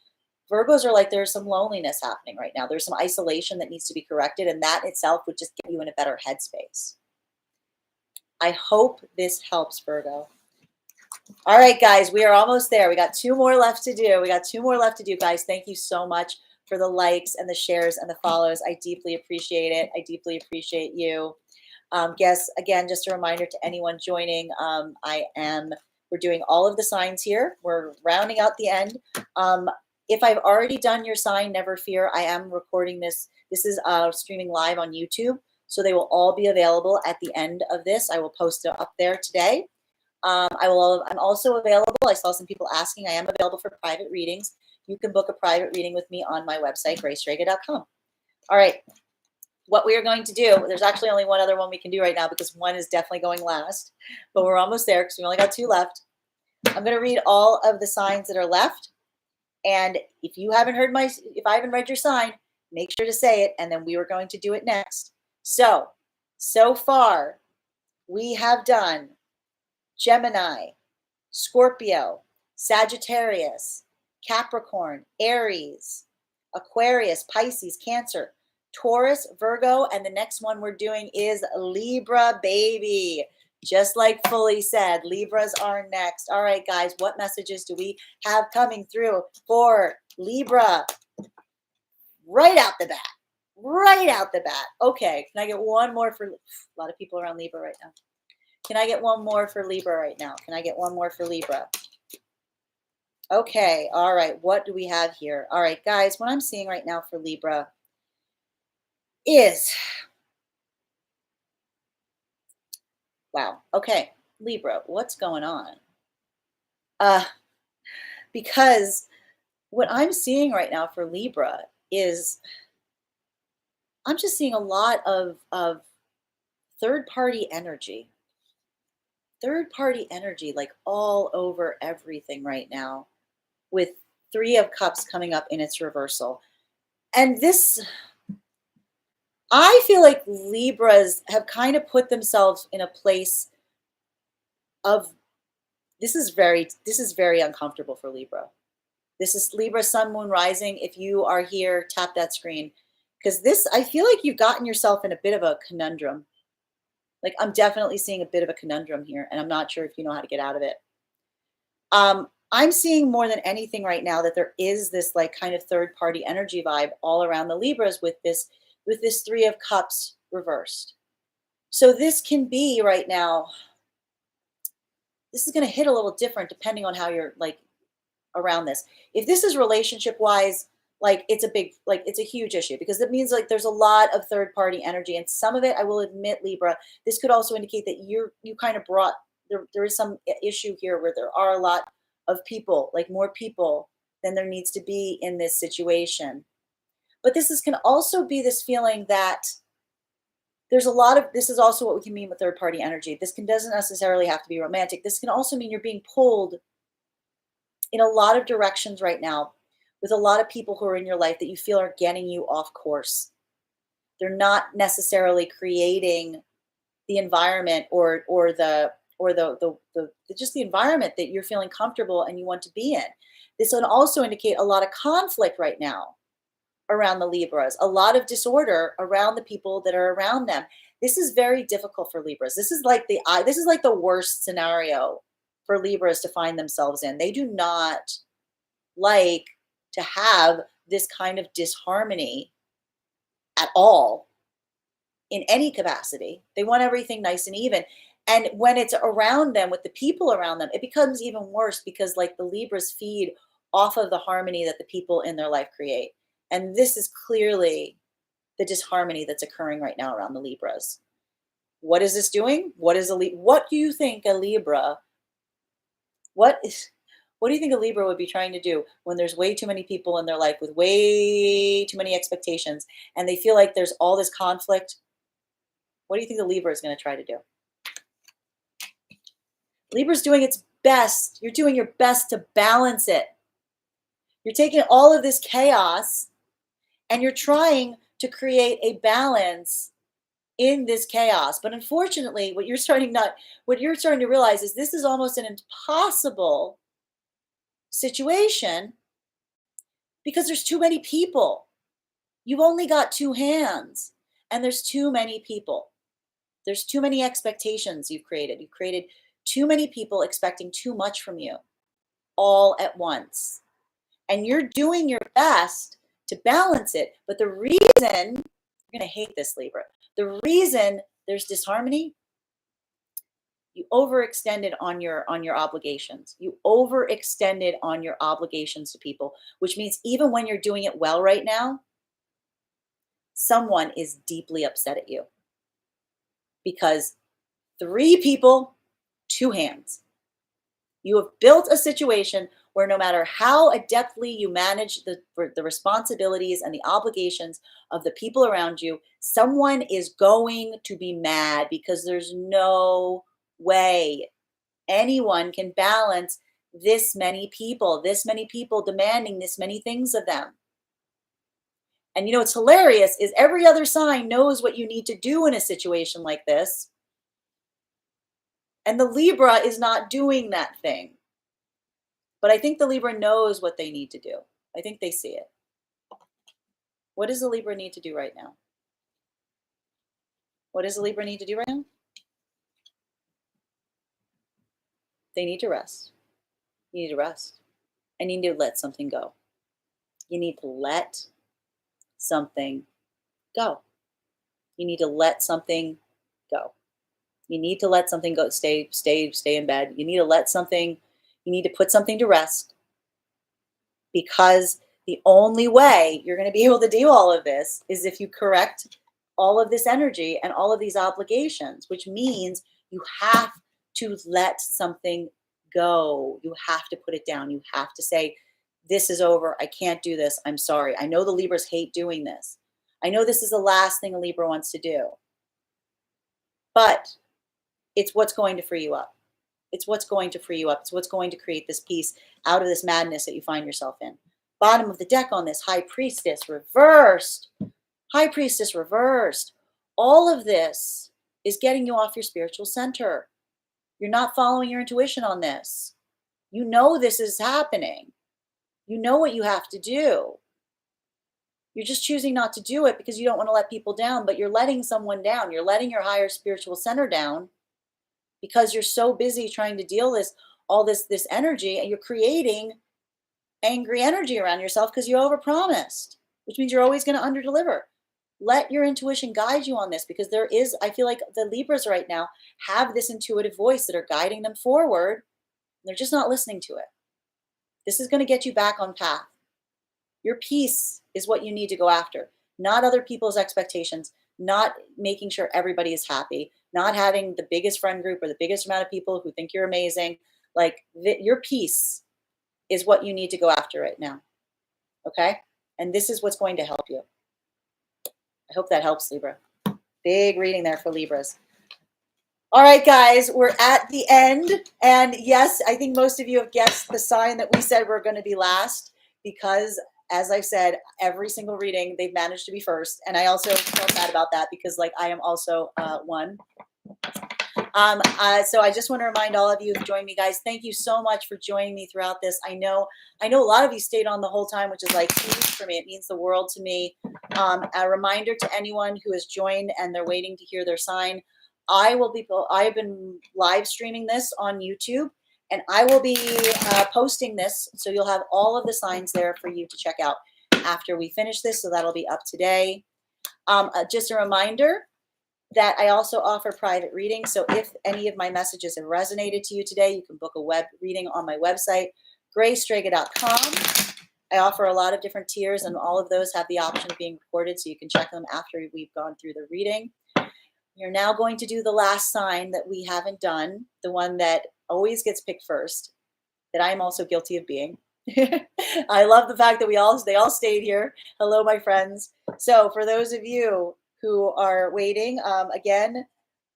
Virgos are like, there's some loneliness happening right now. There's some isolation that needs to be corrected. And that itself would just get you in a better headspace. I hope this helps, Virgo. All right, guys, we are almost there. We got 2 more left to do. Guys. Thank you so much for the likes and the shares and the follows. I deeply appreciate it. I deeply appreciate you. Guess, again, just a reminder to anyone joining, we're doing all of the signs here. We're rounding out the end. If I've already done your sign, never fear. I am recording this. This is streaming live on YouTube. So they will all be available at the end of this. I will post it up there today. I'm also available. I saw some people asking. I am available for private readings. You can book a private reading with me on my website, gracerega.com. All right. What we are going to do, there's actually only one other one we can do right now because one is definitely going last, but we're almost there because we only got 2 left. I'm going to read all of the signs that are left. And if I haven't read your sign, make sure to say it. And then we are going to do it next. So far we have done Gemini, Scorpio, Sagittarius, Capricorn, Aries, Aquarius, Pisces, Cancer, Taurus, Virgo, and the next one we're doing is Libra, baby. Just like Fully said, Libras are next. All right, guys, what messages do we have coming through for Libra? Right out the bat. Okay, can I get one more for, a lot of people around Libra right now. Can I get one more for Libra right now? Okay, all right, what do we have here? All right, guys, what I'm seeing right now for Libra is, wow, okay, Libra, what's going on? Because what I'm seeing right now for Libra is, I'm just seeing a lot of third-party energy. Third-party energy, like all over everything right now, with 3 of Cups coming up in its reversal. And this, I feel like Libras have kind of put themselves in a place of, this is very uncomfortable for Libra. This is Libra, Sun, Moon, Rising. If you are here, tap that screen. Because this, I feel like you've gotten yourself in a bit of a conundrum. Like, I'm definitely seeing a bit of a conundrum here, and I'm not sure if you know how to get out of it. I'm seeing more than anything right now that there is this like kind of third-party energy vibe all around the Libras with this 3 of Cups reversed. So this can be right now, this is going to hit a little different depending on how you're like around this. If this is relationship wise, like it's a huge issue because it means like there's a lot of third-party energy, and some of it, I will admit, Libra, this could also indicate that you kind of brought, there is some issue here where there are a lot of people, like more people than there needs to be in this situation. But this can also be this feeling that there's a lot of, this is also what we can mean with third-party energy. This doesn't necessarily have to be romantic. This can also mean you're being pulled in a lot of directions right now with a lot of people who are in your life that you feel are getting you off course. They're not necessarily creating the environment or just the environment that you're feeling comfortable and you want to be in. This would also indicate a lot of conflict right now around the Libras, a lot of disorder around the people that are around them. This is very difficult for Libras. This is like the worst scenario for Libras to find themselves in. They do not like to have this kind of disharmony at all in any capacity. They want everything nice and even. And when it's around them, with the people around them, it becomes even worse because like the Libras feed off of the harmony that the people in their life create. And this is clearly the disharmony that's occurring right now around the Libras. What is this doing? What do you think a Libra, what do you think a Libra would be trying to do when there's way too many people in their life with way too many expectations and they feel like there's all this conflict? What do you think the Libra is going to try to do? Libra's doing its best. You're doing your best to balance it. You're taking all of this chaos and you're trying to create a balance in this chaos. But unfortunately, what you're starting to realize is this is almost an impossible situation because there's too many people. You've only got two hands and there's too many people. There's too many expectations you've created. You've created too many people expecting too much from you all at once. And you're doing your best to balance it. But the reason, you're going to hate this, Libra, the reason there's disharmony, you overextended on your obligations. You overextended on your obligations to people, which means even when you're doing it well right now, someone is deeply upset at you because 3 people, 2 hands. You have built a situation where no matter how adeptly you manage the responsibilities and the obligations of the people around you, someone is going to be mad because there's no way anyone can balance this many people demanding this many things of them. And you know what's hilarious is every other sign knows what you need to do in a situation like this. And the Libra is not doing that thing. But I think the Libra knows what they need to do. I think they see it. What does the Libra need to do right now? What does the Libra need to do right now? They need to rest. You need to rest. And you need to let something go. You need to let something go. You need to let something go. You need to let something go. Stay in bed. You need to let something, you need to put something to rest, because the only way you're going to be able to do all of this is if you correct all of this energy and all of these obligations, which means you have to let something go. You have to put it down. You have to say, this is over. I can't do this. I'm sorry. I know the Libras hate doing this. I know this is the last thing a Libra wants to do. But it's what's going to free you up. It's what's going to free you up. It's what's going to create this peace out of this madness that you find yourself in. Bottom of the deck on this, High Priestess reversed. High Priestess reversed. All of this is getting you off your spiritual center. You're not following your intuition on this. You know this is happening. You know what you have to do. You're just choosing not to do it because you don't want to let people down, but you're letting someone down. You're letting your higher spiritual center down because you're so busy trying to deal this energy, and you're creating angry energy around yourself because you overpromised, which means you're always going to underdeliver. Let your intuition guide you on this, because I feel like the Libras right now have this intuitive voice that are guiding them forward. They're just not listening to it. This is going to get you back on path. Your peace is what you need to go after, not other people's expectations, not making sure everybody is happy, not having the biggest friend group or the biggest amount of people who think you're amazing. Your peace is what you need to go after right now. Okay? And this is what's going to help you. I hope that helps, Libra. Big reading there for Libras. All right, guys, we're at the end. And yes, I think most of you have guessed the sign that we said we're going to be last, because as I've said, every single reading, they've managed to be first. And I also felt bad about that because I am also one. So I just want to remind all of you who joined me, guys, thank you so much for joining me throughout this. I know a lot of you stayed on the whole time, which is huge for me. It means the world to me. A reminder to anyone who has joined and they're waiting to hear their sign. I have been live streaming this on YouTube, and I will be posting this. So you'll have all of the signs there for you to check out after we finish this. So that'll be up today. Just a reminder that I also offer private readings. So if any of my messages have resonated to you today, you can book a web reading on my website, graystrega.com. I offer a lot of different tiers, and all of those have the option of being recorded, so you can check them after we've gone through the reading. You're now going to do the last sign that we haven't done, the one that always gets picked first, that I'm also guilty of being. I love the fact that they all stayed here. Hello, my friends. So for those of you who are waiting, again,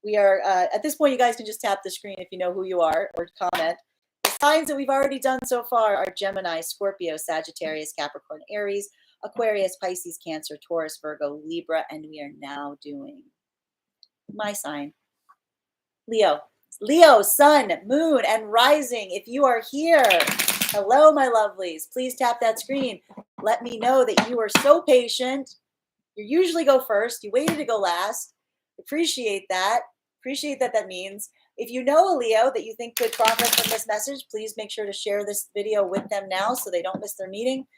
we are at this point, you guys can just tap the screen if you know who you are, or comment. This signs that we've already done so far are Gemini, Scorpio, Sagittarius, Capricorn, Aries, Aquarius, Pisces, Cancer, Taurus, Virgo, Libra, and we are now doing my sign, Leo. Leo, sun, moon, and rising. If you are here, hello, my lovelies. Please tap that screen. Let me know that you are so patient. You usually go first. You waited to go last. Appreciate that. Appreciate that means. If you know a Leo that you think could profit from this message, please make sure to share this video with them now so they don't miss their reading.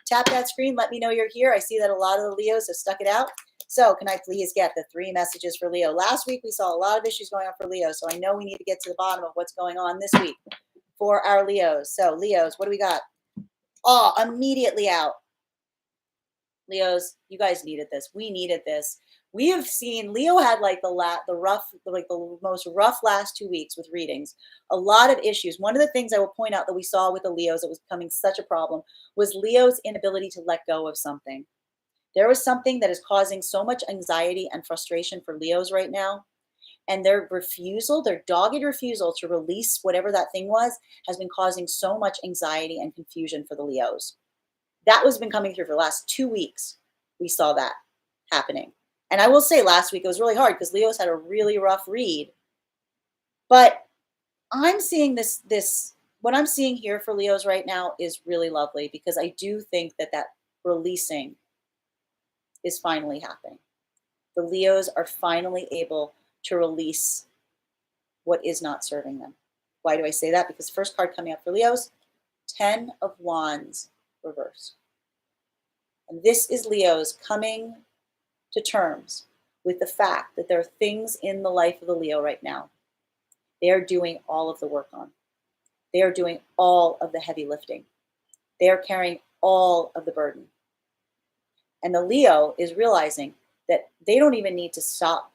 Tap that screen. Let me know you're here. I see that a lot of the Leos have stuck it out. So can I please get the 3 messages for Leo? Last week, we saw a lot of issues going on for Leo. So I know we need to get to the bottom of what's going on this week for our Leos. So Leos, what do we got? Oh, immediately out. Leos, you guys needed this. We needed this. We have seen Leo had like the most rough last 2 weeks with readings. A lot of issues. One of the things I will point out that we saw with the Leos that was becoming such a problem was Leo's inability to let go of something. There was something that is causing so much anxiety and frustration for Leos right now. And their dogged refusal to release whatever that thing was has been causing so much anxiety and confusion for the Leos. That was been coming through for the last 2 weeks. We saw that happening. And I will say last week it was really hard because Leos had a really rough read. But I'm seeing what I'm seeing here for Leos right now is really lovely because I do think that releasing is finally happening. The Leos are finally able to release what is not serving them. Why do I say that? Because first card coming up for Leos, 10 of Wands reverse. And this is Leos coming to terms with the fact that there are things in the life of the Leo right now they are doing all of the work on. They are doing all of the heavy lifting. They are carrying all of the burden. And the Leo is realizing that they don't even need to stop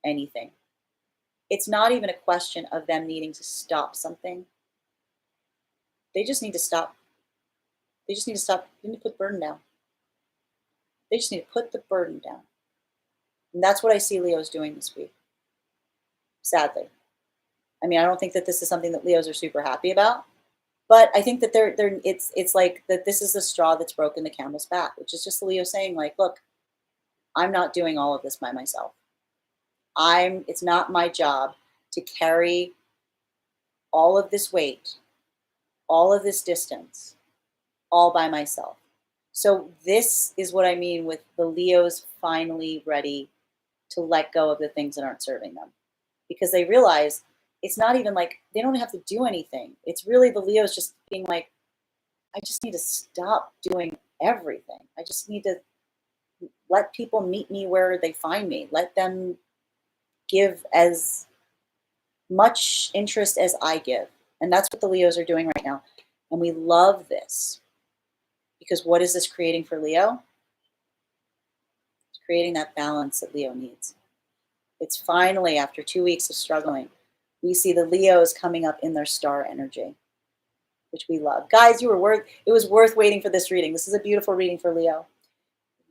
anything. It's not even a question of them needing to stop something. They just need to stop. They just need to stop. They need to put the burden down. They just need to put the burden down. And that's what I see Leos doing this week. Sadly. I mean, I don't think that this is something that Leos are super happy about. But I think that it's like that this is the straw that's broken the camel's back, which is just Leo saying, like, look, I'm not doing all of this by myself. It's not my job to carry all of this weight, all of this distance, all by myself. So this is what I mean with the Leos finally ready to let go of the things that aren't serving them. Because they realize it's not even like they don't have to do anything. It's really the Leos just being like, I just need to stop doing everything. I just need to let people meet me where they find me. Let them give as much interest as I give. And that's what the Leos are doing right now. And we love this. Because what is this creating for Leo? It's creating that balance that Leo needs. It's finally, after 2 weeks of struggling, we see the Leos coming up in their star energy, which we love. Guys, it was worth waiting for this reading. This is a beautiful reading for Leo.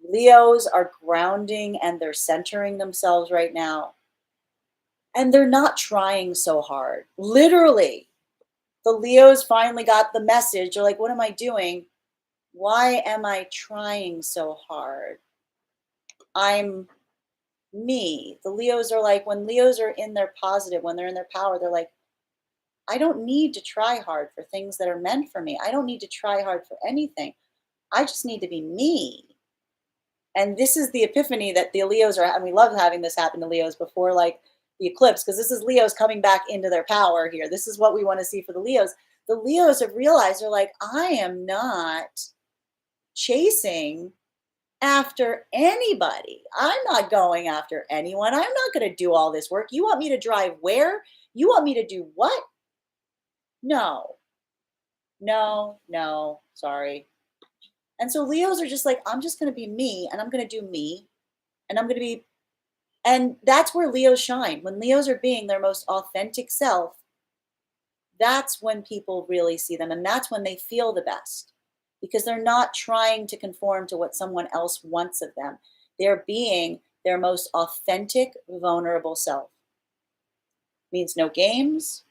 Leos are grounding and they're centering themselves right now. And they're not trying so hard. Literally, the Leos finally got the message. They're like, what am I doing? Why am I trying so hard? I'm me. The Leos are like, when Leos are in their positive, when they're in their power, they're like, I don't need to try hard for things that are meant for me. I don't need to try hard for anything. I just need to be me. And this is the epiphany that the Leos are, and we love having this happen to Leos before like the eclipse, because this is Leos coming back into their power here. This is what we want to see for the Leos. The Leos have realized, they're like, I am not chasing after anybody. I'm not going after anyone. I'm not going to do all this work. You want me to drive where? You want me to do what? No, sorry. And so Leos are just like, I'm just going to be me and I'm going to do me and I'm going to be, and that's where Leos shine. When Leos are being their most authentic self, that's when people really see them. And that's when they feel the best. Because they're not trying to conform to what someone else wants of them. They're being their most authentic, vulnerable self. Means no games,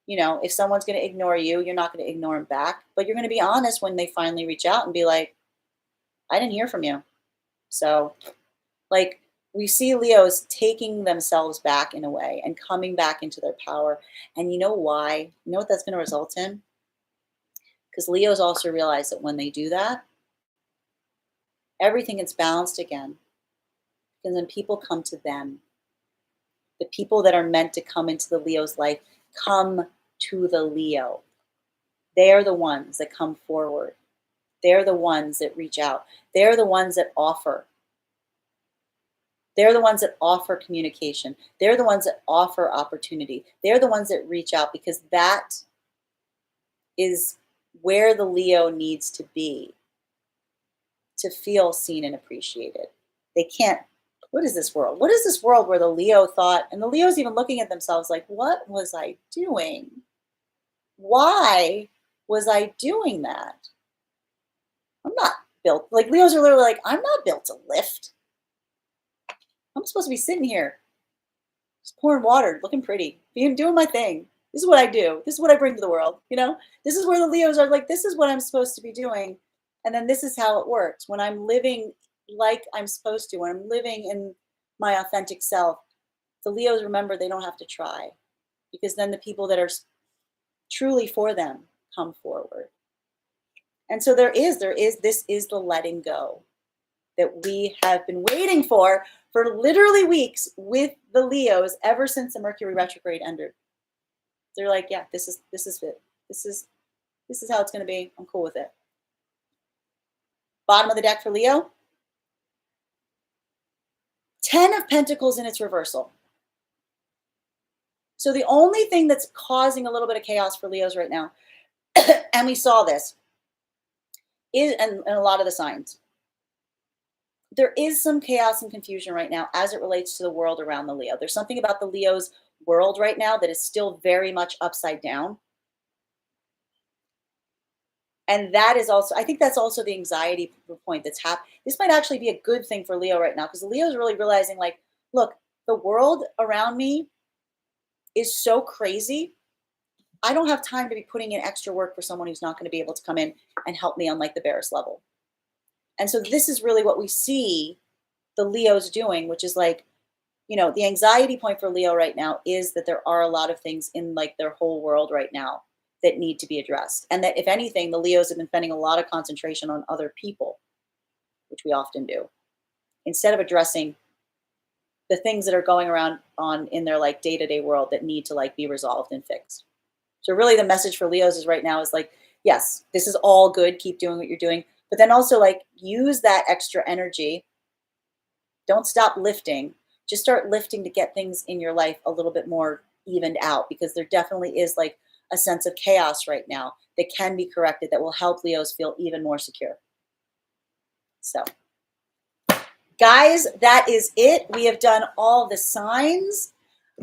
You know, if someone's going to ignore you, you're not going to ignore them back, but you're going to be honest when they finally reach out and be like, I didn't hear from you. So, like, we see Leos taking themselves back in a way and coming back into their power. And you know why? You know what that's going to result in? Because Leos also realize that when they do that, everything is balanced again. Because then people come to them. The people that are meant to come into the Leo's life come to the Leo. They are the ones that come forward. They're the ones that reach out. They're the ones that offer. They're the ones that offer communication. They're the ones that offer opportunity. They're the ones that reach out, because that is where the Leo needs to be to feel seen and appreciated. They can't. What is this world? What is this world where the Leo thought, and the Leo's even looking at themselves like, what was I doing? Why was I doing that? I'm not built, like Leos are literally like, I'm not built to lift. I'm supposed to be sitting here, just pouring water, looking pretty, being doing my thing. This is what I do. This is what I bring to the world. You know, this is where the Leos are like, this is what I'm supposed to be doing. And then this is how it works. When I'm living like I'm supposed to, when I'm living in my authentic self, the Leos remember they don't have to try, because then the people that are truly for them come forward. And so this is the letting go that we have been waiting for literally weeks with the Leos ever since the Mercury retrograde ended. They're like, yeah, this is it. This is how it's going to be. I'm cool with it. Bottom of the deck for Leo. 10 of Pentacles in its reversal. So the only thing that's causing a little bit of chaos for Leos right now, and we saw this, is, and a lot of the signs, there is some chaos and confusion right now as it relates to the world around the Leo. There's something about the Leo's world right now that is still very much upside down. And that is also, I think that's also the anxiety point that's happening. This might actually be a good thing for Leo right now, because the Leo is really realizing, like, look, the world around me is so crazy. I don't have time to be putting in extra work for someone who's not going to be able to come in and help me on like the barest level. And so this is really what we see the Leos doing, which is like, you know, the anxiety point for Leo right now is that there are a lot of things in like their whole world right now that need to be addressed. And that if anything, the Leos have been spending a lot of concentration on other people, which we often do, instead of addressing the things that are going around on in their like day-to-day world that need to like be resolved and fixed. So really the message for Leos is right now is like, yes, this is all good. Keep doing what you're doing. But then also like use that extra energy. Don't stop lifting. Just start lifting to get things in your life a little bit more evened out, because there definitely is like a sense of chaos right now that can be corrected that will help Leos feel even more secure. So guys, that is it. We have done all the signs.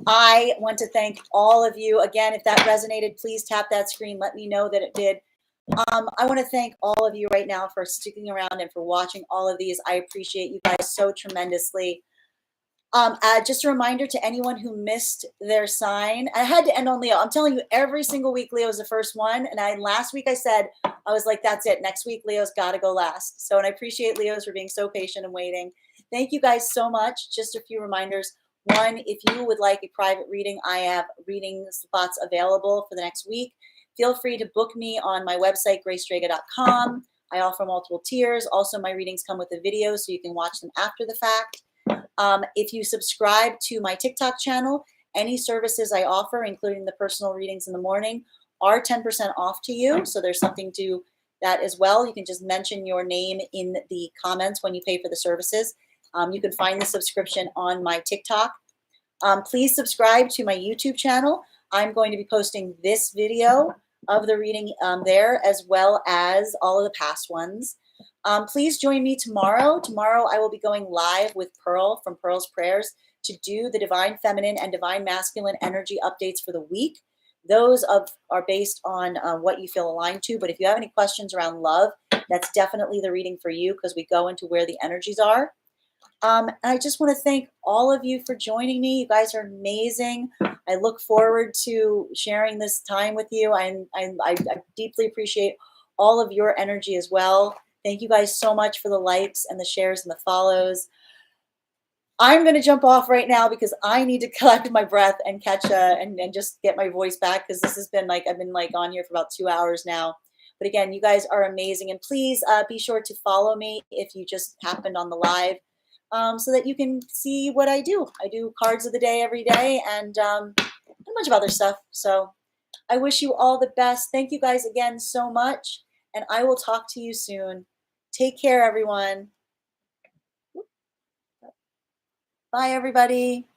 I want to thank all of you. Again, if that resonated, please tap that screen. Let me know that it did. I want to thank all of you right now for sticking around and for watching all of these. I appreciate you guys so tremendously. Just a reminder to anyone who missed their sign. I had to end on Leo. I'm telling you, every single week Leo is the first one. And last week I said, I was like, that's it. Next week, Leo's got to go last. So, and I appreciate Leos for being so patient and waiting. Thank you guys so much. Just a few reminders. One, if you would like a private reading, I have reading spots available for the next week. Feel free to book me on my website, gracedraga.com. I offer multiple tiers. Also, my readings come with a video, so you can watch them after the fact. If you subscribe to my TikTok channel, any services I offer, including the personal readings in the morning, are 10% off to you. So there's something to that as well. You can just mention your name in the comments when you pay for the services. You can find the subscription on my TikTok. Please subscribe to my YouTube channel. I'm going to be posting this video of the reading there, as well as all of the past ones. Please join me tomorrow. Tomorrow I will be going live with Pearl from Pearl's Prayers to do the Divine Feminine and Divine Masculine energy updates for the week. Those are based on what you feel aligned to. But if you have any questions around love, that's definitely the reading for you, because we go into where the energies are. And I just want to thank all of you for joining me. You guys are amazing. I look forward to sharing this time with you. I deeply appreciate all of your energy as well. Thank you guys so much for the likes and the shares and the follows. I'm going to jump off right now because I need to collect my breath and catch and just get my voice back, because this has been like, I've been like on here for about 2 hours now. But again, you guys are amazing. And please be sure to follow me if you just happened on the live, so that you can see what I do. I do cards of the day every day, and a bunch of other stuff. So I wish you all the best. Thank you guys again so much. And I will talk to you soon. Take care, everyone. Bye, everybody.